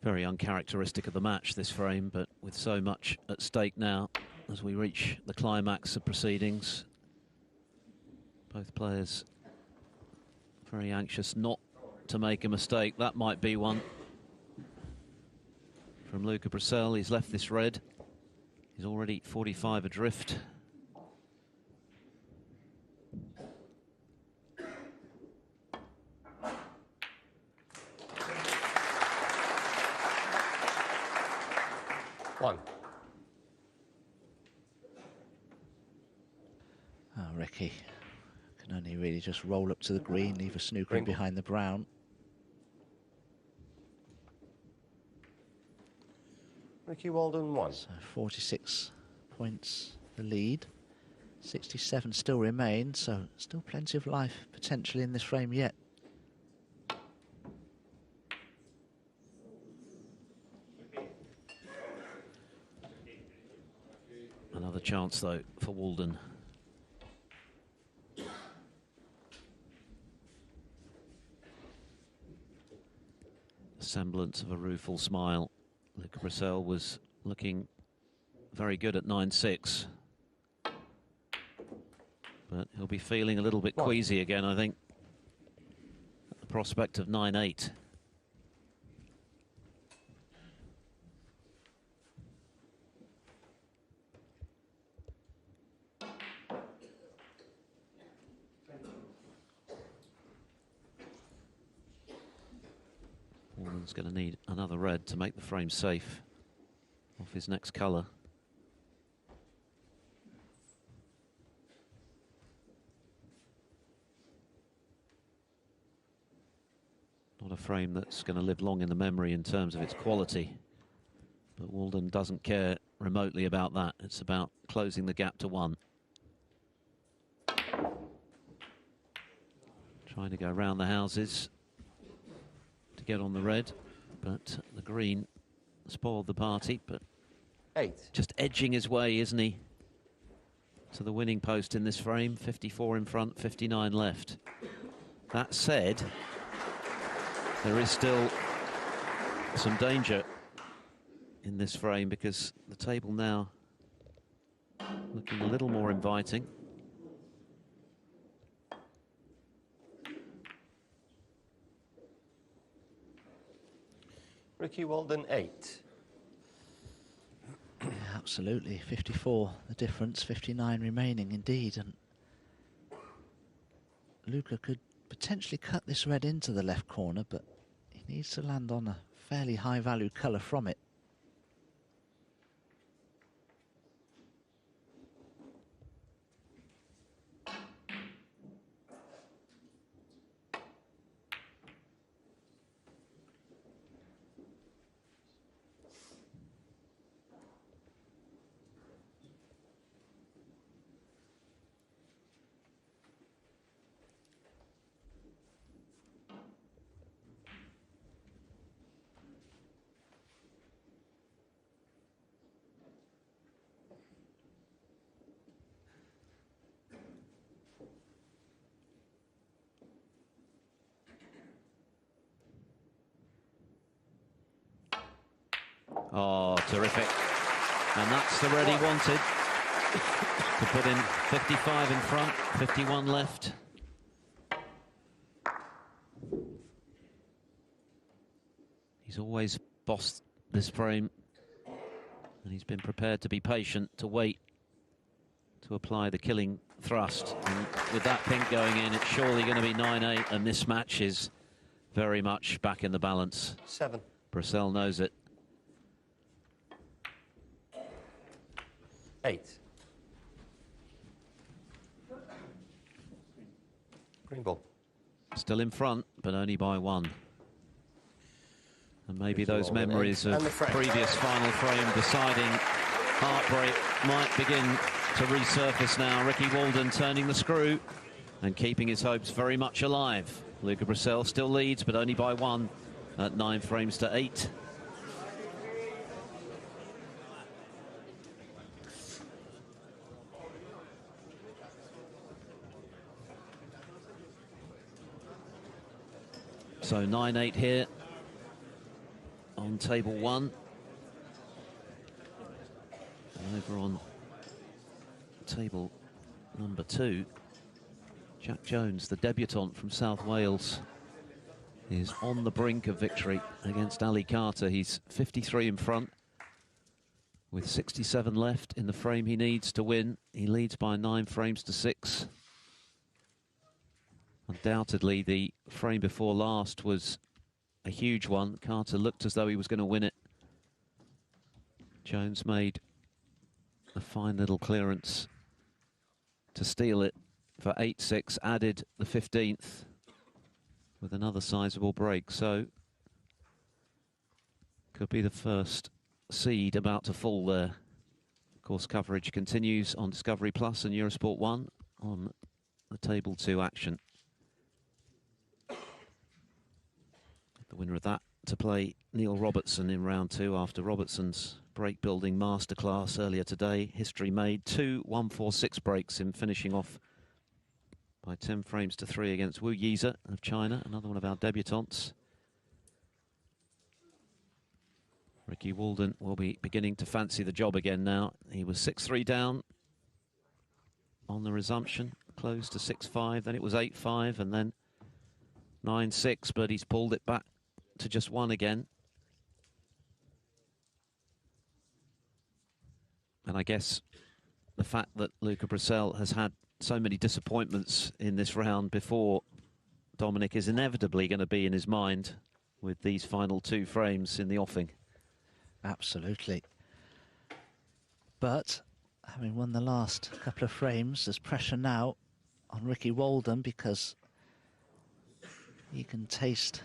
Speaker 1: Very uncharacteristic of the match, this frame, but with so much at stake now as we reach the climax of proceedings. Both players very anxious not to make a mistake. That might be one. From Luca Brecel, he's left this red. He's already 45 adrift.
Speaker 3: One.
Speaker 2: Oh, Ricky can only really just roll up to the green, leave a snooker in behind the brown.
Speaker 3: Ricky Walden, one.
Speaker 2: So 46 points the lead. 67 still remain, so still plenty of life potentially in this frame yet.
Speaker 1: Another chance, though, for Walden. A semblance of a rueful smile. Luca Brecel was looking very good at 9-6. But he'll be feeling a little bit queasy again, I think, at the prospect of 9-8. Walden's going to need another red to make the frame safe off his next colour. Not a frame that's going to live long in the memory in terms of its quality. But Walden doesn't care remotely about that. It's about closing the gap to one. Trying to go around the houses to get on the red, but the green spoiled the party. But
Speaker 3: 8.
Speaker 1: just edging his way, isn't he, to the winning post in this frame. 54 in front, 59 left. That said, there is still some danger in this frame because the table now looking a little more inviting.
Speaker 3: Ricky Walden, 8.
Speaker 2: Yeah, absolutely. 54 the difference, 59 remaining indeed, and Luca could potentially cut this red into the left corner, but he needs to land on a fairly high value colour from it.
Speaker 1: Oh, terrific. And that's the red he wanted. To put in 55 in front, 51 left. He's always bossed this frame, and he's been prepared to be patient, to wait, to apply the killing thrust. And with that pink going in, it's surely going to be 9-8, and this match is very much back in the balance.
Speaker 3: 7.
Speaker 1: Brecel knows it.
Speaker 3: 8. Green ball.
Speaker 1: Still in front, but only by 1. And maybe
Speaker 3: Ricky
Speaker 1: those
Speaker 3: Walden,
Speaker 1: memories
Speaker 3: 8.
Speaker 1: of
Speaker 3: And the frame.
Speaker 1: previous final frame deciding heartbreak might begin to resurface now. Ricky Walden turning the screw and keeping his hopes very much alive. Luca Brecel still leads, but only by 1 at 9 frames to 8. So 9-8 here on table 1. And over on table number 2, Jack Jones, the debutant from South Wales, is on the brink of victory against Ali Carter. He's 53 in front with 67 left in the frame he needs to win. He leads by 9 frames to 6. Undoubtedly, the frame before last was a huge one. Carter looked as though he was going to win it. Jones made a fine little clearance to steal it for 8-6, added the 15th with another sizable break. So, could be the first seed about to fall there. Of course, coverage continues on Discovery Plus and Eurosport 1 on the Table 2 action. The winner of that to play Neil Robertson in round 2 after Robertson's break-building masterclass earlier today. History made, 2 1-4-6 breaks in finishing off by 10 frames to 3 against Wu Yize of China, another one of our debutantes. Ricky Walden will be beginning to fancy the job again now. He was 6-3 down on the resumption, close to 6-5, then it was 8-5 and then 9-6, but he's pulled it back to just 1 again. And I guess the fact that Luca Brecel has had so many disappointments in this round before, Dominic, is inevitably going to be in his mind with these final 2 frames in the offing.
Speaker 2: Absolutely. But having won the last couple of frames, there's pressure now on Ricky Walden because he can taste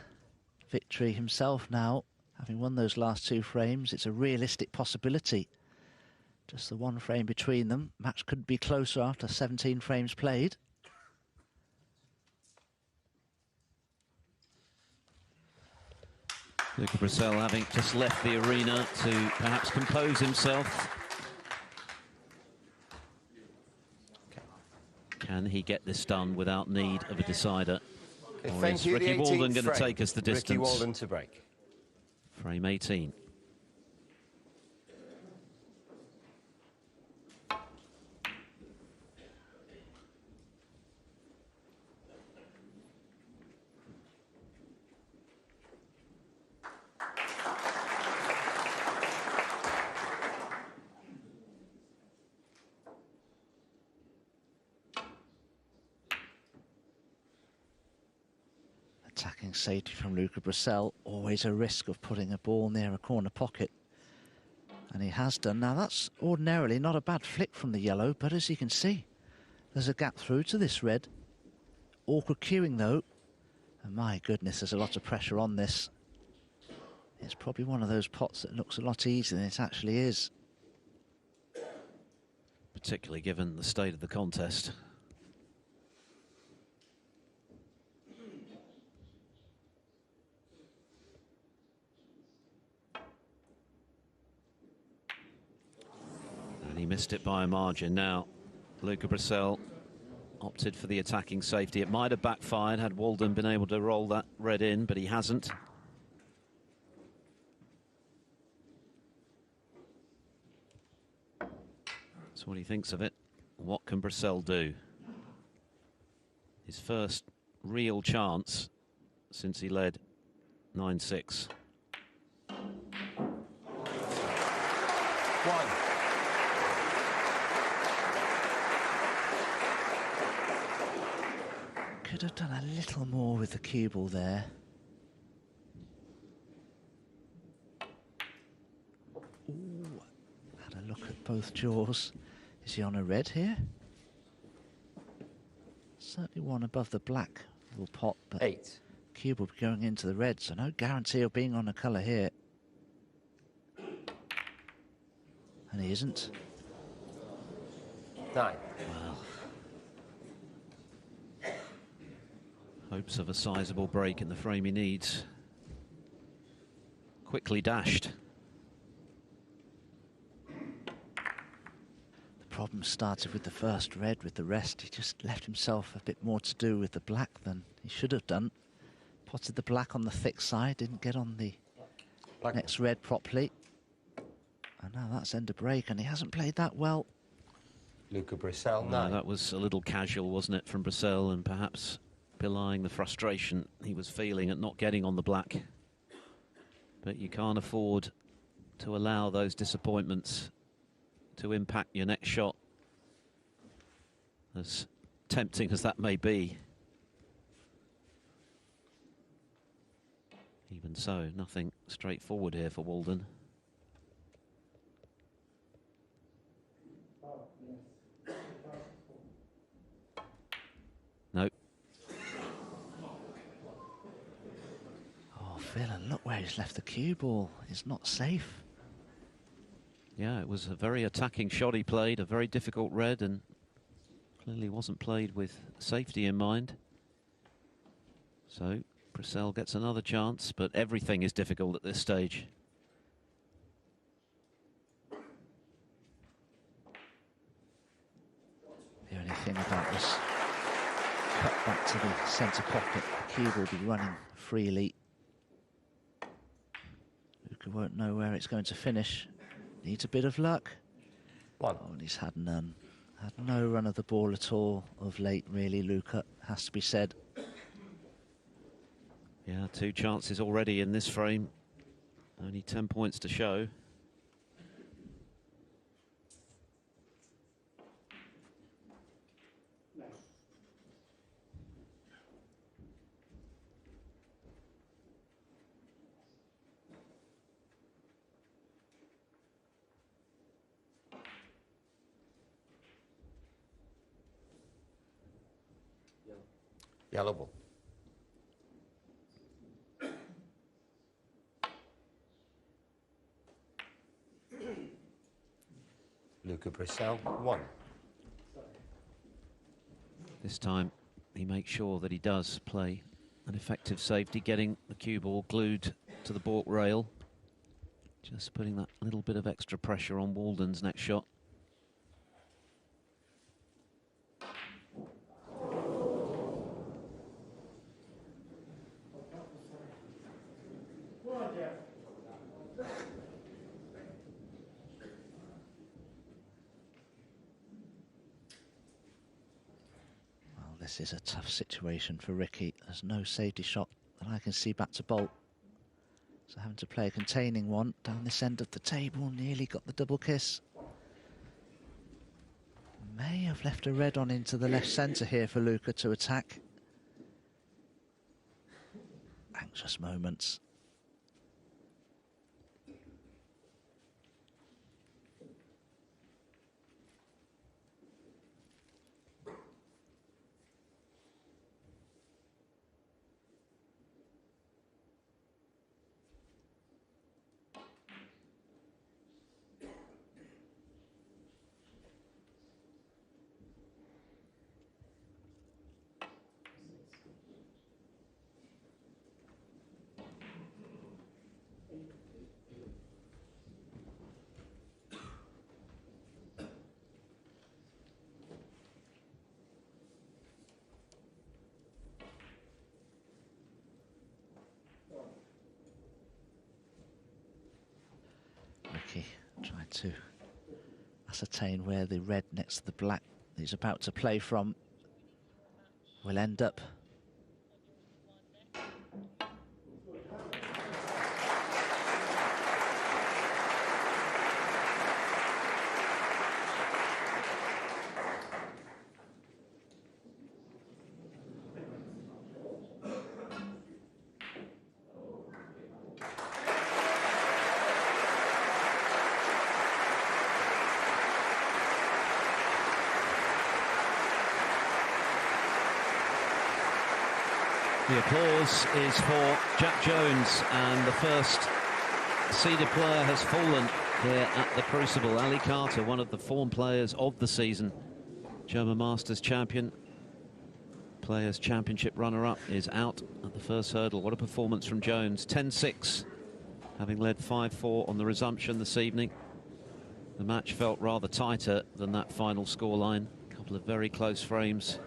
Speaker 2: victory himself now. Having won those last 2 frames, it's a realistic possibility. Just the 1 frame between them. Match could be closer after 17 frames played.
Speaker 1: Luca Brecel having just left the arena to perhaps compose himself. Can he get this done without need of a decider?
Speaker 3: Okay,
Speaker 1: Or
Speaker 3: thank
Speaker 1: is
Speaker 3: you.
Speaker 1: Ricky
Speaker 3: The
Speaker 1: Walden
Speaker 3: 18th
Speaker 1: going to
Speaker 3: frame.
Speaker 1: take us the distance?
Speaker 3: Ricky Walden to break.
Speaker 1: Frame 18.
Speaker 2: Attacking safety from Luca Brecel, always a risk of putting a ball near a corner pocket. And he has done. Now that's ordinarily not a bad flick from the yellow, but as you can see, there's a gap through to this red. Awkward cueing though. And my goodness, there's a lot of pressure on this. It's probably one of those pots that looks a lot easier than it actually is.
Speaker 1: Particularly given the state of the contest. And he missed it by a margin. Now, Luca Brecel opted for the attacking safety. It might have backfired had Walden been able to roll that red in, but he hasn't. That's what he thinks of it. What can Brecel do? His first real chance since he led 9-6.
Speaker 3: One.
Speaker 2: Could have done a little more with the cue ball there. Ooh, had a look at both jaws. Is he on a red here? Certainly one above the black will pop, but
Speaker 3: 8.
Speaker 2: cube will be going into the red, so no guarantee of being on a colour here. And he isn't.
Speaker 3: 9.
Speaker 1: Well, hopes of a sizable break in the frame he needs. Quickly dashed.
Speaker 2: The problem started with the first red. With the rest, he just left himself a bit more to do with the black than he should have done. Potted the black on the thick side, didn't get on the
Speaker 3: Black.
Speaker 2: next red properly. And now that's end of break, and he hasn't played that well.
Speaker 3: Luca Brecel,
Speaker 1: No,
Speaker 3: 9.
Speaker 1: that was a little casual, wasn't it, from Brecel, and perhaps belying the frustration he was feeling at not getting on the black. But you can't afford to allow those disappointments to impact your next shot, as tempting as that may be. Even so, nothing straightforward here for Walden. Nope.
Speaker 2: Oh, Phil, and look where he's left the cue ball. It's not safe.
Speaker 1: Yeah, it was a very attacking shot he played, a very difficult red, and clearly wasn't played with safety in mind. So Brecel gets another chance, but everything is difficult at this stage.
Speaker 2: The only thing about this cut back to the centre pocket, the cue will be running freely. Luca won't know where it's going to finish. Needs a bit of luck.
Speaker 3: 1.
Speaker 2: Oh, and he's had none. Had no run of the ball at all of late, really, Luca, has to be said.
Speaker 1: Yeah, 2 chances already in this frame. Only 10 points to show.
Speaker 3: Yellow ball. Luca Brecel, 1.
Speaker 1: This time he makes sure that he does play an effective safety, getting the cue ball glued to the baulk rail. Just putting that little bit of extra pressure on Walden's next shot.
Speaker 2: This is a tough situation for Ricky. There's no safety shot that I can see back to bolt. So having to play a containing one down this end of the table. Nearly got the double kiss. May have left a red on into the left centre here for Luca to attack. Anxious moments. Ricky trying to ascertain where the red next to the black that he's about to play from will end up.
Speaker 1: The applause is for Jack Jones, and the first seeded player has fallen here at the Crucible. Ali Carter, one of the form players of the season, German Masters champion, Players Championship runner-up, is out at the first hurdle. What a performance from Jones. 10-6, having led 5-4 on the resumption this evening. The match felt rather tighter than that final scoreline. A couple of very close frames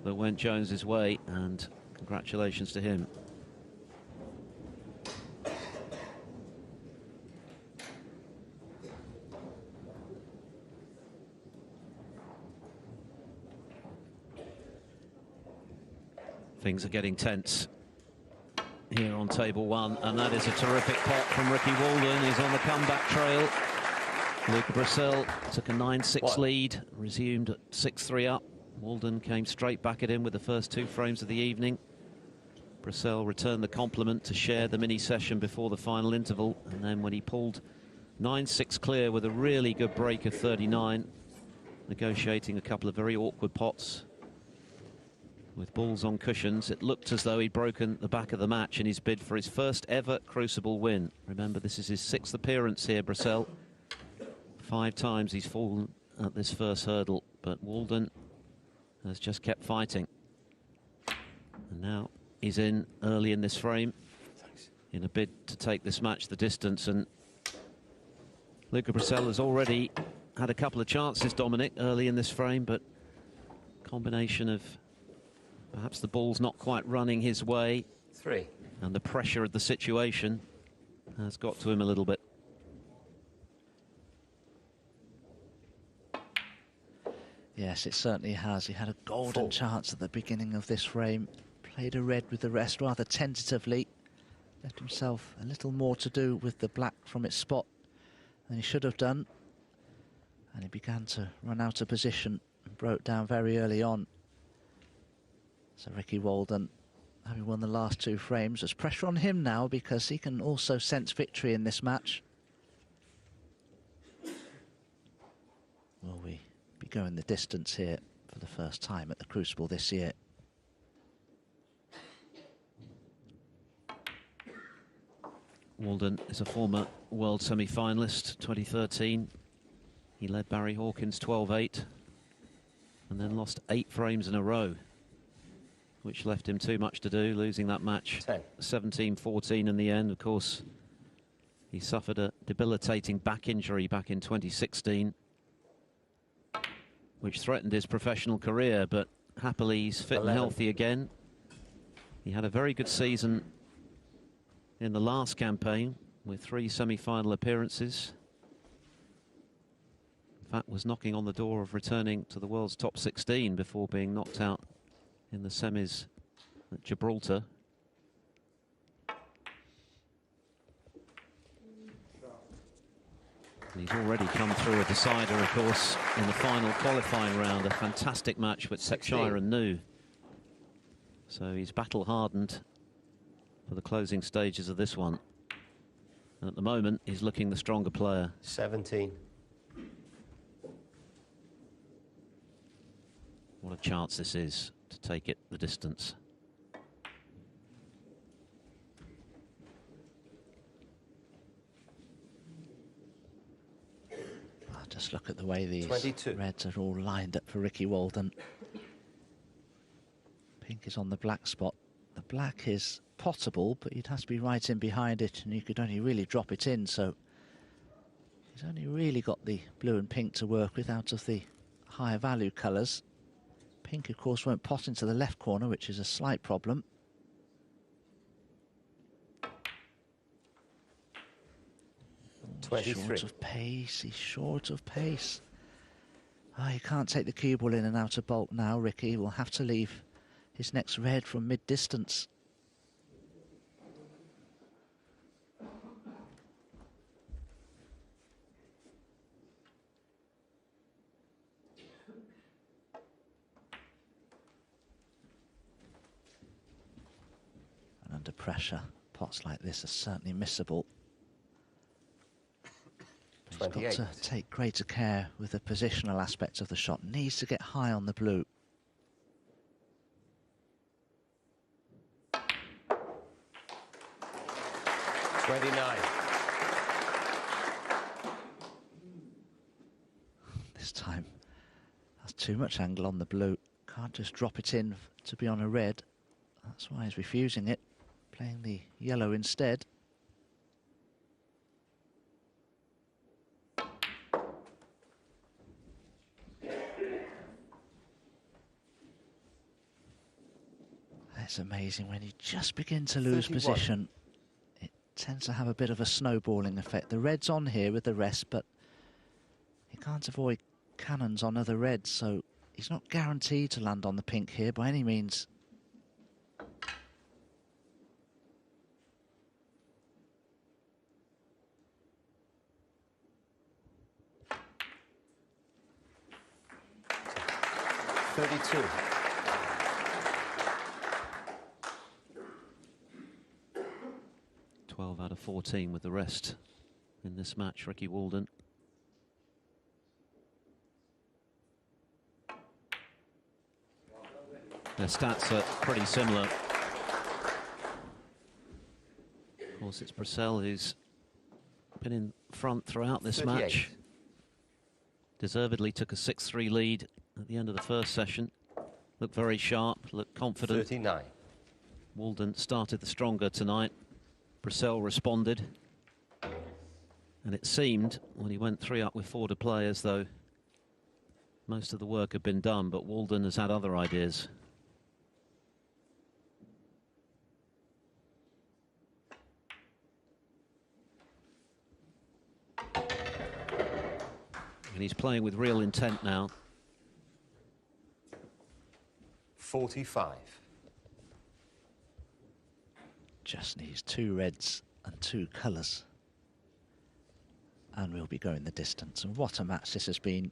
Speaker 1: that went Jones's way, and congratulations to him. Things are getting tense here on table one, and that is a terrific pot from Ricky Walden. He's on the comeback trail. Luca Brecel took a 9-6 lead, resumed at 6-3 up. Walden came straight back at him with the first two frames of the evening. Brecel returned the compliment to share the mini session before the final interval, and then when he pulled 9-6 clear with a really good break of 39, negotiating a couple of very awkward pots with balls on cushions, it looked as though he'd broken the back of the match in his bid for his first ever Crucible win. Remember, this is his 6th appearance here, Brecel. 5 times he's fallen at this first hurdle, but Walden has just kept fighting. And now he's in early in this frame in a bid to take this match the distance. And Luca Brecel has already had a couple of chances, Dominic, early in this frame, but combination of perhaps the ball's not quite running his way,
Speaker 3: 3,
Speaker 1: and the pressure of the situation has got to him a little bit.
Speaker 2: Yes, it certainly has. He had a golden chance at the beginning of this frame. Played a red with the rest rather tentatively. Left himself a little more to do with the black from its spot than he should have done. And he began to run out of position and broke down very early on. So Ricky Walden, having won the last 2 frames, there's pressure on him now because he can also sense victory in this match. Will we be going the distance here for the first time at the Crucible this year?
Speaker 1: Walden is a former world semi-finalist, 2013. He led Barry Hawkins 12-8 and then lost 8 frames in a row. which left him too much to do, losing that match
Speaker 3: 10.
Speaker 1: 17-14 in the end. Of course, he suffered a debilitating back injury back in 2016, which threatened his professional career, but happily he's fit
Speaker 3: 11.
Speaker 1: and healthy again. He had a very good season in the last campaign with 3 semi-final appearances. In fact, was knocking on the door of returning to the world's top 16 before being knocked out in the semis at Gibraltar. And he's already come through a decider, of course, in the final qualifying round. A fantastic match with Sekshire and Nu. So he's battle-hardened for the closing stages of this one. And at the moment, he's looking the stronger player.
Speaker 3: 17.
Speaker 1: What a chance this is to take it the distance.
Speaker 2: Just look at the way these
Speaker 3: 22.
Speaker 2: reds are all lined up for Ricky Walden. Pink is on the black spot. The black is potable, but you'd have to be right in behind it, and you could only really drop it in, so he's only really got the blue and pink to work with out of the higher value colours. Pink, of course, won't pot into the left corner, which is a slight problem. Short of pace, he's short of pace. You can't take the cue ball in and out of bulk now, Ricky. Will have to leave his next red from mid-distance. And under pressure, pots like this are certainly missable. He's got to take greater care with the positional aspect of the shot. Needs to get high on the blue. This time, that's too much angle on the blue. Can't just drop it in to be on a red. That's why he's refusing it, playing the yellow instead. It's amazing when you just begin to lose
Speaker 3: 31.
Speaker 2: position, it tends to have a bit of a snowballing effect. The red's on here with the rest, but he can't avoid cannons on other reds, so he's not guaranteed to land on the pink here by any means.
Speaker 3: .32.
Speaker 1: Out of 14 with the rest in this match, Ricky Walden. Their stats are pretty similar. Of course, it's Brecel who's been in front throughout this
Speaker 3: 38.
Speaker 1: match. Deservedly took a 6-3 lead at the end of the first session. Looked very sharp, looked confident.
Speaker 3: 39.
Speaker 1: Walden started the stronger tonight. Brecel responded, and it seemed when he went 3 up with 4 to play as though most of the work had been done, but Walden has had other ideas. And he's playing with real intent now.
Speaker 3: 45.
Speaker 2: Just needs 2 reds and 2 colours. And we'll be going the distance. And what a match this has been.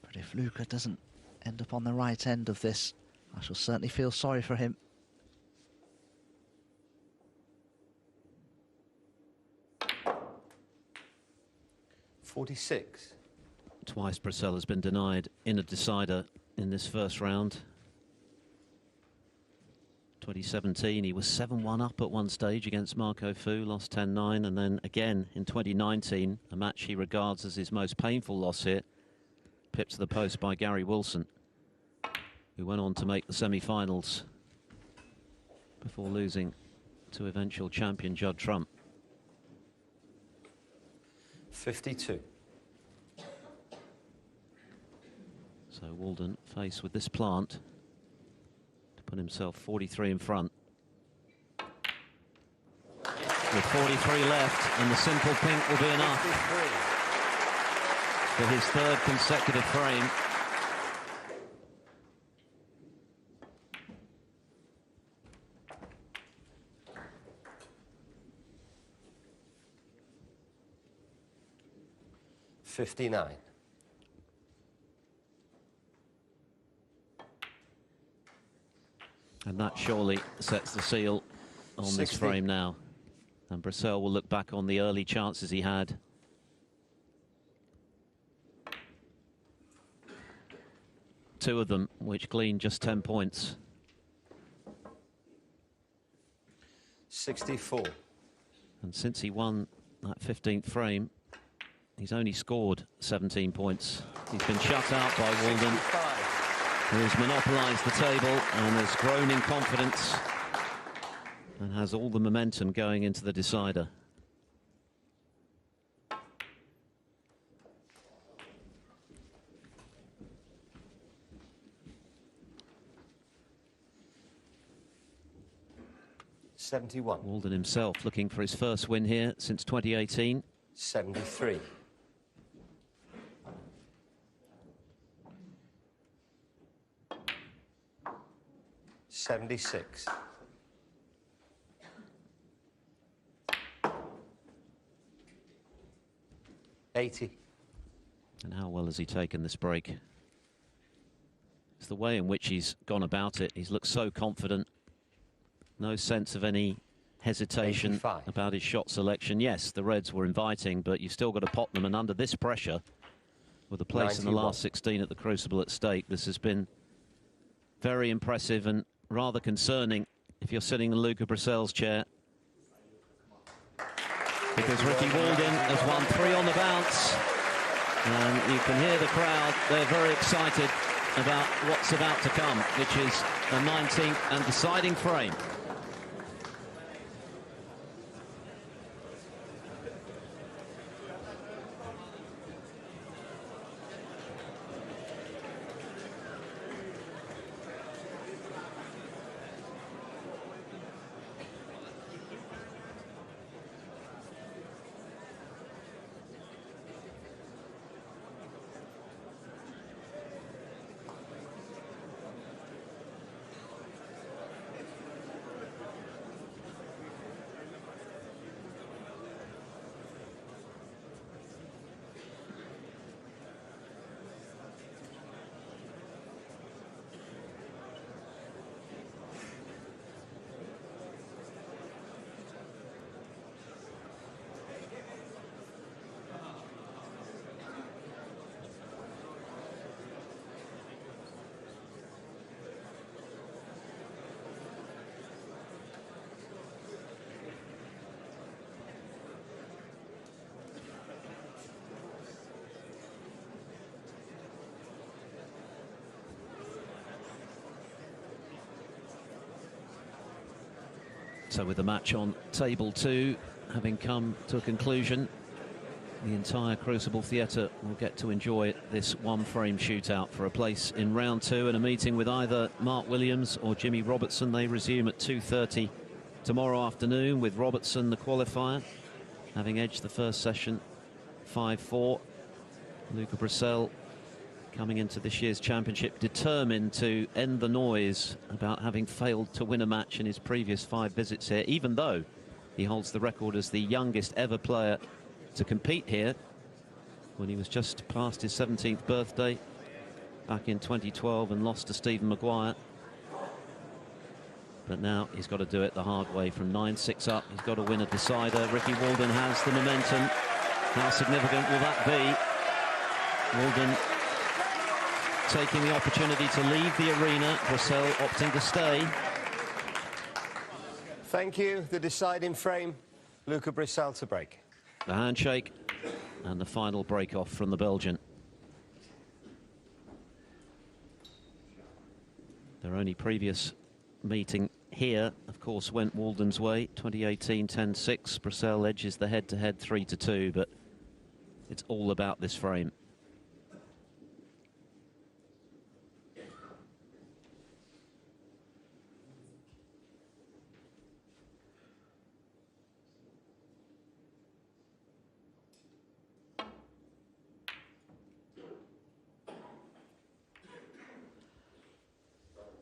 Speaker 2: But if Luca doesn't end up on the right end of this, I shall certainly feel sorry for him.
Speaker 3: .46.
Speaker 1: Twice Brecel has been denied in a decider in this first round. 2017, he was 7-1 up at one stage against Marco Fu, lost 10-9, and then again in 2019, a match he regards as his most painful loss here, pipped to the post by Gary Wilson, who went on to make the semi-finals before losing to eventual champion Judd Trump.
Speaker 3: 52.
Speaker 1: So Walden faced with this plant to put himself 43 in front. With 43 left, and the simple pink will be enough
Speaker 3: 53.
Speaker 1: for his third consecutive frame.
Speaker 3: $59.
Speaker 1: And that surely sets the seal on
Speaker 3: 60.
Speaker 1: this frame now. And Brecel will look back on the early chances he had. Two of them which gleaned just 10 points.
Speaker 3: 64.
Speaker 1: And since he won that 15th frame, he's only scored 17 points. He's been shut out by Walden,
Speaker 3: 65.
Speaker 1: who has monopolised the table and has grown in confidence and has all the momentum going into the decider.
Speaker 3: $71.
Speaker 1: Walden himself looking for his first win here since 2018.
Speaker 3: 73. $76. $80.
Speaker 1: And how well has he taken this break? It's the way in which he's gone about it. He's looked so confident. No sense of any hesitation
Speaker 3: 85.
Speaker 1: about his shot selection. Yes, the reds were inviting, but you've still got to pot them. And under this pressure, with a place in the
Speaker 3: 91.
Speaker 1: last 16 at the Crucible at stake, this has been very impressive and rather concerning if you're sitting in Luca Brecel's chair. Because Ricky Walden has won 3 on the bounce. And you can hear the crowd. They're very excited about what's about to come, which is a 19th and deciding frame. So with the match on table 2 having come to a conclusion, the entire Crucible Theatre will get to enjoy this one-frame shootout for a place in round 2 and a meeting with either Mark Williams or Jimmy Robertson. They resume at 2:30 tomorrow afternoon, with Robertson, the qualifier, having edged the first session 5-4. Luca Brecel coming into this year's championship determined to end the noise about having failed to win a match in his previous 5 visits here, even though he holds the record as the youngest ever player to compete here, when he was just past his 17th birthday back in 2012 and lost to Stephen Maguire. But now he's got to do it the hard way. From 9-6 up, he's got to win a decider. Ricky Walden has the momentum. How significant will that be? Walden taking the opportunity to leave the arena. Brecel opting to stay.
Speaker 3: Thank you. The deciding frame, Luca Brecel to break.
Speaker 1: The handshake and the final break-off from the Belgian. Their only previous meeting here, of course, went Walden's way. 2018 10-6. Brecel edges the head-to-head 3-2, but it's all about this frame.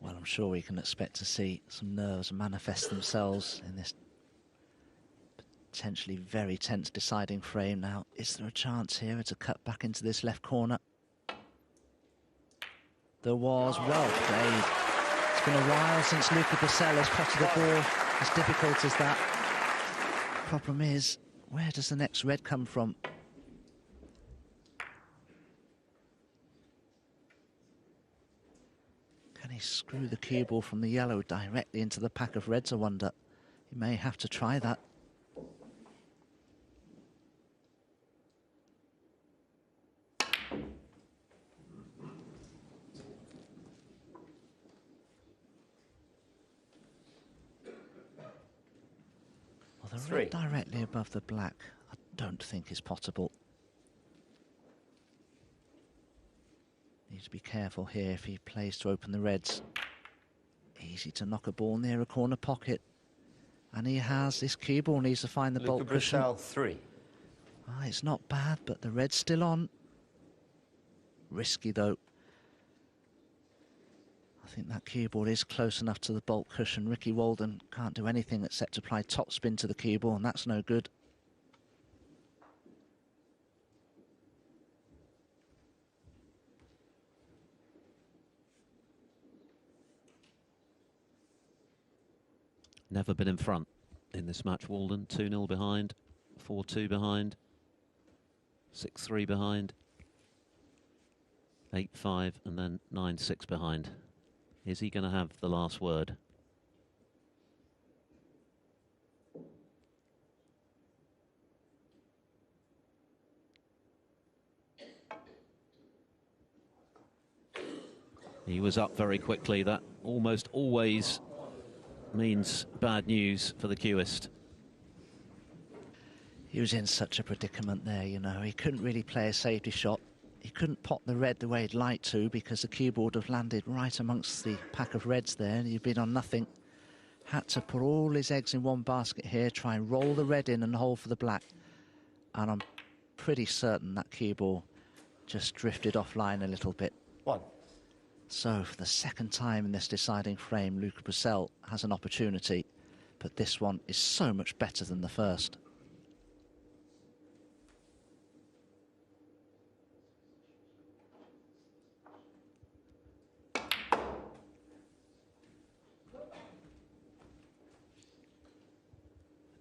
Speaker 2: Well, I'm sure we can expect to see some nerves manifest themselves in this potentially very tense deciding frame now. Is there a chance here to cut back into this left corner? There was. Well played. It's been a while since Luca Brecel has potted a ball as difficult as that. Problem is, where does the next red come from? Can he screw the cue ball from the yellow directly into the pack of reds, I wonder? He may have to try that. Well, the red directly above the black, I don't think is potable. Needs to be careful here if he plays to open the reds. Easy to knock a ball near a corner pocket. And he has. This cue ball needs to find the bulk cushion.
Speaker 3: Brecel 3.
Speaker 2: Ah, it's not bad, but the red's still on. Risky, though. I think that cue ball is close enough to the bulk cushion. Ricky Walden can't do anything except apply topspin to the cue ball, and that's no good.
Speaker 1: Never been in front in this match, Walden. 2-0 behind, 4-2 behind, 6-3 behind, 8-5 and then 9-6 behind. Is he going to have the last word? He was up very quickly. That almost always means bad news for the cueist.
Speaker 2: He was in such a predicament there, you know. He couldn't really play a safety shot. He couldn't pot the red the way he'd like to because the cue ball would have landed right amongst the pack of reds there and he'd been on nothing. Had to put all his eggs in one basket here, try and roll the red in and hold for the black. And I'm pretty certain that cue ball just drifted offline a little bit. So for the second time in this deciding frame, Luca Brecel has an opportunity, but this one is so much better than the first.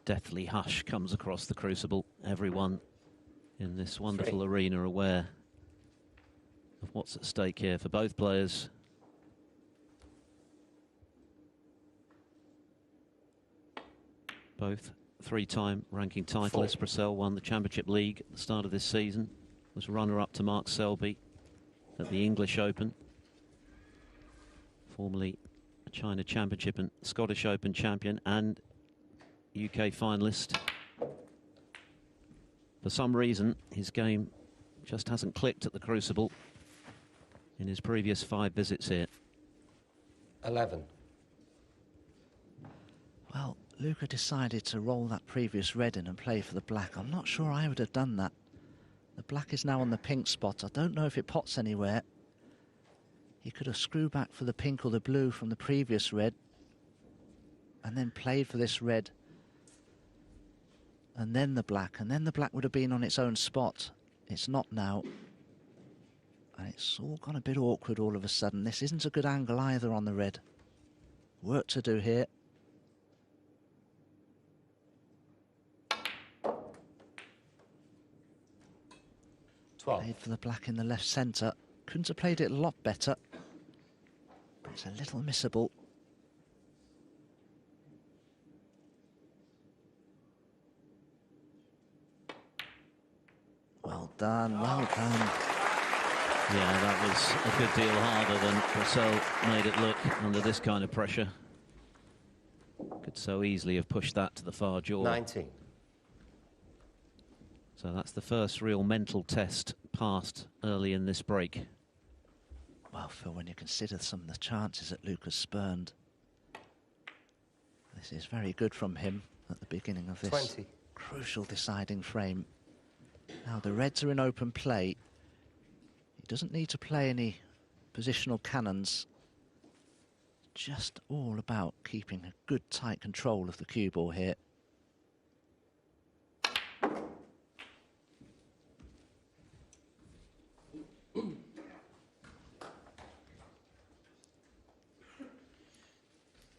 Speaker 1: Deathly hush comes across the crucible. Everyone in this wonderful arena aware of what's at stake here for both players. Both three-time ranking titleists. Brecel won the Championship League at the start of this season, was runner-up to Mark Selby at the English Open, formerly a China Championship and Scottish Open champion and UK finalist. For some reason, his game just hasn't clicked at the crucible in his previous 5 visits here.
Speaker 3: 11.
Speaker 2: Well, Luca decided to roll that previous red in and play for the black. I'm not sure I would have done that. The black is now on the pink spot. I don't know if it pots anywhere. He could have screwed back for the pink or the blue from the previous red and then played for this red and then the black would have been on its own spot. It's not now. And it's all gone a bit awkward all of a sudden. This isn't a good angle either on the red. Work to do here. Played for the black in the left centre. Couldn't have played it a lot better. But it's a little missable. Well done, well done.
Speaker 1: Yeah, that was a good deal harder than Brecel made it look under this kind of pressure. Could so easily have pushed that to the far jaw.
Speaker 3: 19.
Speaker 1: So that's the first real mental test passed early in this break.
Speaker 2: Well, Phil, when you consider some of the chances that Luca's spurned, this is very good from him at the beginning of this
Speaker 3: 20.
Speaker 2: Crucial deciding frame. Now the reds are in open play. He doesn't need to play any positional cannons. Just all about keeping a good tight control of the cue ball here.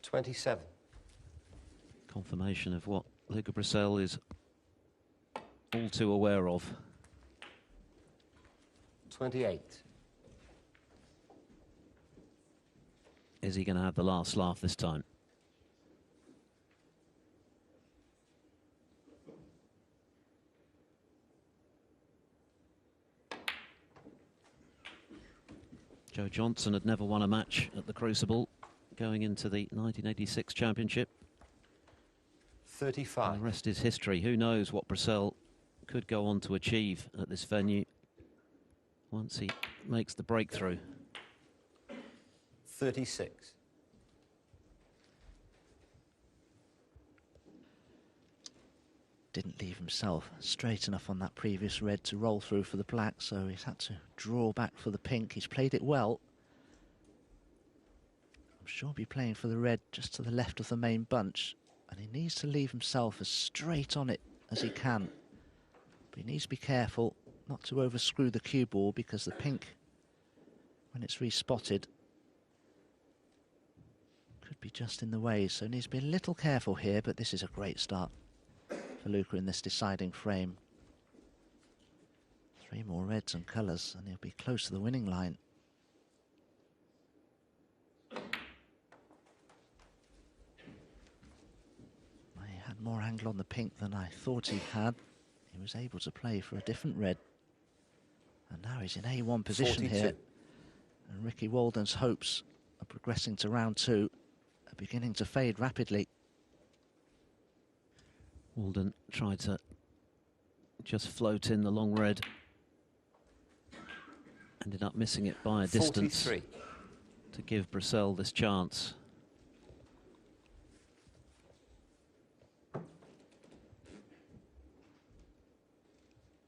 Speaker 3: $27.
Speaker 1: Confirmation of what Luca Brecel is all too aware of.
Speaker 3: 28.
Speaker 1: Is he going to have the last laugh this time? Joe Johnson had never won a match at the Crucible going into the 1986 championship.
Speaker 3: 35.
Speaker 1: And the rest is history. Who knows what Brecel could go on to achieve at this venue once he makes the breakthrough.
Speaker 3: 36.
Speaker 2: Didn't leave himself straight enough on that previous red to roll through for the black, so he's had to draw back for the pink. He's played it well. I'm sure he'll be playing for the red just to the left of the main bunch, and he needs to leave himself as straight on it as he can. But he needs to be careful not to overscrew the cue ball, because the pink, when it's respotted, could be just in the way, so he needs to be a little careful here. But this is a great start for Luca in this deciding frame. 3 more reds and colours and he'll be close to the winning line. He had more angle on the pink than I thought he had. He was able to play for a different red. And now he's in A1 position
Speaker 3: 42.
Speaker 2: here. And Ricky Walden's hopes of progressing to round 2 are beginning to fade rapidly.
Speaker 1: Walden tried to just float in the long red. Ended up missing it by a distance
Speaker 3: 43.
Speaker 1: to give Brecel this chance.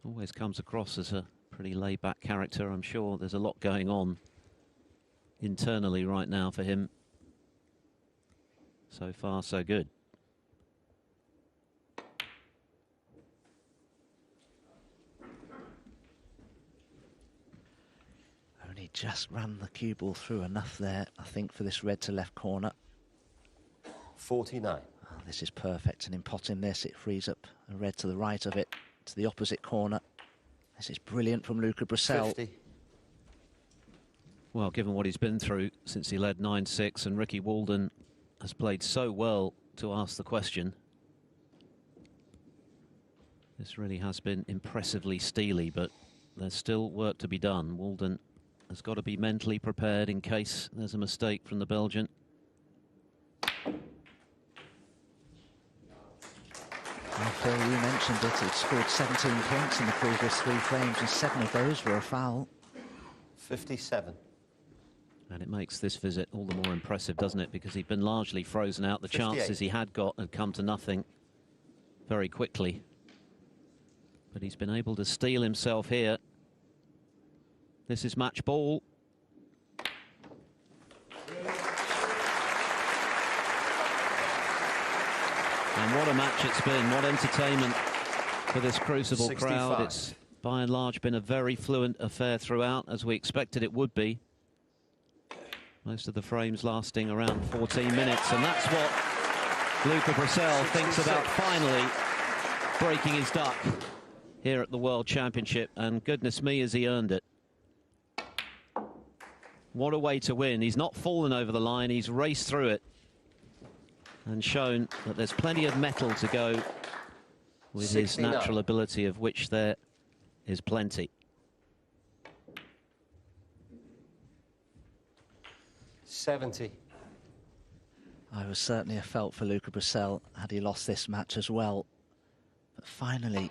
Speaker 1: Always comes across as a pretty laid-back character. I'm sure there's a lot going on internally right now for him. So far, so good.
Speaker 2: Only just ran the cue ball through enough there, I think, for this red to left corner.
Speaker 3: 49.
Speaker 2: Oh, this is perfect, and in potting this, it frees up a red to the right of it, to the opposite corner. This is brilliant from Luca Brecel.
Speaker 3: 50.
Speaker 1: Well, given what he's been through since he led 9-6, and Ricky Walden has played so well to ask the question, this really has been impressively steely, but there's still work to be done. Walden has got to be mentally prepared in case there's a mistake from the Belgian.
Speaker 2: Well, Phil, you mentioned it. It scored 17 points in the previous 3 frames, and 7 of those were a foul.
Speaker 3: 57.
Speaker 1: And it makes this visit all the more impressive, doesn't it? Because he'd been largely frozen out. The
Speaker 3: 58.
Speaker 1: chances he had got had come to nothing very quickly. But he's been able to steel himself here. This is match ball. And what a match it's been. What entertainment for this Crucible
Speaker 3: 65.
Speaker 1: crowd. It's by and large been a very fluent affair throughout, as we expected it would be. Most of the frames lasting around 14 minutes, and that's what Luca Brecel thinks about finally breaking his duck here at the World Championship, and goodness me, has he earned it. What a way to win. He's not fallen over the line, he's raced through it and shown that there's plenty of metal to go with
Speaker 3: 69.
Speaker 1: his natural ability, of which there is plenty.
Speaker 3: 70.
Speaker 2: I was certainly a felt for Luca Brecel had he lost this match as well. But finally,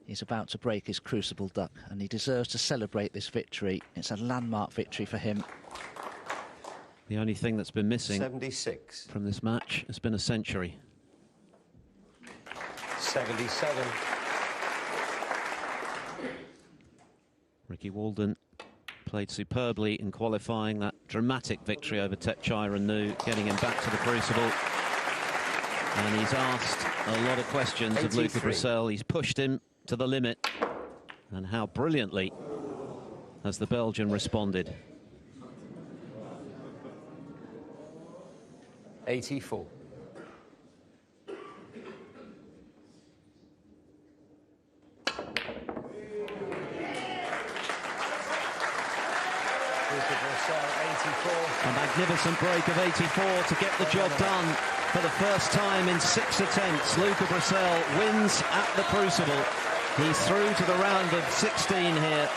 Speaker 2: he's about to break his crucible duck, and he deserves to celebrate this victory. It's a landmark victory for him.
Speaker 1: The only thing that's been missing
Speaker 3: 76
Speaker 1: from this match has been a century.
Speaker 3: 77.
Speaker 1: Ricky Walden played superbly in qualifying. That dramatic victory over Tepchiranu, getting him back to the crucible. And he's asked a lot of questions
Speaker 3: 83.
Speaker 1: of Luca Brecel. He's pushed him to the limit. And how brilliantly has the Belgian responded.
Speaker 3: 84. Luca Brecel, 84.
Speaker 1: A magnificent break of 84 to get the job done. For the first time in 6 attempts, Luca Brecel wins at the Crucible. He's through to the round of 16 here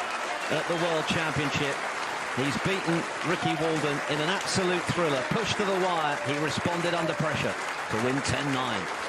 Speaker 1: at the World Championship. He's beaten Ricky Walden in an absolute thriller. Pushed to the wire, he responded under pressure to win 10-9.